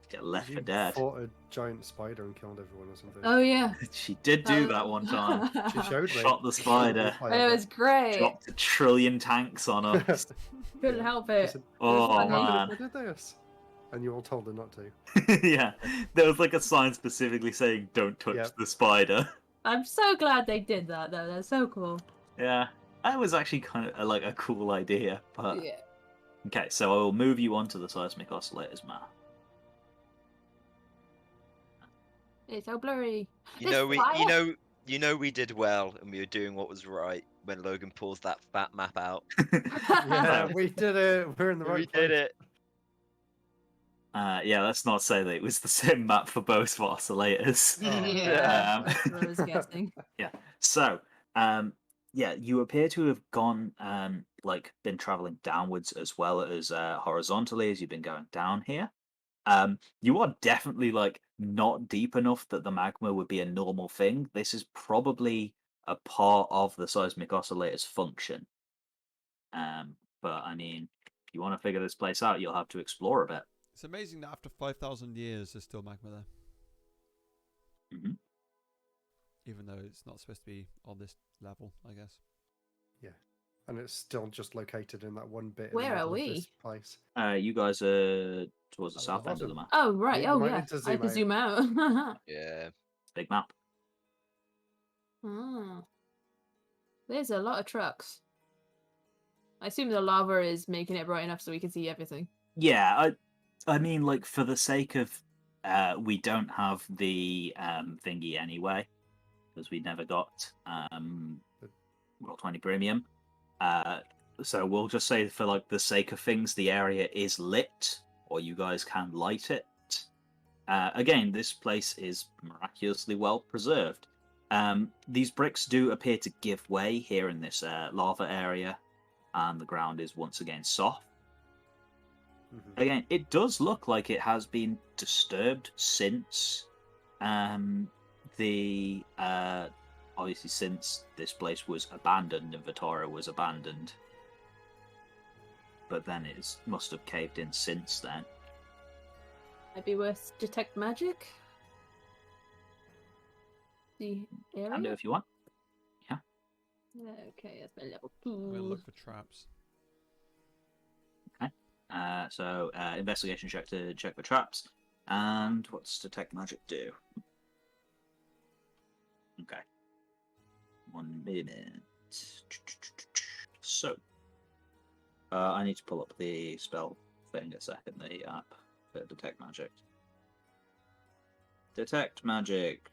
Get left
You
for dead.
fought a giant spider and killed everyone or something.
Oh yeah.
She did do that one time.
She showed me.
Shot the spider.
It was great.
Dropped 1 trillion tanks on us.
Couldn't help
She
it.
said,
Oh
funny.
man.
I did this. And you all told her not to.
Yeah, there was like a sign specifically saying "Don't touch
Yep.
the spider."
I'm so glad they did that though. That's so cool.
Yeah, that was actually kind of like a cool idea. But
Yeah.
okay, so I will move you onto the seismic oscillators map.
It's so blurry.
You know we did well and we were doing what was right when Logan pulls that fat map out.
Yeah, we did it. We're in the right
We
place.
did it.
Yeah, let's not say that it was the same map for both oscillators.
Yeah.
Um,
That's what I was guessing.
So, yeah, you appear to have gone, like, been traveling downwards as well as horizontally as you've been going down here. You are definitely, like, not deep enough that the magma would be a normal thing. This is probably a part of the seismic oscillator's function. But, I mean, if you want to figure this place out, you'll have to explore a bit.
It's amazing that after 5,000 years, there's still magma there.
Mhm.
Even though it's not supposed to be on this level, I guess.
And it's still just located in that one bit. in the
Where are
middle of
we?
this place.
You guys are towards the
At the
south end of the
bottom.
map.
Oh right.
You
Oh
might
yeah.
need to
I
zoom
can
out.
zoom out.
Yeah.
Big map.
Oh. There's a lot of trucks. I assume the lava is making it bright enough so we can see everything.
Yeah, I mean, like, for the sake of, we don't have the thingy anyway, because we never got Roll 20 Premium. So we'll just say, for like the sake of things, the area is lit, or you guys can light it. Again, this place is miraculously well preserved. These bricks do appear to give way here in this lava area, and the ground is once again soft.
Mhm.
Again, it does look like it has been disturbed since the obviously since this place was abandoned and Vitara was abandoned. But then it must have caved in since then.
Might be worth detect magic. The area.
Can do if you want.
Okay, that's my level
I'm going to
2.
look for traps.
So investigation check to check for traps. And what's detect magic do? Okay. 1 minute. So I need to pull up the spell thing a second, the app for detect magic. Detect magic.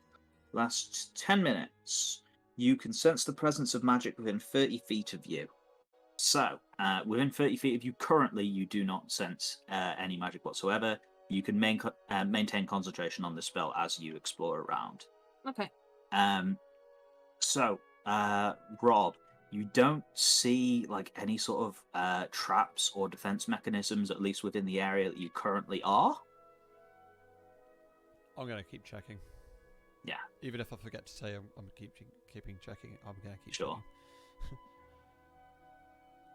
Lasts 10 minutes. You can sense the presence of magic within 30 feet of you. So, within 30 feet of you currently, you do not sense any magic whatsoever. You can maintain concentration on the spell as you explore around.
Okay.
So, Rob, you don't see like any sort of traps or defense mechanisms, at least within the area that you currently are.
I'm going to keep checking.
Yeah.
Even if I forget to say I'm keeping checking, I'm going to keep
Sure.
checking.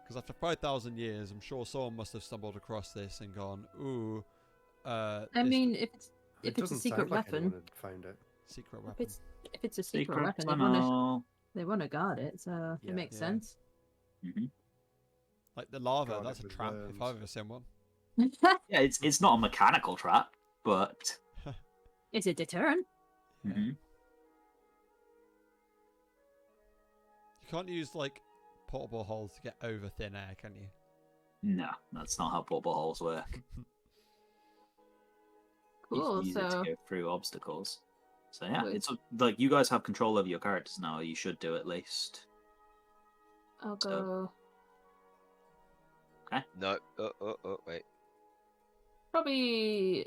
Because after 5,000 years, I'm sure someone must have stumbled across this and gone, ooh.
I
this
mean, if it's
It
a
doesn't
secret
sound like
weapon,
anyone had found it.
secret
if
weapon.
it's a secret weapon,
tunnel.
They want to guard it, so
Yeah.
it makes
Yeah.
sense.
Hmm.
Like the lava,
Guard it
that's a
with
trap if
worms.
I've ever seen one.
Yeah, it's not a mechanical trap, but
It's a deterrent.
Yeah.
Mhm.
You can't use like portable holes to get over thin air, can you?
no, that's not how portable holes work. You
Cool.
can use it
So
to go through obstacles. So yeah,
Wait.
it's like you guys have control over your characters now. You should do at least.
I'll
So-
go.
No. Oh, wait.
Probably.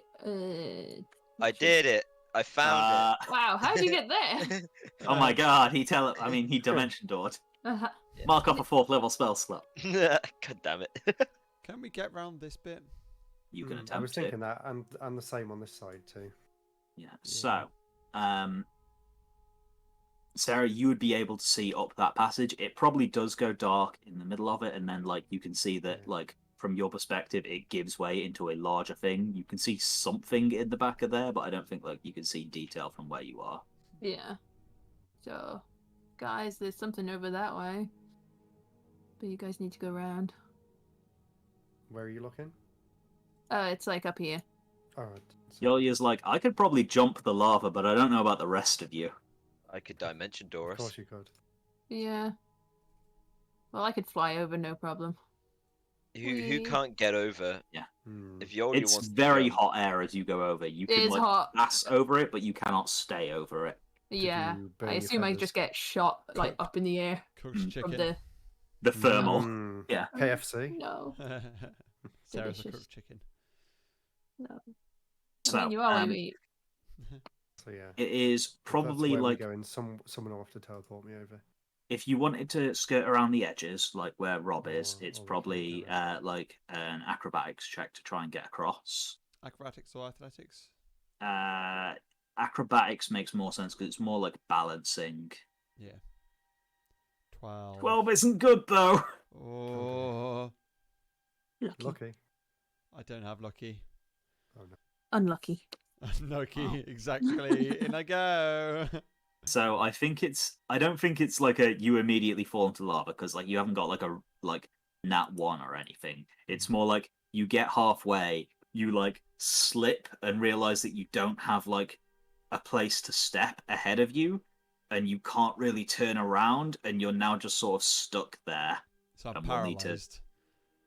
I did it. I found
Wow, how did you get there?
Oh my god, he dimension doored.
Uh,
Mark off a 4th level spell slot.
it. God damn it.
Can we get round this bit?
You can
I
attempt
was
to.
thinking that, and the same on this side too.
Yeah. So, Sarah, you would be able to see up that passage. It probably does go dark in the middle of it, and then like you can see that
Yeah.
like from your perspective, it gives way into a larger thing. You can see something in the back of there, but I don't think like you can see detail from where you are.
yeah. So, guys, there's something over that way. But you guys need to go around.
Where are you looking?
It's like up here.
Alright.
Yolia's like, I could probably jump the lava, but I don't know about the rest of you.
I could dimension
Of
door us.
course you could.
Yeah. Well, I could fly over, no problem.
Who
Whee!
can't get over?
Hmm.
If Yolia
It's
wants to
very
jump-
hot air as you go over. You
It
can
is
like
hot.
pass over it, but you cannot stay over it.
Yeah.
you burn
I
your
assume I
feathers?
just get shot like
Cook.
up in the air
Cooked
Mm.
chicken.
from the.
The thermal.
Mm.
Yeah.
KFC.
No,
Sarah's a
Delicious.
cooked chicken.
no.
So,
I mean, you are what you eat.
So yeah.
it is
If that's
probably
where we're
like
going. Someone will have to teleport me over.
if you wanted to skirt around the edges, like where Rob is,
Or-
it's
or we can
probably
go
like an acrobatics check to try and get across.
Acrobatics or athletics?
Acrobatics makes more sense because it's more like balancing.
Yeah. 12.
12 isn't good though.
Oh,
Lucky.
Lucky.
I don't have lucky.
Oh no.
Unlucky.
Lucky, exactly. In I go.
So I don't think it's like a you immediately fall into lava because like you haven't got like a nat 1 or anything. It's more like you get halfway, you like slip and realize that you don't have like a place to step ahead of you, and you can't really turn around, and you're now just sort of stuck there.
So I'm
And we'll need to-
paralyzed.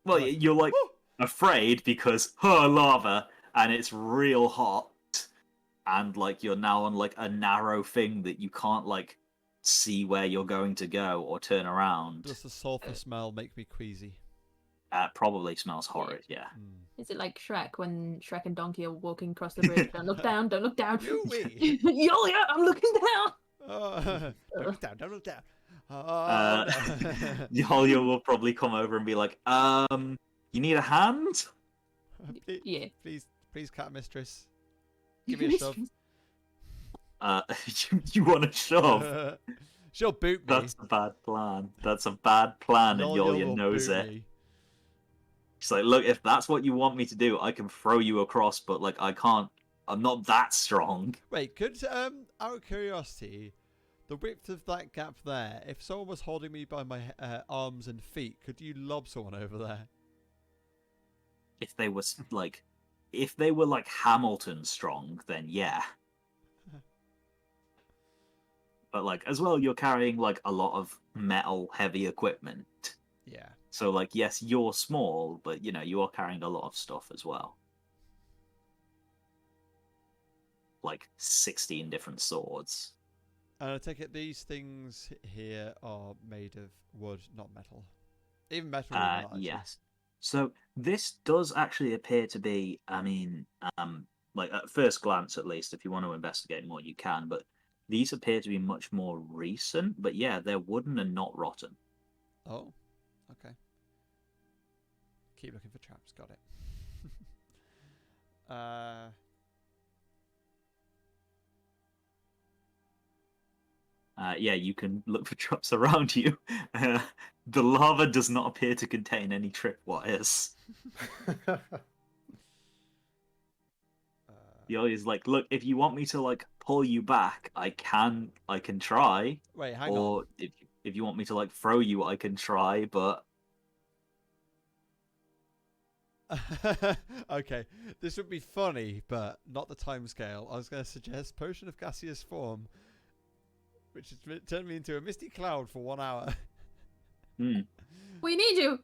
Well,
Like,
you're like
"Woo!"
afraid because lava and it's real hot, and like you're now on like a narrow thing that you can't like see where you're going to go or turn around.
Does the sulfur smell make me queasy?
Probably smells horrid. Yeah.
Mm.
Is it like Shrek when Shrek and Donkey are walking across the bridge? Don't look down, don't look down.
You-wee.
Yo, yeah, I'm looking down.
Oh, don't look down, don't look down. Oh, no.
Yolio will probably come over and be like, you need a hand?
please,
Yeah.
please, cat mistress. Give me a shove.
You want a shove?
She'll boot me.
That's a bad plan. That's a bad plan, and
Yolio
Yolia
will
knows
boot
it.
me.
She's like, look, if that's what you want me to do, I can throw you across, but like I can't. I'm not that strong.
Wait, could out of curiosity, the width of that gap there, if someone was holding me by my arms and feet, could you lob someone over there?
If they were like Hamilton strong, then yeah. But like as well, you're carrying like a lot of metal heavy equipment.
Yeah.
So like yes, you're small, but you know, you are carrying a lot of stuff as well. Like 16 different swords.
And I take it these things here are made of wood, not metal. Even metal. would not, actually.
Yes. So this does actually appear to be, I mean, like at first glance at least, if you want to investigate more, you can, but these appear to be much more recent, but yeah, they're wooden and not rotten.
Oh, okay. Keep looking for traps. Got it.
Yeah, you can look for traps around you. The lava does not appear to contain any tripwires. Yoli's like, look, if you want me to like pull you back, I can try.
Wait, hang
Or if you want me to like throw you, I can try, but
on. Okay, this would be funny, but not the time scale. I was going to suggest potion of gaseous form, which has turned me into a misty cloud for 1 hour.
We need you.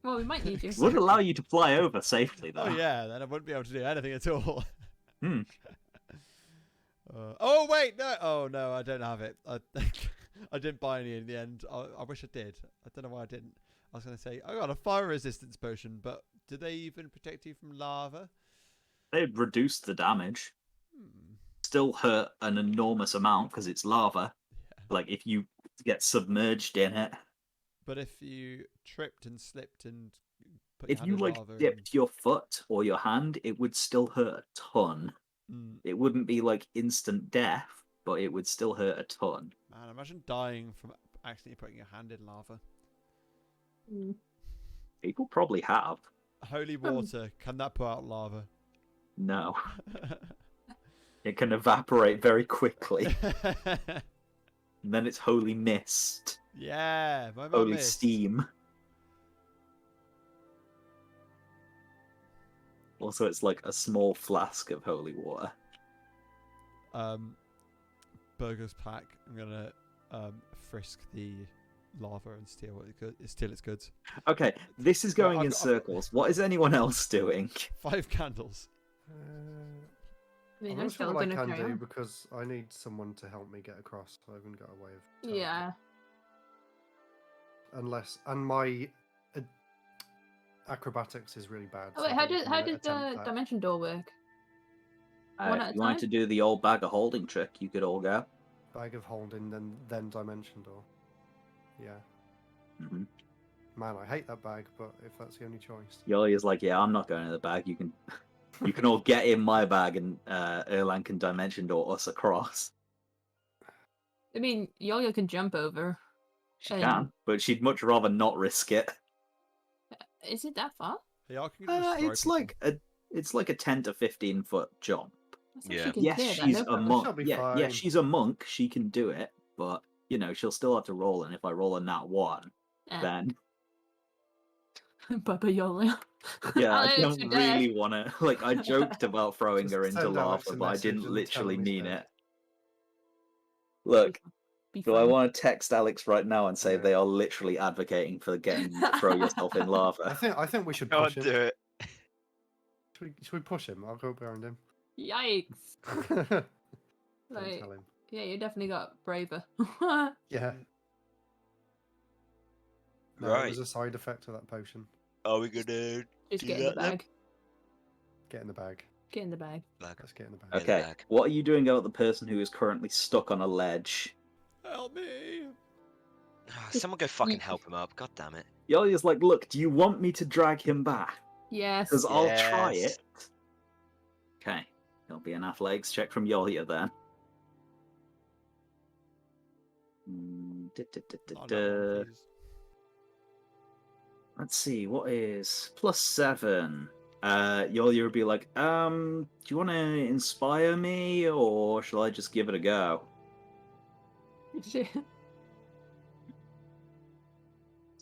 Well, we might need you.
would allow you to fly over safely though.
Oh yeah, then I wouldn't be able to do anything at all.
Hmm.
Oh wait, no. Oh no, I don't have it. I didn't buy any in the end. I wish I did. I don't know why I didn't. I was going to say I got a fire resistance potion, but do they even protect you from lava?
They'd reduce the damage.
Hmm.
Still hurt an enormous amount because it's lava.
Yeah.
Like if you get submerged in it.
But if you tripped and slipped and put
If
your
you
hand in
like
lava
dipped your foot or your hand, it would still hurt a ton.
and,
It wouldn't be like instant death, but it would still hurt a ton.
man, imagine dying from accidentally putting your hand in lava.
Mm.
People probably have.
Holy water, can that put out lava?
No. It can evaporate very quickly. And then it's holy mist.
Yeah, my mum
Holy
missed.
steam. Also, it's like a small flask of holy water.
Burger's pack. I'm gonna frisk the lava and steal its goods.
Okay, this is going
I've
in
got-
circles. What is anyone else doing?
5 candles.
I mean,
I'm
I'm
not
still
sure what I
gonna
can
carry
do
on.
because I need someone to help me get across. I haven't got a way of. teleporting.
Yeah.
And my acrobatics is really bad.
Oh
so
wait,
I
how
don't
did
wanna
the
attempt that.
dimension door work? One at
If
a
you wanted
time?
to do the old bag of holding trick, you could all go.
Bag of holding, then dimension door. Yeah,
Mm-hmm.
man, I hate that bag, but if that's the only choice.
Yoli is like, yeah, I'm not going in the bag. You can all get in my bag, and Erlang can dimension door us across.
I mean, Yo-Yo can jump over.
She
And-
can, but she'd much rather not risk it.
Is it that far?
Hey, y'all can just throw
It's
people.
like a 10 to 15 foot jump.
I think
Yeah.
she can
Yes,
clear that,
she's
no
a
problem.
monk.
She'll be
Yeah,
fine.
she's a monk. She can do it, but she'll still have to roll. And if I roll a nat 1, then
Baba Yo-Yo.
yeah, I
Alex,
don't
you're dead.
really want to. Like, I joked about throwing
Just
her into
send Alex
lava,
a
but I
message
didn't
and tell
literally
him he's
mean
dead.
it. Look,
Be
do I
fun.
want to text Alex right now and say
Yeah.
they are literally advocating for getting you to throw yourself in
I
lava?
think we should
Can't
push
do
him.
it.
Should we push him? I'll go behind him.
Yikes!
Don't
Like,
tell him.
yeah, you definitely got braver.
Yeah. No,
Right.
it was a side effect of that potion.
Are we gonna
Just
do
get in the
that then?
bag.
Get in the bag.
Get in the bag.
Let's get in the bag.
Okay. in the
Okay,
bag.
what are you doing about the person who is currently stuck on a ledge?
Help me!
Someone go fucking help him up. God damn it.
Yoli is like, look, do you want me to drag him back?
Yes.
Because I'll try
Yes.
it. Okay, there'll be an athletics check from Yolia then.
Oh, no, one, please.
Let's see, what is +7? Yolia would be like, do you want to inspire me, or shall I just give it a go?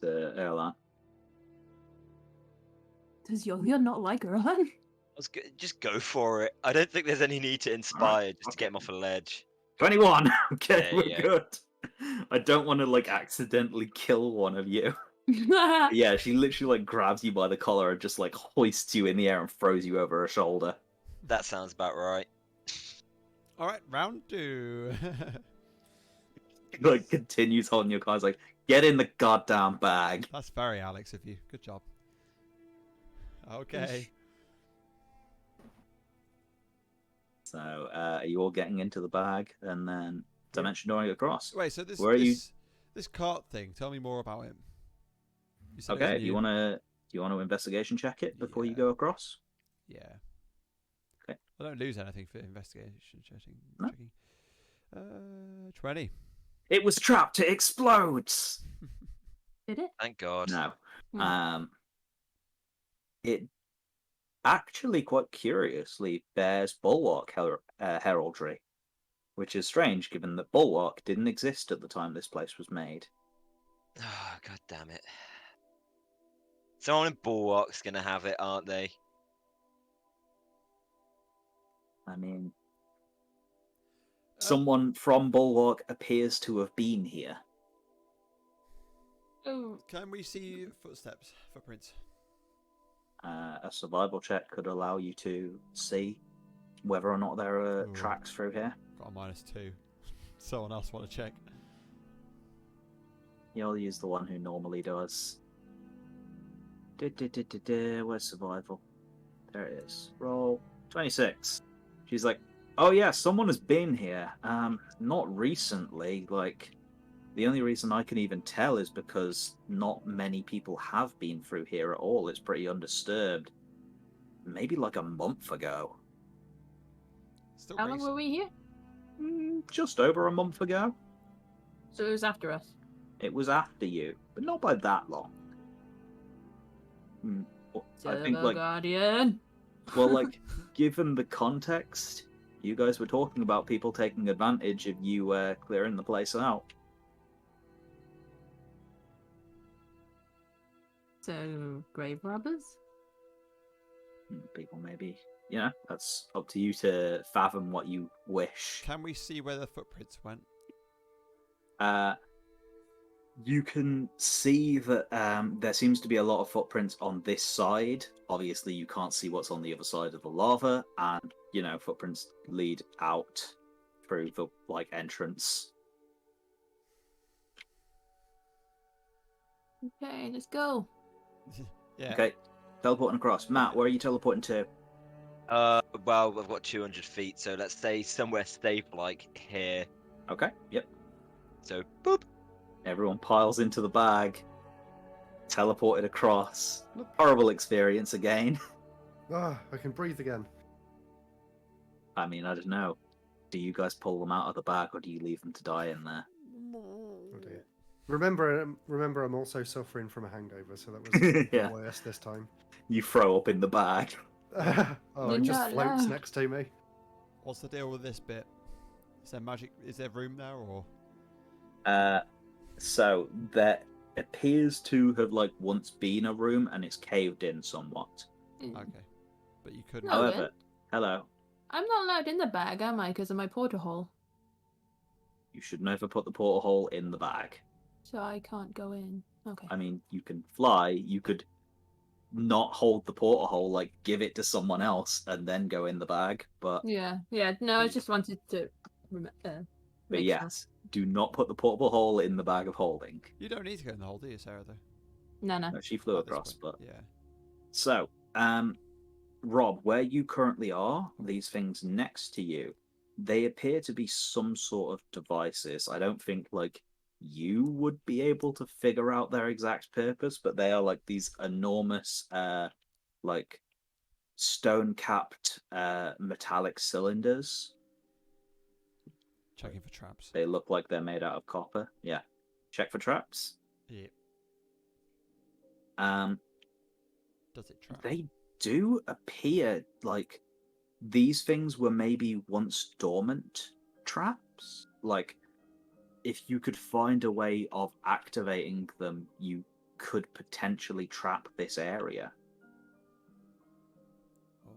To Erlan.
Does Yo-Yo not like Erlan?
Just go for it. I don't think there's any need to inspire just to get him off a ledge.
21! Okay,
Yeah,
we're
yeah.
good. I don't want to, like, accidentally kill one of you. Yeah, she literally, like, grabs you by the collar and just, like, hoists you in the air and throws you over her shoulder.
That sounds about right.
Alright, round 2.
Like, continues holding your cards, like, get in the goddamn bag.
That's very Alex of you. Good job. Okay.
So, are you all getting into the bag and then dimension dooring across?
Wait, so this
Where are you-
this cart thing, tell me more about him. You said it was
Okay, do you
new.
want to investigation check it before you
Yeah.
go across?
Yeah.
Okay.
I don't lose anything for investigation checking.
No.
20.
It was trapped, it explodes!
Did it?
Thank God.
No.
Hmm.
It actually, quite curiously, bears bulwark heraldry, which is strange given that bulwark didn't exist at the time this place was made.
Oh, God damn it. Someone in Bulwark's gonna have it, aren't they?
I mean,
Uh,
someone from Bulwark appears to have been here.
Oh,
Can we see footprints?
A survival check could allow you to see whether or not there are
Ooh.
tracks through here.
Got a -2. Someone else want to check?
You'll use the one who normally does. Where's survival? There it is. Roll 26. She's like, oh yeah, someone has been here. Not recently. Like, the only reason I can even tell is because not many people have been through here at all. It's pretty undisturbed. Maybe like a month ago.
Still
how long were we here?
Just over a month ago.
So it was after us.
It was after you, but not by that long. I think,
Silver
like,
Guardian.
well, like, given the context, you guys were talking about people taking advantage of you clearing the place out.
So, grave robbers?
People maybe, that's up to you to fathom what you wish.
Can we see where the footprints went?
You can see that there seems to be a lot of footprints on this side. Obviously, you can't see what's on the other side of the lava, and footprints lead out through the entrance.
Okay, let's go.
Yeah.
Okay, teleporting across. Matt, where are you teleporting to?
Well, I've got 200 feet, so let's say somewhere safe, like here.
Okay, yep.
So, boop.
Everyone piles into the bag. Teleported across. Horrible experience again.
Ah, I can breathe again.
I mean, I don't know. Do you guys pull them out of the bag, or do you leave them to die in there?
Oh dear. Remember, I'm also suffering from a hangover, so that was
Yeah.
worse this time.
You throw up in the bag.
Oh, it just
Not
floats
allowed.
next to me.
What's the deal with this bit? Is there magic? Is there room there, or?
So there appears to have once been a room, and it's caved in somewhat.
Okay, but you couldn't.
No.
However,
then.
hello.
I'm not allowed in the bag, am I? Because of my porter hole.
You should never put the portal hole in the bag.
So I can't go in. Okay.
I mean, you can fly. You could not hold the portal hole, give it to someone else and then go in the bag. But
Yeah. No, I just wanted to make
yes, do not put the portable hole in the bag of holding.
Oh,
You don't need to go in the hole, do you, Sarah? Though.
sure. No.
No, she flew
At this
across.
point,
But
yeah.
so, Rob, where you currently are, these things next to you, they appear to be some sort of devices. I don't think you would be able to figure out their exact purpose, but they are these enormous stone capped metallic cylinders.
Checking for traps.
They look like they're made out of copper. Yeah. Check for traps.
Yeah. Does it trap?
They do appear like these things were maybe once dormant traps. If you could find a way of activating them, you could potentially trap this area.
Oh.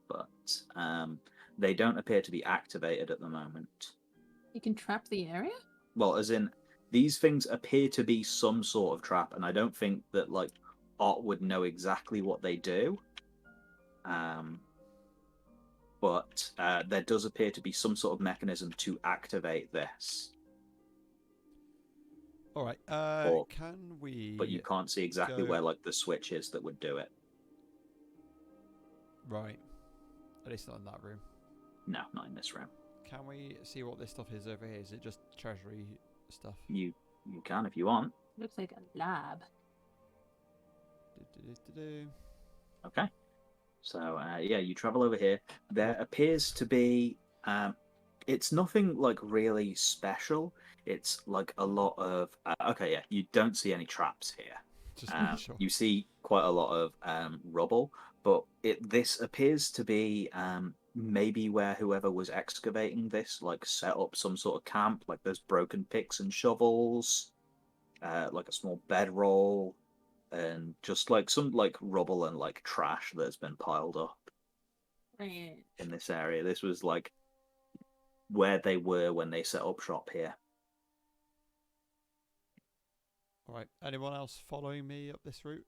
But they don't appear to be activated at the moment.
You can trap the area?
Well, as in, these things appear to be some sort of trap, and I don't think that Ott would know exactly what they do. But there does appear to be some sort of mechanism to activate this.
All right. Can we?
But you can't see exactly
go-
where the switch is that would do it.
Right. At least not in that room.
No, not in this room.
Can we see what this stuff is over here? Is it just treasury stuff?
You can if you want.
Looks like a lab.
Do-do-do-do-do.
Okay. So yeah, you travel over here. There appears to be it's nothing really special. It's a lot of okay, yeah, you don't see any traps here.
Just make sure.
You see quite a lot of rubble, but this appears to be maybe where whoever was excavating this like set up some sort of camp. Like there's broken picks and shovels, like a small bedroll, and just like some like rubble and like trash that's been piled up
Right.
in this area. This was like where they were when they set up shop here.
All right. Anyone else following me up this route?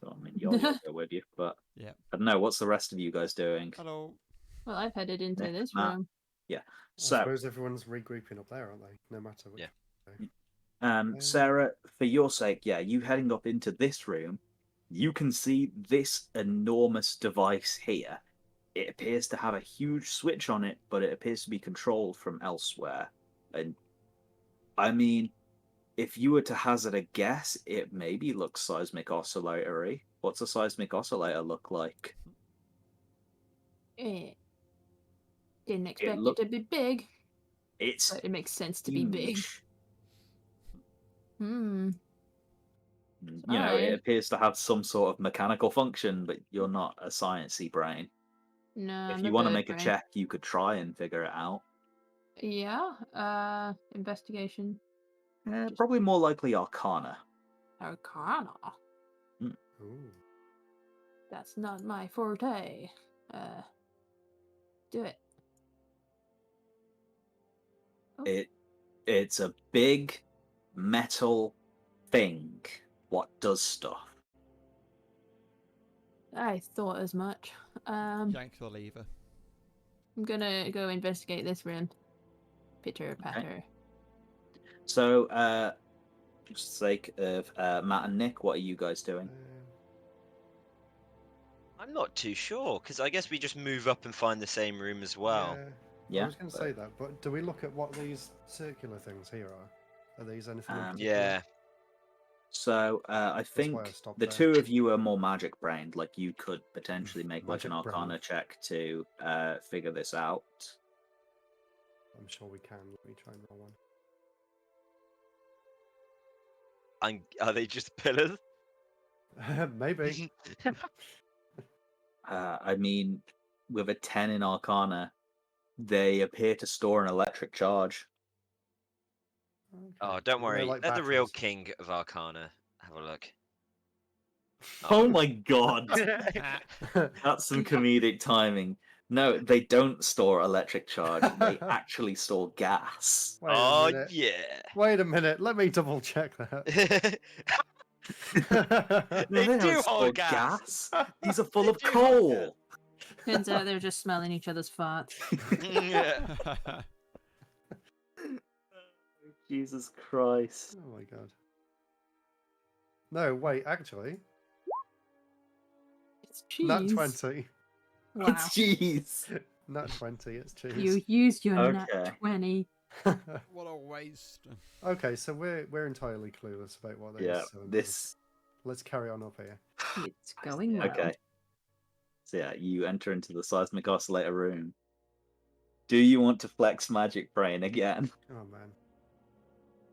I mean, you'll go with you, but
Yeah.
I don't know. What's the rest of you guys doing?
Hello.
Well, I've headed into
Nick,
this
Matt.
room.
I
So,
suppose everyone's regrouping up there, aren't they? No matter which.
Yeah.
Sarah, for your sake, yeah, you heading up into this room, you can see this enormous device here. It appears to have a huge switch on it, but it appears to be controlled from elsewhere. And I mean, if you were to hazard a guess, it maybe looks seismic oscillator-y. What's a seismic oscillator look like?
Eh. Didn't expect
look-
it to be big,
It's
but it makes sense to be big.
huge.
Hmm.
You know, it
Alright.
appears to have some sort of mechanical function, but you're not a sciencey brain.
No,
If
I'm
you
a
want to
bird
make a
brain.
check, you could try and figure it out.
Yeah. Investigation.
Probably more likely Arcana.
Arcana.
Ooh.
That's not my forte. Do it. Oh.
It's a big metal thing. What does stuff?
I thought as much.
Yank the lever.
I'm gonna go investigate this room. Pitter patter.
So, for the sake of Matt and Nick, what are you guys doing?
I'm not too sure because I guess we just move up and find the same room as well.
Yeah. I
Yeah.
was going to say that, but do we look at what these circular things here are? Are these anything in particular?
Yeah.
So, I think
why I stopped
the
there.
two of you are more magic brained. Like, you could potentially make like an
Magic brain.
Arcana check to figure this out.
I'm sure we can. Let me try and roll one.
Are they just pillars?
Maybe.
I mean, with a 10 in Arcana, they appear to store an electric charge.
Oh,
Okay.
don't
They're
worry.
like
Let the real
batteries.
king of Arcana have a look.
Oh my god! That's some comedic timing. No, they don't store electric charge. They actually store gas.
Wait a
Oh
minute.
yeah.
Wait a minute. Let me double check that.
No,
They
don't
do
store
hold gas.
These are full
They
of
do hold
coal.
Turns out they're just smelling each other's farts.
Yeah.
Jesus Christ.
Oh my god. No, wait, actually.
It's cheese.
Nat 20.
Wow.
Jeez.
Nat 20, it's cheese.
You used your
Okay.
nat 20.
What a waste.
Okay, so we're entirely clueless about what these
Yeah,
cylinders-
this.
Let's carry on up here.
It's going well.
Okay. So yeah, you enter into the seismic oscillator room. Do you want to flex magic brain again?
Oh man.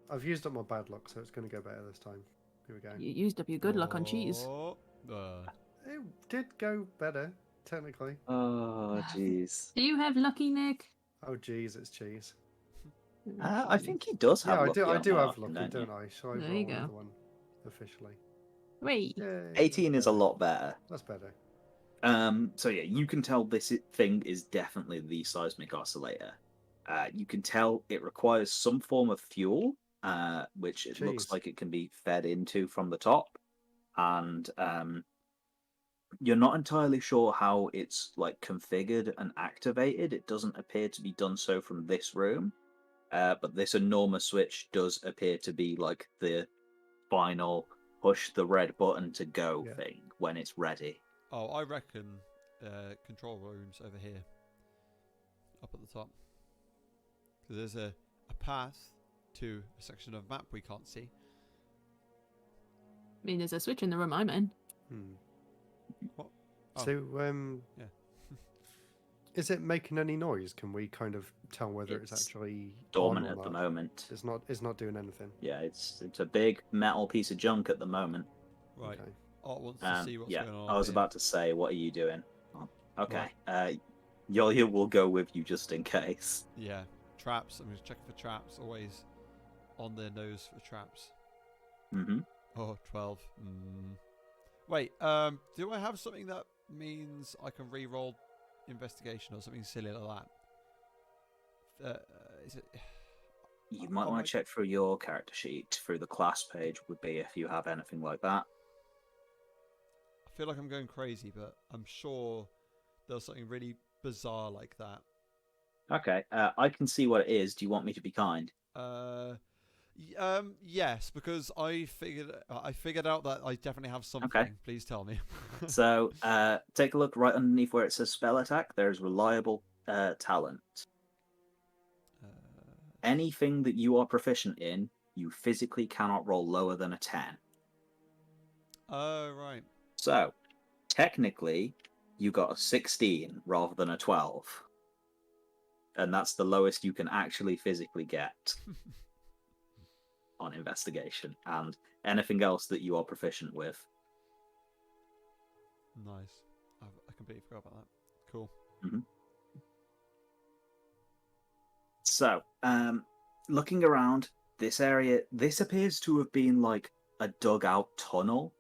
I've used up my bad luck, so it's going to go better this time. Here we go.
You used up your good luck on cheese.
Oh,
It did go better, technically.
Oh, jeez.
Do you have lucky, Nick?
Oh jeez, it's cheese.
I think he does have.
Yeah,
lucky
I
on
do
that
have
option,
lucky,
don't
don't I? Shall I
There
roll
you go.
another one officially?
Wait.
Yay,
18
that's
is a
better.
lot better.
That's better.
So yeah, you can tell this thing is definitely the seismic oscillator. You can tell it requires some form of fuel, which it looks
Jeez.
like it can be fed into from the top, and you're not entirely sure how it's like configured and activated. It doesn't appear to be done so from this room, but this enormous switch does appear to be like the final push the red button to go
Yeah.
thing when it's ready.
oh, I reckon control rooms over here, up at the top. Because there's a path to a section of map we can't see.
I mean, there's a switch in the room I'm in.
Hmm.
What? Oh.
So,
Yeah.
is it making any noise? Can we kind of tell whether it's
It's
actually
Dormant
on
at
or
the
not?
moment.
It's not doing anything.
Yeah, it's a big metal piece of junk at the moment.
Right.
Okay.
Art wants to see what's
Yeah,
going on.
I was
here.
about to say, what are you doing? Oh, okay. Yolia will go with you just in case.
Yeah. Traps. I'm just checking for traps. Always on their nose for traps.
Mm-hmm.
Oh, 12. Wait, do I have something that means I can re-roll investigation or something silly like that? Is it?
You might
Oh
want
my-
to check through your character sheet, through the class page would be if you have anything like that.
I feel like I'm going crazy, but I'm sure there's something really bizarre like that.
Okay, I can see what it is. Do you want me to be kind?
Yes, because I figured out that I definitely have something.
Okay.
Please tell me.
So, take a look right underneath where it says spell attack. There's reliable talent. Anything that you are proficient in, you physically cannot roll lower than a 10.
Oh, right.
So, technically, you got a 16 rather than a 12. And that's the lowest you can actually physically get on investigation. And anything else that you are proficient with.
Nice. I completely forgot about that. Cool.
So, looking around this area, this appears to have been like a dug-out tunnel,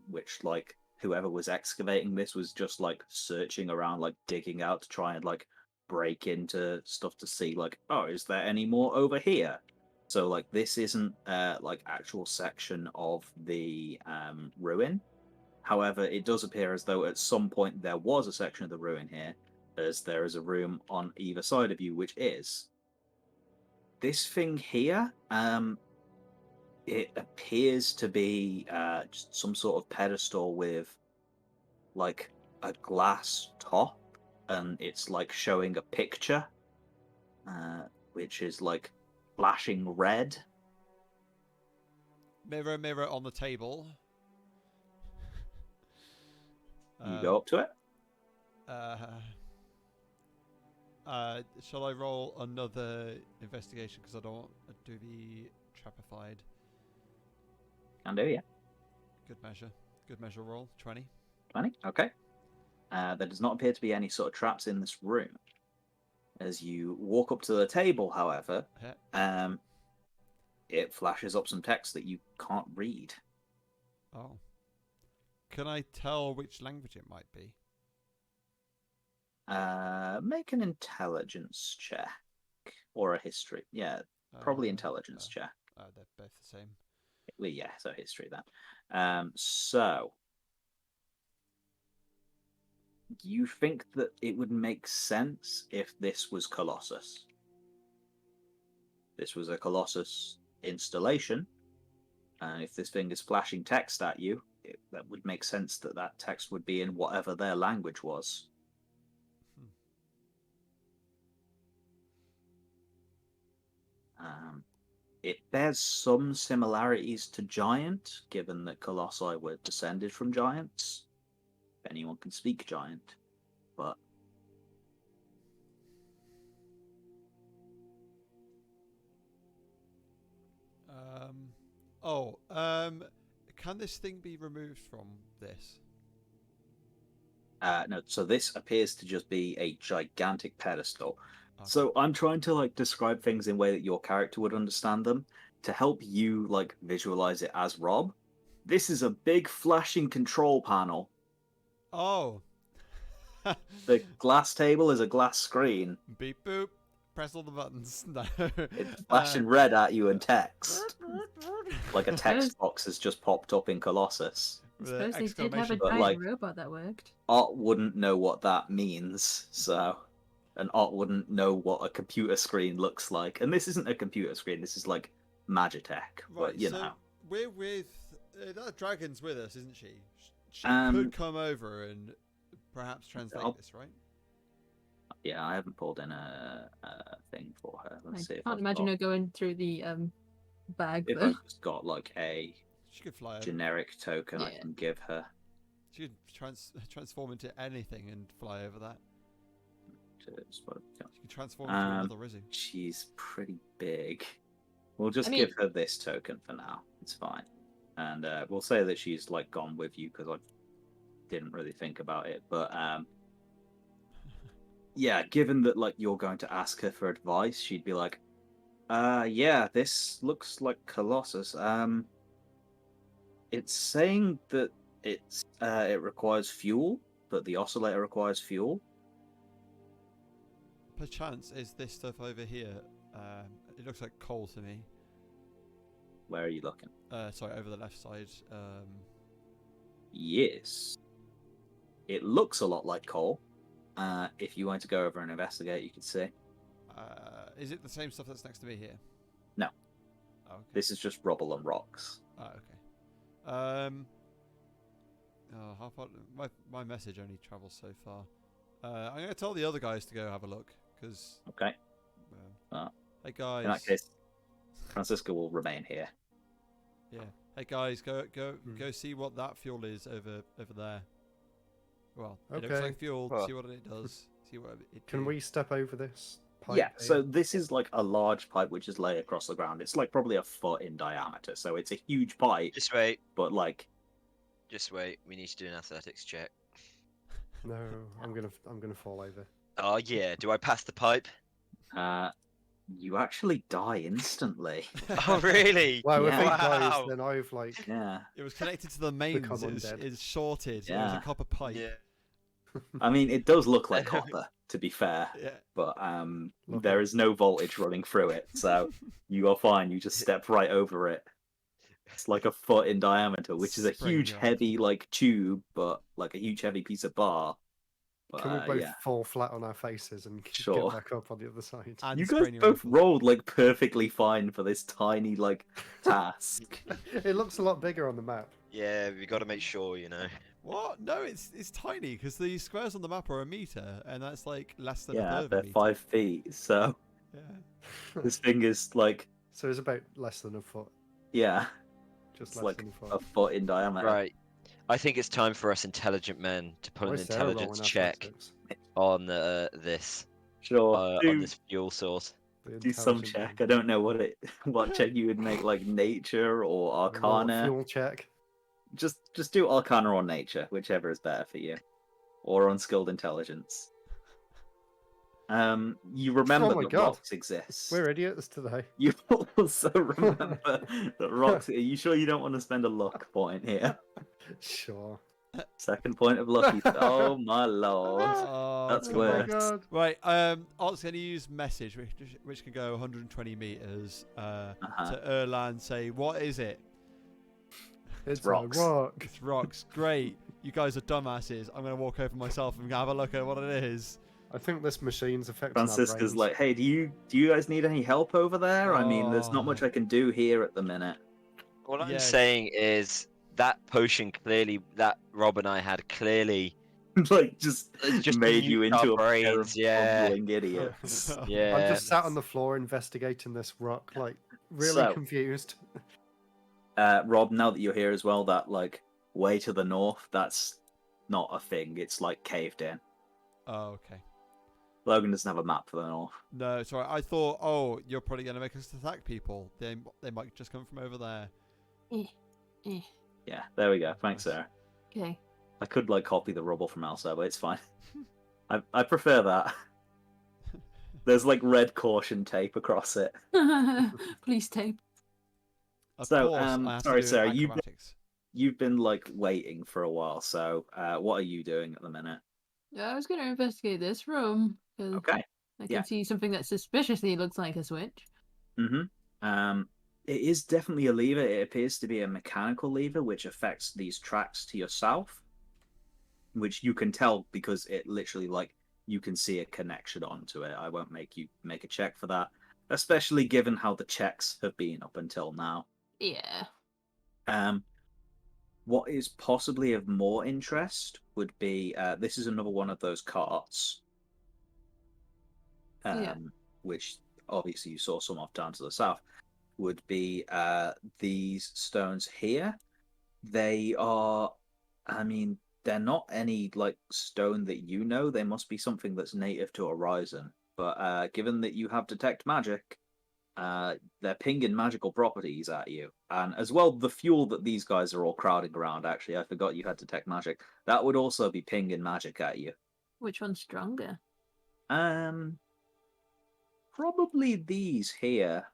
which like whoever was excavating this was just like searching around, like digging out to try and like break into stuff to see like, oh, is there any more over here? So like this isn't like actual section of the ruin. However, it does appear as though at some point there was a section of the ruin here, as there is a room on either side of you, which is this thing here. It appears to be just some sort of pedestal with like a glass top, and it's like showing a picture, which is like flashing red.
Mirror, mirror on the table.
You go up to it.
Shall I roll another investigation because I don't want to do the trapified?
Can do, yeah.
Good measure. Good measure roll. 20.
20. Okay. There does not appear to be any sort of traps in this room. As you walk up to the table, however, it flashes up some text that you can't read.
Oh. Can I tell which language it might be?
Make an intelligence check or a history. Yeah, probably intelligence check.
They're both the same.
Well, yeah, so history then. So you think that it would make sense if this was Colossus? This was a Colossus installation, and if this thing is flashing text at you, that would make sense that that text would be in whatever their language was. It bears some similarities to Giant, given that Colossi were descended from giants. If anyone can speak Giant, but
can this thing be removed from this?
no. So this appears to just be a gigantic pedestal.
Okay.
So I'm trying to like describe things in a way that your character would understand them to help you like visualize it as Rob. This is a big flashing control panel.
Oh.
The glass table is a glass screen.
Beep boop. Press all the buttons. No.
It's flashing red at you in text. Like a text box has just popped up in Colossus.
I suppose they did have a
But,
giant
like,
robot that worked.
Art wouldn't know what that means, so... And Art wouldn't know what a computer screen looks like. And this isn't a computer screen, this is like Magitech, but you know.
We're with... that dragon's with us, isn't she? She
Um,
could come over and perhaps translate this, right?
Yeah, I haven't pulled in a thing for her. Let's see
I
if
can't
I've
imagine
got,
her going through the bag
if
though.
I've just got like a
She could fly over.
generic token I
Yeah.
can give her.
She could transform into anything and fly over that. She can transform into another Rizzy.
She's pretty big. We'll just
I mean-
give her this token for now. It's fine. and we'll say that she's like gone with you because I didn't really think about it. But yeah, given that like you're going to ask her for advice, she'd be like, yeah, this looks like Colossus. It's saying that it requires fuel, that the oscillator requires fuel.
Perchance is this stuff over here. It looks like coal to me.
Where are you looking?
Sorry, over the left side.
Yes. It looks a lot like coal. If you want to go over and investigate, you could see.
Is it the same stuff that's next to me here?
No.
Oh, okay.
This is just rubble and rocks.
Oh, okay. How far? My message only travels so far. I'm going to tell the other guys to go have a look, because...
Okay.
Hey guys.
In that case, Francisco will remain here.
Yeah. Hey guys, go see what that fuel is over there. Well, it looks
Okay.
like fuel.
Well.
See what it does. See what it
Can
do.
we step over this pipe?
Yeah, so
here?
this is like a large pipe which is laid across the ground. It's like probably a foot in diameter, so it's a huge pipe,
Just wait.
but like...
Just wait. We need to do an athletics check.
No, I'm gonna fall over.
Oh yeah. Do I pass the pipe?
You actually die instantly.
Oh really?
Well, if he
Yeah.
dies,
Wow.
then I've like
Yeah.
It was connected to the mains.
Become
It's
undead.
shorted. It was
Yeah.
a copper pipe.
Yeah.
I mean, it does look like copper, to be fair,
Yeah.
but
Look
there
at-
is no voltage running through it, so you are fine. You just step right over it. It's like a foot in diameter, which is a
Sprain
huge,
your
heavy,
ankle.
like tube, but like a huge, heavy piece of bar. But,
Can we both
yeah.
fall flat on our faces and
Sure.
get back up on the other side?
And
You guys
sprain your
both
ankle.
rolled like perfectly fine for this tiny like task.
It looks a lot bigger on the map.
Yeah. We got to make sure, you know.
What? No, it's tiny because the squares on the map are a meter, and that's like less than a
Yeah,
third of a
they're
meter.
5 feet, so
Yeah.
this thing is like,
So it's about less than a foot.
yeah,
Just
it's
less
like
than a
a
foot.
foot in diameter.
Right. I think it's time for us intelligent men to put
Why
an
is Sarah
intelligence
rolling
check
athletics?
on this
Sure,
on this fuel source.
The
do some
intelligent
check.
man.
I don't know what check you would make, like nature or
Roll a
arcana.
fuel check.
Just do arcana or nature, whichever is better for you, or unskilled intelligence. You remember
my
that
God.
rocks exist.
We're idiots today.
You also remember that rocks. Are you sure you don't want to spend a luck point here?
Sure.
Second point of lucky. Oh my lord.
Oh,
That's
Oh
God.
my
worse.
god.
Right. Art's going to use message, which can go 120 meters.
Uh-huh.
To Erlan, say, what is it?
It's
rocks.
a rock.
It's rocks. Great. You guys are dumbasses. I'm going to walk over myself and have a look at what it is.
I think this machine's affecting our
Francisca's
brains.
like, hey, do you guys need any help over there? I mean, there's not much
Oh.
I can do here at the minute.
All I'm
Yes.
saying is that potion clearly that Rob and I had clearly
Like, just
just
made you
nuked our
into a pair
brains,
of
yeah.
bumbling idiots.
Yeah.
I'm just sat on the floor investigating this rock, like really
So-
confused.
Rob, now that you're here as well, that like way to the north, that's not a thing. It's like caved in.
Oh, okay.
Logan doesn't have a map for the north.
No, sorry. I thought, oh, you're probably going to make us attack people. They might just come from over there.
Yeah, there we go. Thanks,
Nice.
Sarah.
Okay.
I could like copy the rubble from Elsa, but it's fine. I prefer that. There's like red caution tape across it.
Police tape.
Of
So,
course, I have
sorry,
to do
Sarah, you've been-
acrobatics.
You've been like waiting for a while, so what are you doing at the minute?
I was going to investigate this room because
Okay.
I can
yeah.
see something that suspiciously looks like a switch.
Mm-hmm. It is definitely a lever. It appears to be a mechanical lever which affects these tracks to your south, which you can tell because it literally like you can see a connection onto it. I won't make you make a check for that, especially given how the checks have been up until now.
Yeah.
What is possibly of more interest would be this is another one of those carts,
Yeah.
which obviously you saw some off down to the south. Would be these stones here. They are, I mean, they're not any like stone that you know. They must be something that's native to Horizon. But given that you have detect magic, they're pinging magical properties at you, and as well the fuel that these guys are all crowding around. Actually, I forgot you had detect magic. That would also be pinging magic at you.
Which one's stronger?
Probably these here.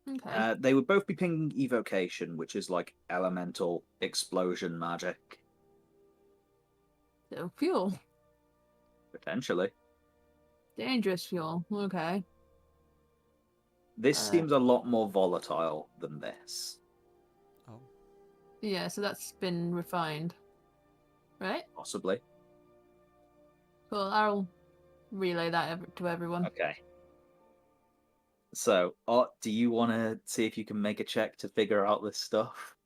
Okay.
They would both be pinging evocation, which is like elemental explosion magic,
So fuel.
potentially.
Dangerous fuel. Okay.
This
Uh,
seems a lot more volatile than this.
Oh.
Yeah, so that's been refined. Right?
Possibly.
Cool. I'll relay that to everyone.
Okay. So, do you want to see if you can make a check to figure out this stuff?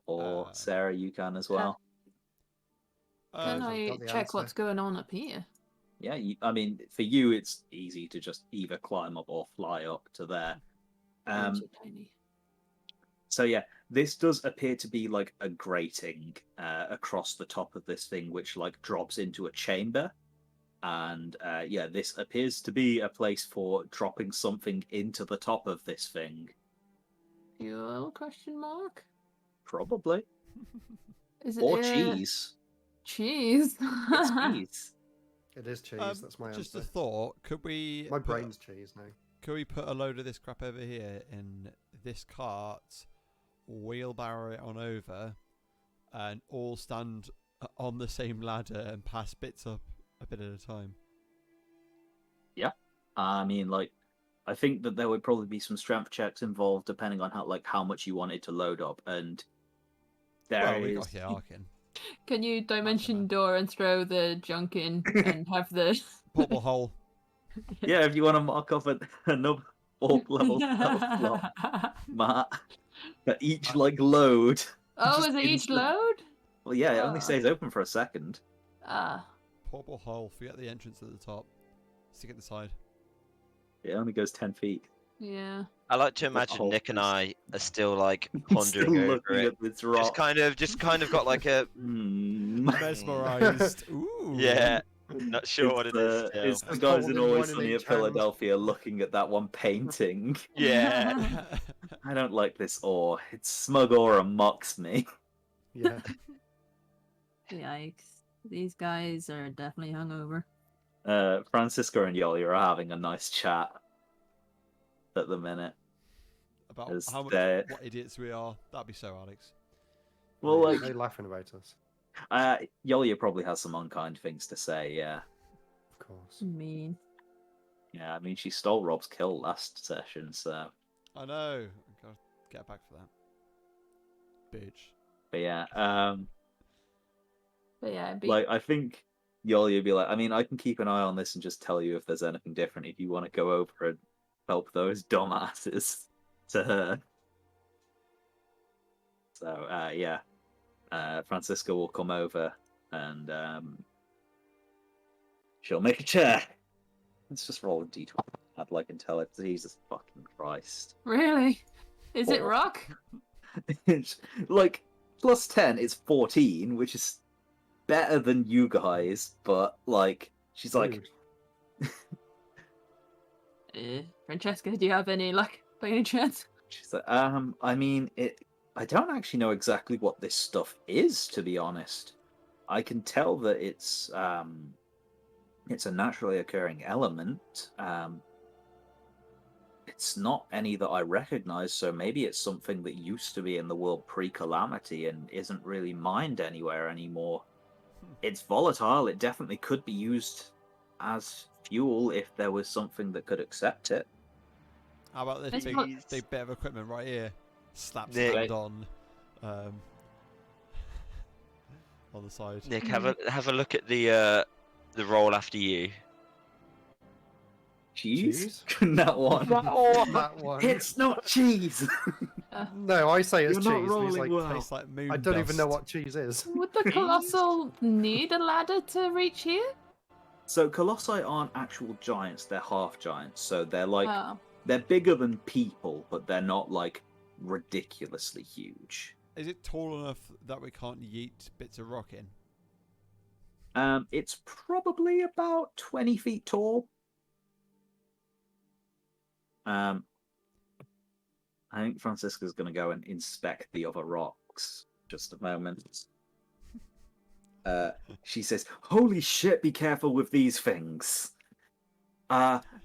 Or Sarah, you can as well.
Can
I've
I
got the
check
answer.
what's going on up here?
Yeah, I mean, for you, it's easy to just either climb up or fly up to there.
Rooms are tiny.
So yeah, this does appear to be like a grating across the top of this thing, which like drops into a chamber. And yeah, this appears to be a place for dropping something into the top of this thing.
Fuel? Question mark.
Probably.
Is it
Or cheese.
Cheese.
It's cheese.
It is cheese. That's my
Just
answer.
a thought. Could we?
My brain's cheese now.
Could we put a load of this crap over here in this cart, wheelbarrow it on over, and all stand on the same ladder and pass bits up a bit at a time?
Yeah. I mean, like, I think that there would probably be some strength checks involved depending on how much you wanted to load up, and
Well, we got Hierarchin.
Can you dimension door and throw the junk in and have the
Bubble hole.
Yeah, if you want to mark off another orc level slot, Matt, that each like load.
Oh,
just
is it each
instant-
load?
Well, yeah, it only
Ah.
stays open for a second.
Ah.
Portable hole. Forget the entrance at the top. Stick at the side.
It only goes 10 feet.
Yeah.
I like to
But
imagine
whole
Nick and
is-
I are still like
Still
pondering over
looking
it.
at this rock.
Just kind of got like a
Mesmerized. Ooh.
yeah, not sure what it is. still.
It's the
There's
guys
probably
in Always
one in
Sunny
each
at
hand.
Philadelphia looking at that one painting.
Yeah.
I don't like this ore. It's smug aura mocks me.
Yeah.
Yikes. These guys are definitely hungover.
Francisco and Yoli are having a nice chat at the minute.
About
Is
how much
there-
what idiots we are. That'd be so Alex.
Well, like,
They're laughing about us,
Yolia probably has some unkind things to say, yeah.
of course.
Mean.
Yeah, I mean, she stole Rob's kill last session, so...
I know. I gotta get back for that. Bitch.
But yeah,
But yeah, it'd be
like, I think Yolia would be like, I mean, I can keep an eye on this and just tell you if there's anything different if you want to go over and help those dumbasses to her. So, yeah. Francisco will come over and she'll make a chair. Let's just roll a d20. I'd like intelligence. Jesus fucking Christ.
really? Is it
Or-
rock?
It's like, plus 10 is 14, which is better than you guys, but like, she's like,
Rude.
Francesca, do you have any luck by any chance?
she's like, I mean, I don't actually know exactly what this stuff is, to be honest. I can tell that it's a naturally occurring element. It's not any that I recognize, so maybe it's something that used to be in the world pre-calamity and isn't really mined anywhere anymore. It's volatile. It definitely could be used as fuel if there was something that could accept it.
How about this
It's
big,
not-
big bit of equipment right here? Slaps
Nick.
hand on the side.
Nick, have a look at the roll after you.
Cheese? That one.
That one.
It's not cheese.
No, I say it's
You're
cheese.
not
and he's
rolling
like,
well.
Tastes like moon
I don't even know
dust.
what cheese is.
Would the colossal need a ladder to reach here?
So colossi aren't actual giants; they're half giants. So they're like
Oh.
they're bigger than people, but they're not like ridiculously huge.
Is it tall enough that we can't yeet bits of rock in?
It's probably about 20 feet tall. I think Francisca's going to go and inspect the other rocks. Just a moment. She says, "Holy shit! Be careful with these things.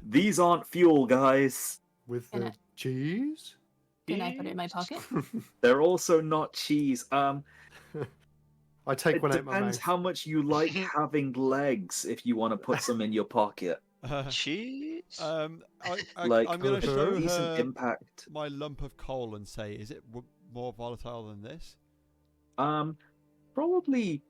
These aren't fuel, guys.
With
Can
the cheese?
Can I put it in my pocket?
They're also not cheese.
I take
It
one out of my
depends
mouth.
how much you like having legs. If you want to put some in your pocket,
Cheese?
like
I'm going to
a
show
decent
her
impact.
my lump of coal and say, is it more volatile than this?
Probably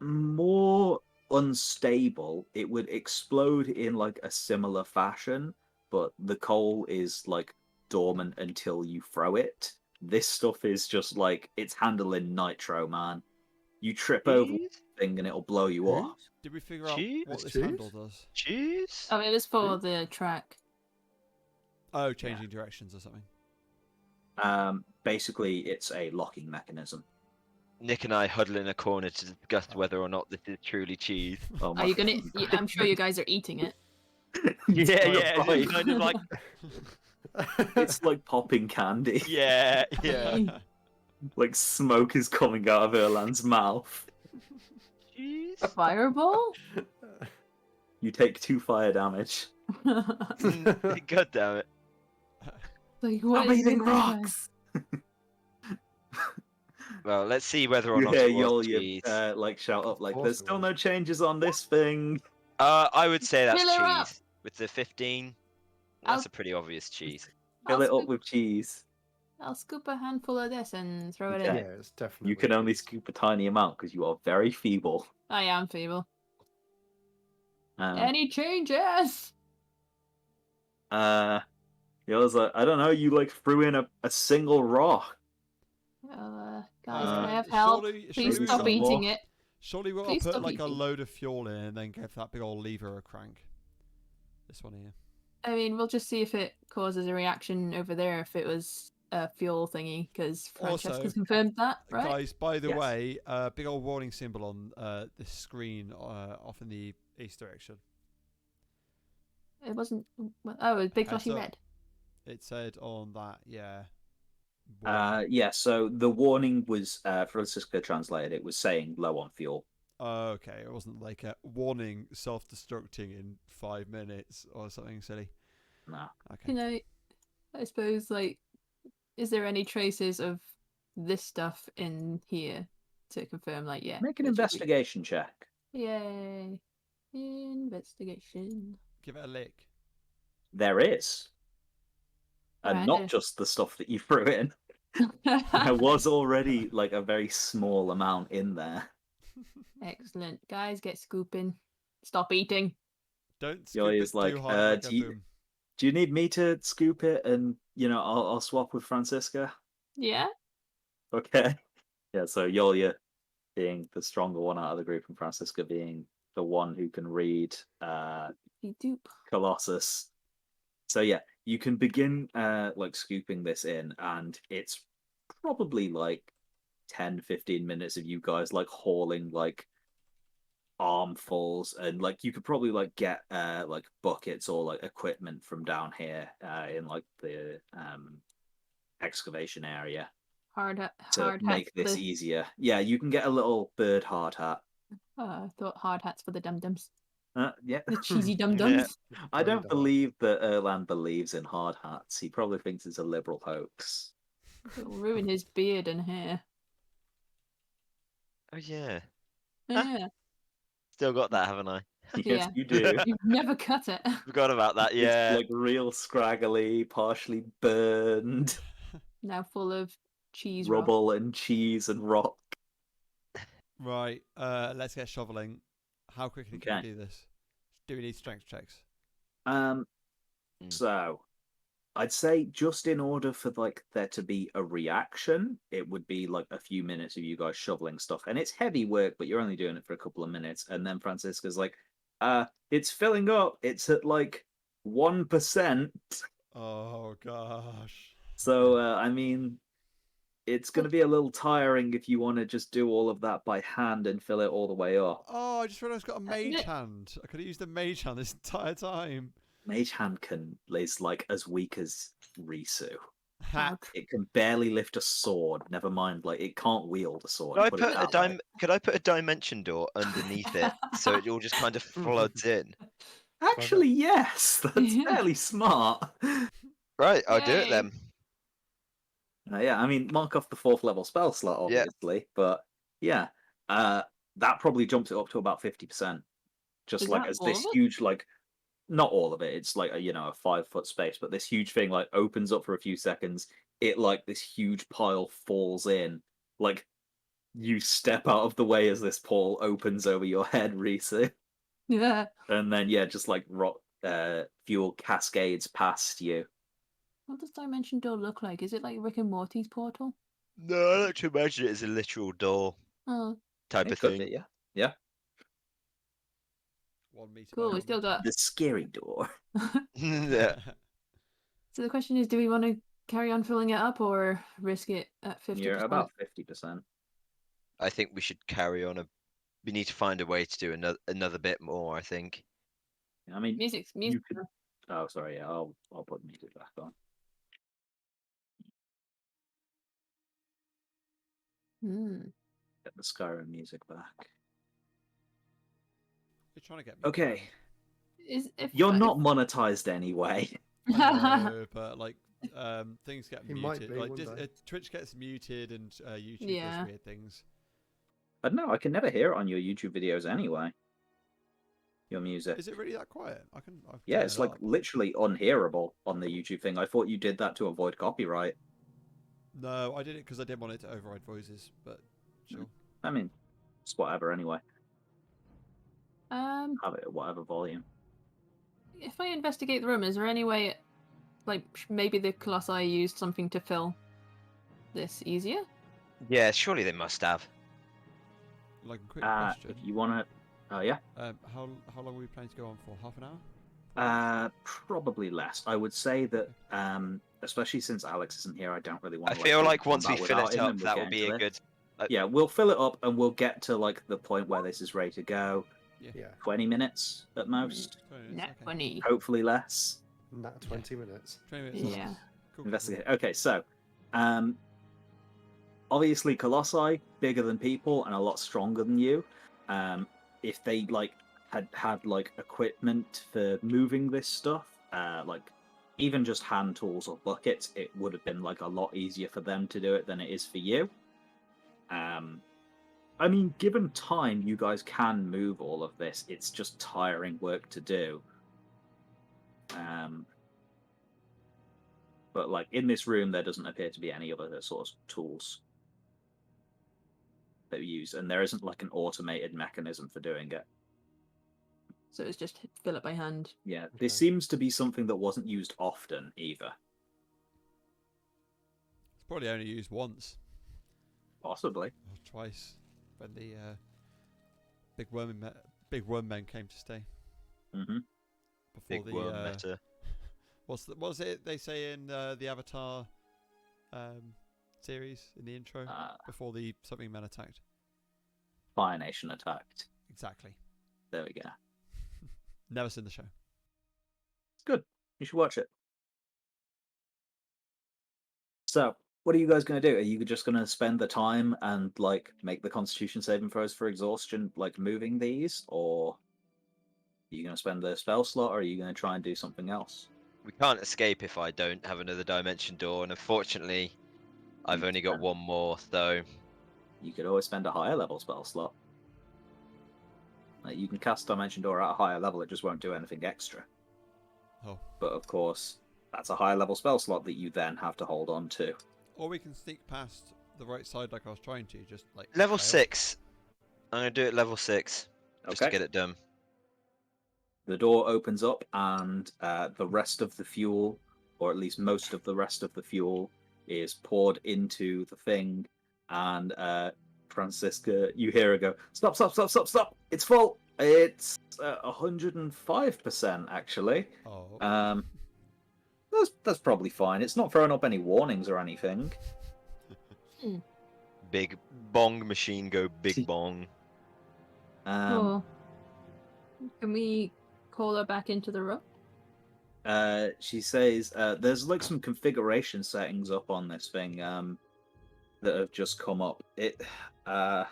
more unstable. It would explode in like a similar fashion, but the coal is like dormant until you throw it. This stuff is just like it's handling nitro, man. You trip over one
Cheese?
thing and it'll blow you off.
Did we figure out
Cheese?
what this
Cheese?
handle does?
Cheese?
Oh, it was for the track.
Oh, changing directions or something.
Basically, it's a locking mechanism.
Nick and I huddle in a corner to discuss whether or not this is truly cheese.
Oh,
Are you gonna? I'm sure you guys are eating it.
Yeah,
kind of
yeah,
right.
it's kind of like,
It's like popping candy.
yeah, yeah.
Like smoke is coming out of Erland's mouth.
Cheese?
Fireball?
You take 2 fire damage.
God damn it.
Like what?
I'm
is
eating
in there?
rocks!
Well, let's see whether or
You
not
hear
it was
Yolya
cheese.
like shout up like,
Of course
"There's
it
still
was.
no changes on this thing."
I would say that's
Fill her up.
cheese. With the 15,
I'll-
that's a pretty obvious cheese.
Fill
I'll
it up
scoop,
with cheese.
I'll scoop a handful of this and throw it
Okay.
Yeah,
in.
it's definitely.
You can only
cheese.
scoop a tiny amount because you are very feeble.
I am feeble.
Um,
Any changes?
Yola's like, I don't know. You like threw in a single rock.
Guys, can I
Uh,
have help?
surely
Please
we've
stop
got
eating
more.
it.
Surely we'll
Please
put
stop
like a
eating.
load of fuel in and then give that big old lever a crank. This one here.
I mean, we'll just see if it causes a reaction over there if it was a fuel thingy, because Francesca's
Also,
confirmed that, right?
Guys, by the
Yes.
way, big old warning symbol on this screen off in the east direction.
It wasn't. Oh, it was big
Heads
flashy
up.
red.
It said on that, yeah.
Yeah. So the warning was, Francisco translated it, was saying low on fuel.
Oh, okay, it wasn't like a warning self-destructing in 5 minutes or something silly.
No.
Okay.
You know, I suppose, like, is there any traces of this stuff in here to confirm, like, yeah.
Make an
it should be-
investigation check.
Yay. Investigation.
Give it a lick.
There is. And
Alright,
not just the stuff that you threw in. There was already like a very small amount in there.
Excellent. Guys, get scooping. Stop eating.
Don't scoop
Yoli
it
is like,
too hard.
do you need me to scoop it and, I'll swap with Francisca?
Yeah?
Okay. Yeah, so Yolya being the stronger one out of the group and Francisca being the one who can read
You dupe.
Colossus. So yeah, you can begin like scooping this in, and it's probably like 10-15 minutes of you guys like hauling like armfuls, and like you could probably like get like buckets or like equipment from down here in like the excavation area
Hard hat.
to
Hard
make
hats
this
for the...
easier. Yeah, you can get a little bird hard hat.
Oh, I thought hard hats for the dum-dums.
Yeah.
The cheesy dum-dums.
I don't
Bird
believe that Erland believes in hard hats. He probably thinks it's a liberal hoax.
It'll ruin his beard and hair.
Oh, yeah.
Yeah.
Still got that, haven't I?
Yes,
Yeah.
you do.
You've never cut it.
Forgot about that, yeah.
It's like real scraggly, partially burned,
Now full of cheese rock.
rubble and cheese and rock.
Right, let's get shoveling. How quickly can
Okay.
we do this? Do we need strength checks?
So I'd say just in order for like there to be a reaction, it would be like a few minutes of you guys shoveling stuff. And it's heavy work, but you're only doing it for a couple of minutes. And then Francisca's like, it's filling up. It's at like 1%.
Oh gosh.
So I mean, it's going to be a little tiring if you want to just do all of that by hand and fill it all the way up.
Oh, I just realised I've got a mage
Nick-
hand. I could have used a mage hand this entire time.
Mage Hand is like as weak as Risu.
Ha.
It can barely lift a sword. Never mind, like it can't wield a sword.
Could I
put it
put
that way.
could I put a dimension door underneath it so it all just kind of floods in?
Actually, yes, that's fairly smart.
Right, I'll do it
Yay.
then.
Yeah, I mean, mark off the 4th level spell slot,
Yeah.
obviously, but yeah, that probably jumps it up to about 50%. Just
Is
like
that
as
all
this
of it?
huge, like, not all of it. It's like a 5-foot space, but this huge thing like opens up for a few seconds. It like this huge pile falls in. Like you step out of the way as this portal opens over your head, Risa,
Yeah.
and then just like fuel cascades past you.
What does Dimension Door look like? Is it like Rick and Morty's portal?
No, I like to imagine it as a literal door
Oh,
type
It
of
could
thing.
be, yeah. Yeah.
1 meter.
cool.
by
We
1
still got.
The scary door.
Yeah.
meter.
So the question is, do we want to carry on filling it up or risk it at 50%?
You're about 50%.
I think we should carry on. We need to find a way to do another bit more. I think.
I mean,
Music.
you could. Oh, sorry. Yeah, I'll put music back on. Get the Skyrim music back.
You're trying to get me.
Okay,
Is if
you're
if-
not monetized anyway.
I know, but like things get
He might
muted.
be
Like
one day.
Twitch gets muted and YouTube
Yeah.
does weird things.
But no, I can never hear it on your YouTube videos anyway. Your music.
Is it really that quiet? I can
Yeah,
turn
it's
it
like
up.
literally unhearable on the YouTube thing. I thought you did that to avoid copyright.
No, I did it because I didn't want it to override voices, but sure.
I mean, it's whatever anyway.
um,
Have it at whatever volume.
if I investigate the room, is there any way, like maybe the Colossi used something to fill this easier?
Yeah, surely they must have.
Like a quick question.
If you want to. Oh, yeah.
How long are we planning to go on for? Half an hour?
Probably less. I would say that, especially since Alex isn't here, I don't really want
I
to.
feel like once we fill it up,
we'll
that
get
will be
into
a
this.
good.
Yeah, we'll fill it up and we'll get to like the point where this is ready to go.
Yeah,
20 minutes at most.
20 minutes,
Not
okay.
funny.
Hopefully less.
not 20 minutes.
20 minutes. is
Yeah.
nice. Cool.
Investigate. Okay, so obviously Colossi bigger than people and a lot stronger than you. If they like had like equipment for moving this stuff, like even just hand tools or buckets, it would have been like a lot easier for them to do it than it is for you. I mean, given time, you guys can move all of this. It's just tiring work to do. But like in this room, there doesn't appear to be any other sort of tools that we use, and there isn't like an automated mechanism for doing it.
So it's just fill it by hand.
Yeah,
Okay.
this seems to be something that wasn't used often either.
It's probably only used once
Possibly.
or twice when the big worm men came to stay.
Mm-hmm.
Before
Big
the
worm meta.
what's it they say in the Avatar series in the intro before the something men attacked?
Fire Nation attacked.
Exactly.
There we go.
Never seen the show.
It's good. You should watch it. So, what are you guys going to do? Are you just going to spend the time and like make the Constitution saving throws for exhaustion, like moving these, or are you going to spend the spell slot, or are you going to try and do something else?
We can't escape if I don't have another dimension door, and unfortunately, I've only got one more, so
You could always spend a higher level spell slot. Like, you can cast Dimension Door at a higher level, it just won't do anything extra.
Oh.
But of course, that's a higher level spell slot that you then have to hold on to.
Or we can sneak past the right side like I was trying to, just like
level
fail.
6. I'm gonna do it level 6 just to
Okay.
get it done.
The door opens up, and the rest of the fuel, or at least most of the rest of the fuel, is poured into the thing. And Francisca, you hear her go, "Stop! Stop! Stop! Stop! Stop! It's full. It's 105% actually.
Oh.
That's probably fine. It's not throwing up any warnings or anything.
Big bong machine go big bong.
Cool. Can we call her back into the room?
She says there's like some configuration settings up on this thing that have just come up. I'm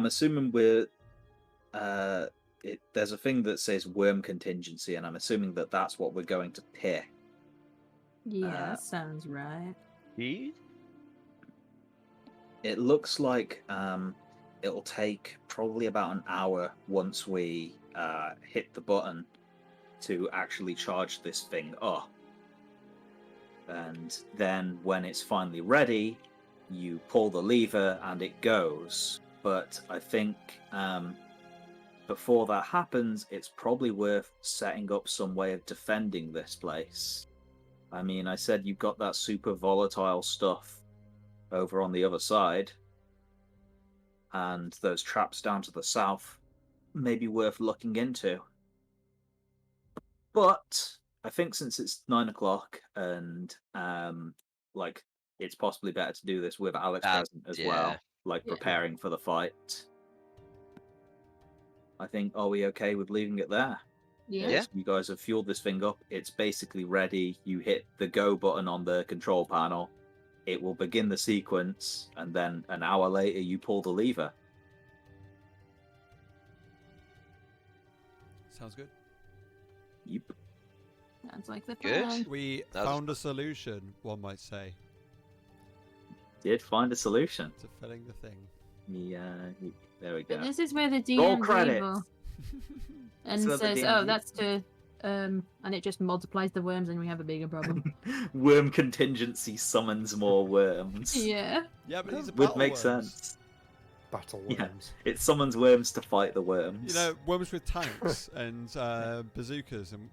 assuming there's a thing that says worm contingency, and I'm assuming that that's what we're going to pick.
Yeah, that sounds right.
Indeed?
It looks like it'll take probably about an hour once we hit the button to actually charge this thing up. And then when it's finally ready, you pull the lever and it goes. But I think before that happens, it's probably worth setting up some way of defending this place. I mean, I said you've got that super volatile stuff over on the other side, and those traps down to the south may be worth looking into. But I think since it's 9 o'clock and like it's possibly better to do this with Alex present as well, like
Yeah.
preparing for the fight. I think, are we okay with leaving it there?
Yeah.
Yeah.
You guys have fueled this thing up. It's basically ready. You hit the go button on the control panel. It will begin the sequence, and then an hour later, you pull the lever.
Sounds good.
Yep.
Sounds like the
Good.
plan.
We
That was
found a solution, one might say,
Did find a solution.
to filling the thing.
Yeah, there we go.
But this is where the
Roll
DM
credits.
will and
So the
says,
DMG
"Oh, that's to," and it just multiplies the worms, and we have a bigger problem.
Worm contingency summons more worms.
Yeah.
Yeah, but these are
Would
battle
make
worms.
sense.
Battle
Yeah.
worms.
It summons worms to fight the worms.
You know, worms with tanks and bazookas and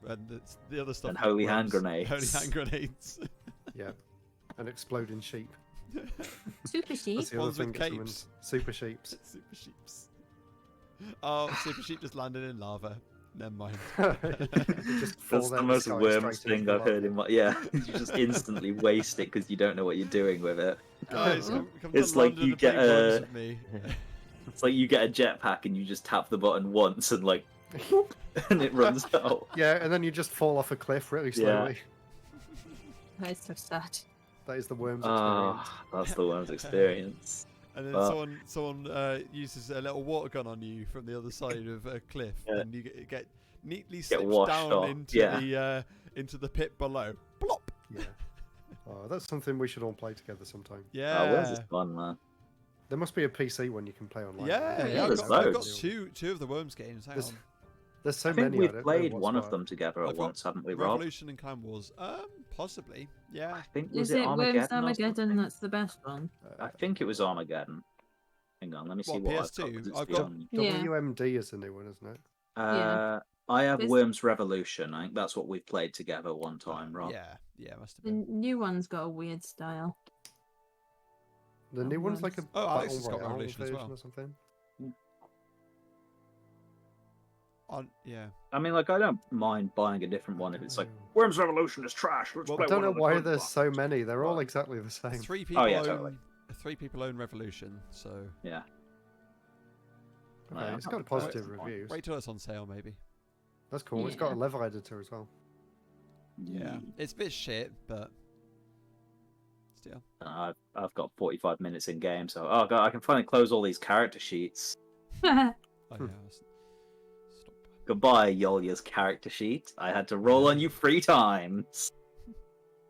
the other stuff.
And
with
holy hand
worms.
grenades.
Holy hand grenades.
Yeah. And exploding sheep.
Super sheep.
That's the other
Ones with
thing that summons
capes.
super sheeps.
Super sheeps. Oh, super sheep just landed in lava. Never mind.
You just fall
That's the
down
most
sky
worms
straight
thing
into the
I've heard
lava.
in my... Yeah, you just instantly waste it because you don't know what you're doing with it.
Guys,
Oh.
come
It's
to
like
London
you
and play
get
worms
a-
with me.
It's like you get a jetpack and you just tap the button once and like... and it runs out.
Yeah, and then you just fall off a cliff really slowly.
That is so sad.
That is the worms experience.
Ah, that's the worms experience.
And then
Well-
someone uses a little water gun on you from the other side of a cliff,
Yeah.
and you get neatly slipped
washed
down
off,
into the pit below. Plop.
Yeah. Oh, that's something we should all play together sometime.
Yeah.
Oh, worms is fun, man.
There must be a PC one you can play online.
Yeah,
Yeah,
I've
there's
got
loads.
two of the Worms games. Hang
There's-
on.
There's so
I think
many.
we've
I don't know
played
what's
one of
what.
them together
I've
at
got
once, haven't we, Rob?
Revolution and Clan Wars. Possibly. Yeah.
I think
Is
was
it
Armageddon?
Worms
or
Armageddon?
something?
That's the best one.
I think it was Armageddon. Hang on, let me see
What,
what I've
PS2?
got. 'cause it's
I've
the
got-
only-
Yeah.
WMD is the new one, isn't it?
Yeah.
I have
There's-
Worms Revolution. I think that's what we've played together one time, Rob.
Yeah, must have
The
been.
new one's got a weird style.
The
Oh,
new one's like a
Worms.
Oh, Alex
battle
has got
royale
Revolution as
version
well.
or something.
Yeah.
I mean, like, I don't mind buying a different one if it's like
Oh.
Worms Revolution is trash. Let's
Well,
play
I don't
one
know
of the
why
good
there's
ones."
so many. They're all
Right.
exactly the same.
Three people
yeah,
own.
totally.
Three people own Revolution, so
Yeah.
Okay,
Yeah.
it's got positive reviews.
wait till it's on sale, maybe.
That's cool. It's got a
Yeah.
level editor as well.
Yeah, it's a bit shit, but still.
I've got 45 minutes in game, so oh god, I can finally close all these character sheets.
Oh yeah.
Hmm.
Stop.
Goodbye, Yolya's character sheet. I had to roll on you 3 times.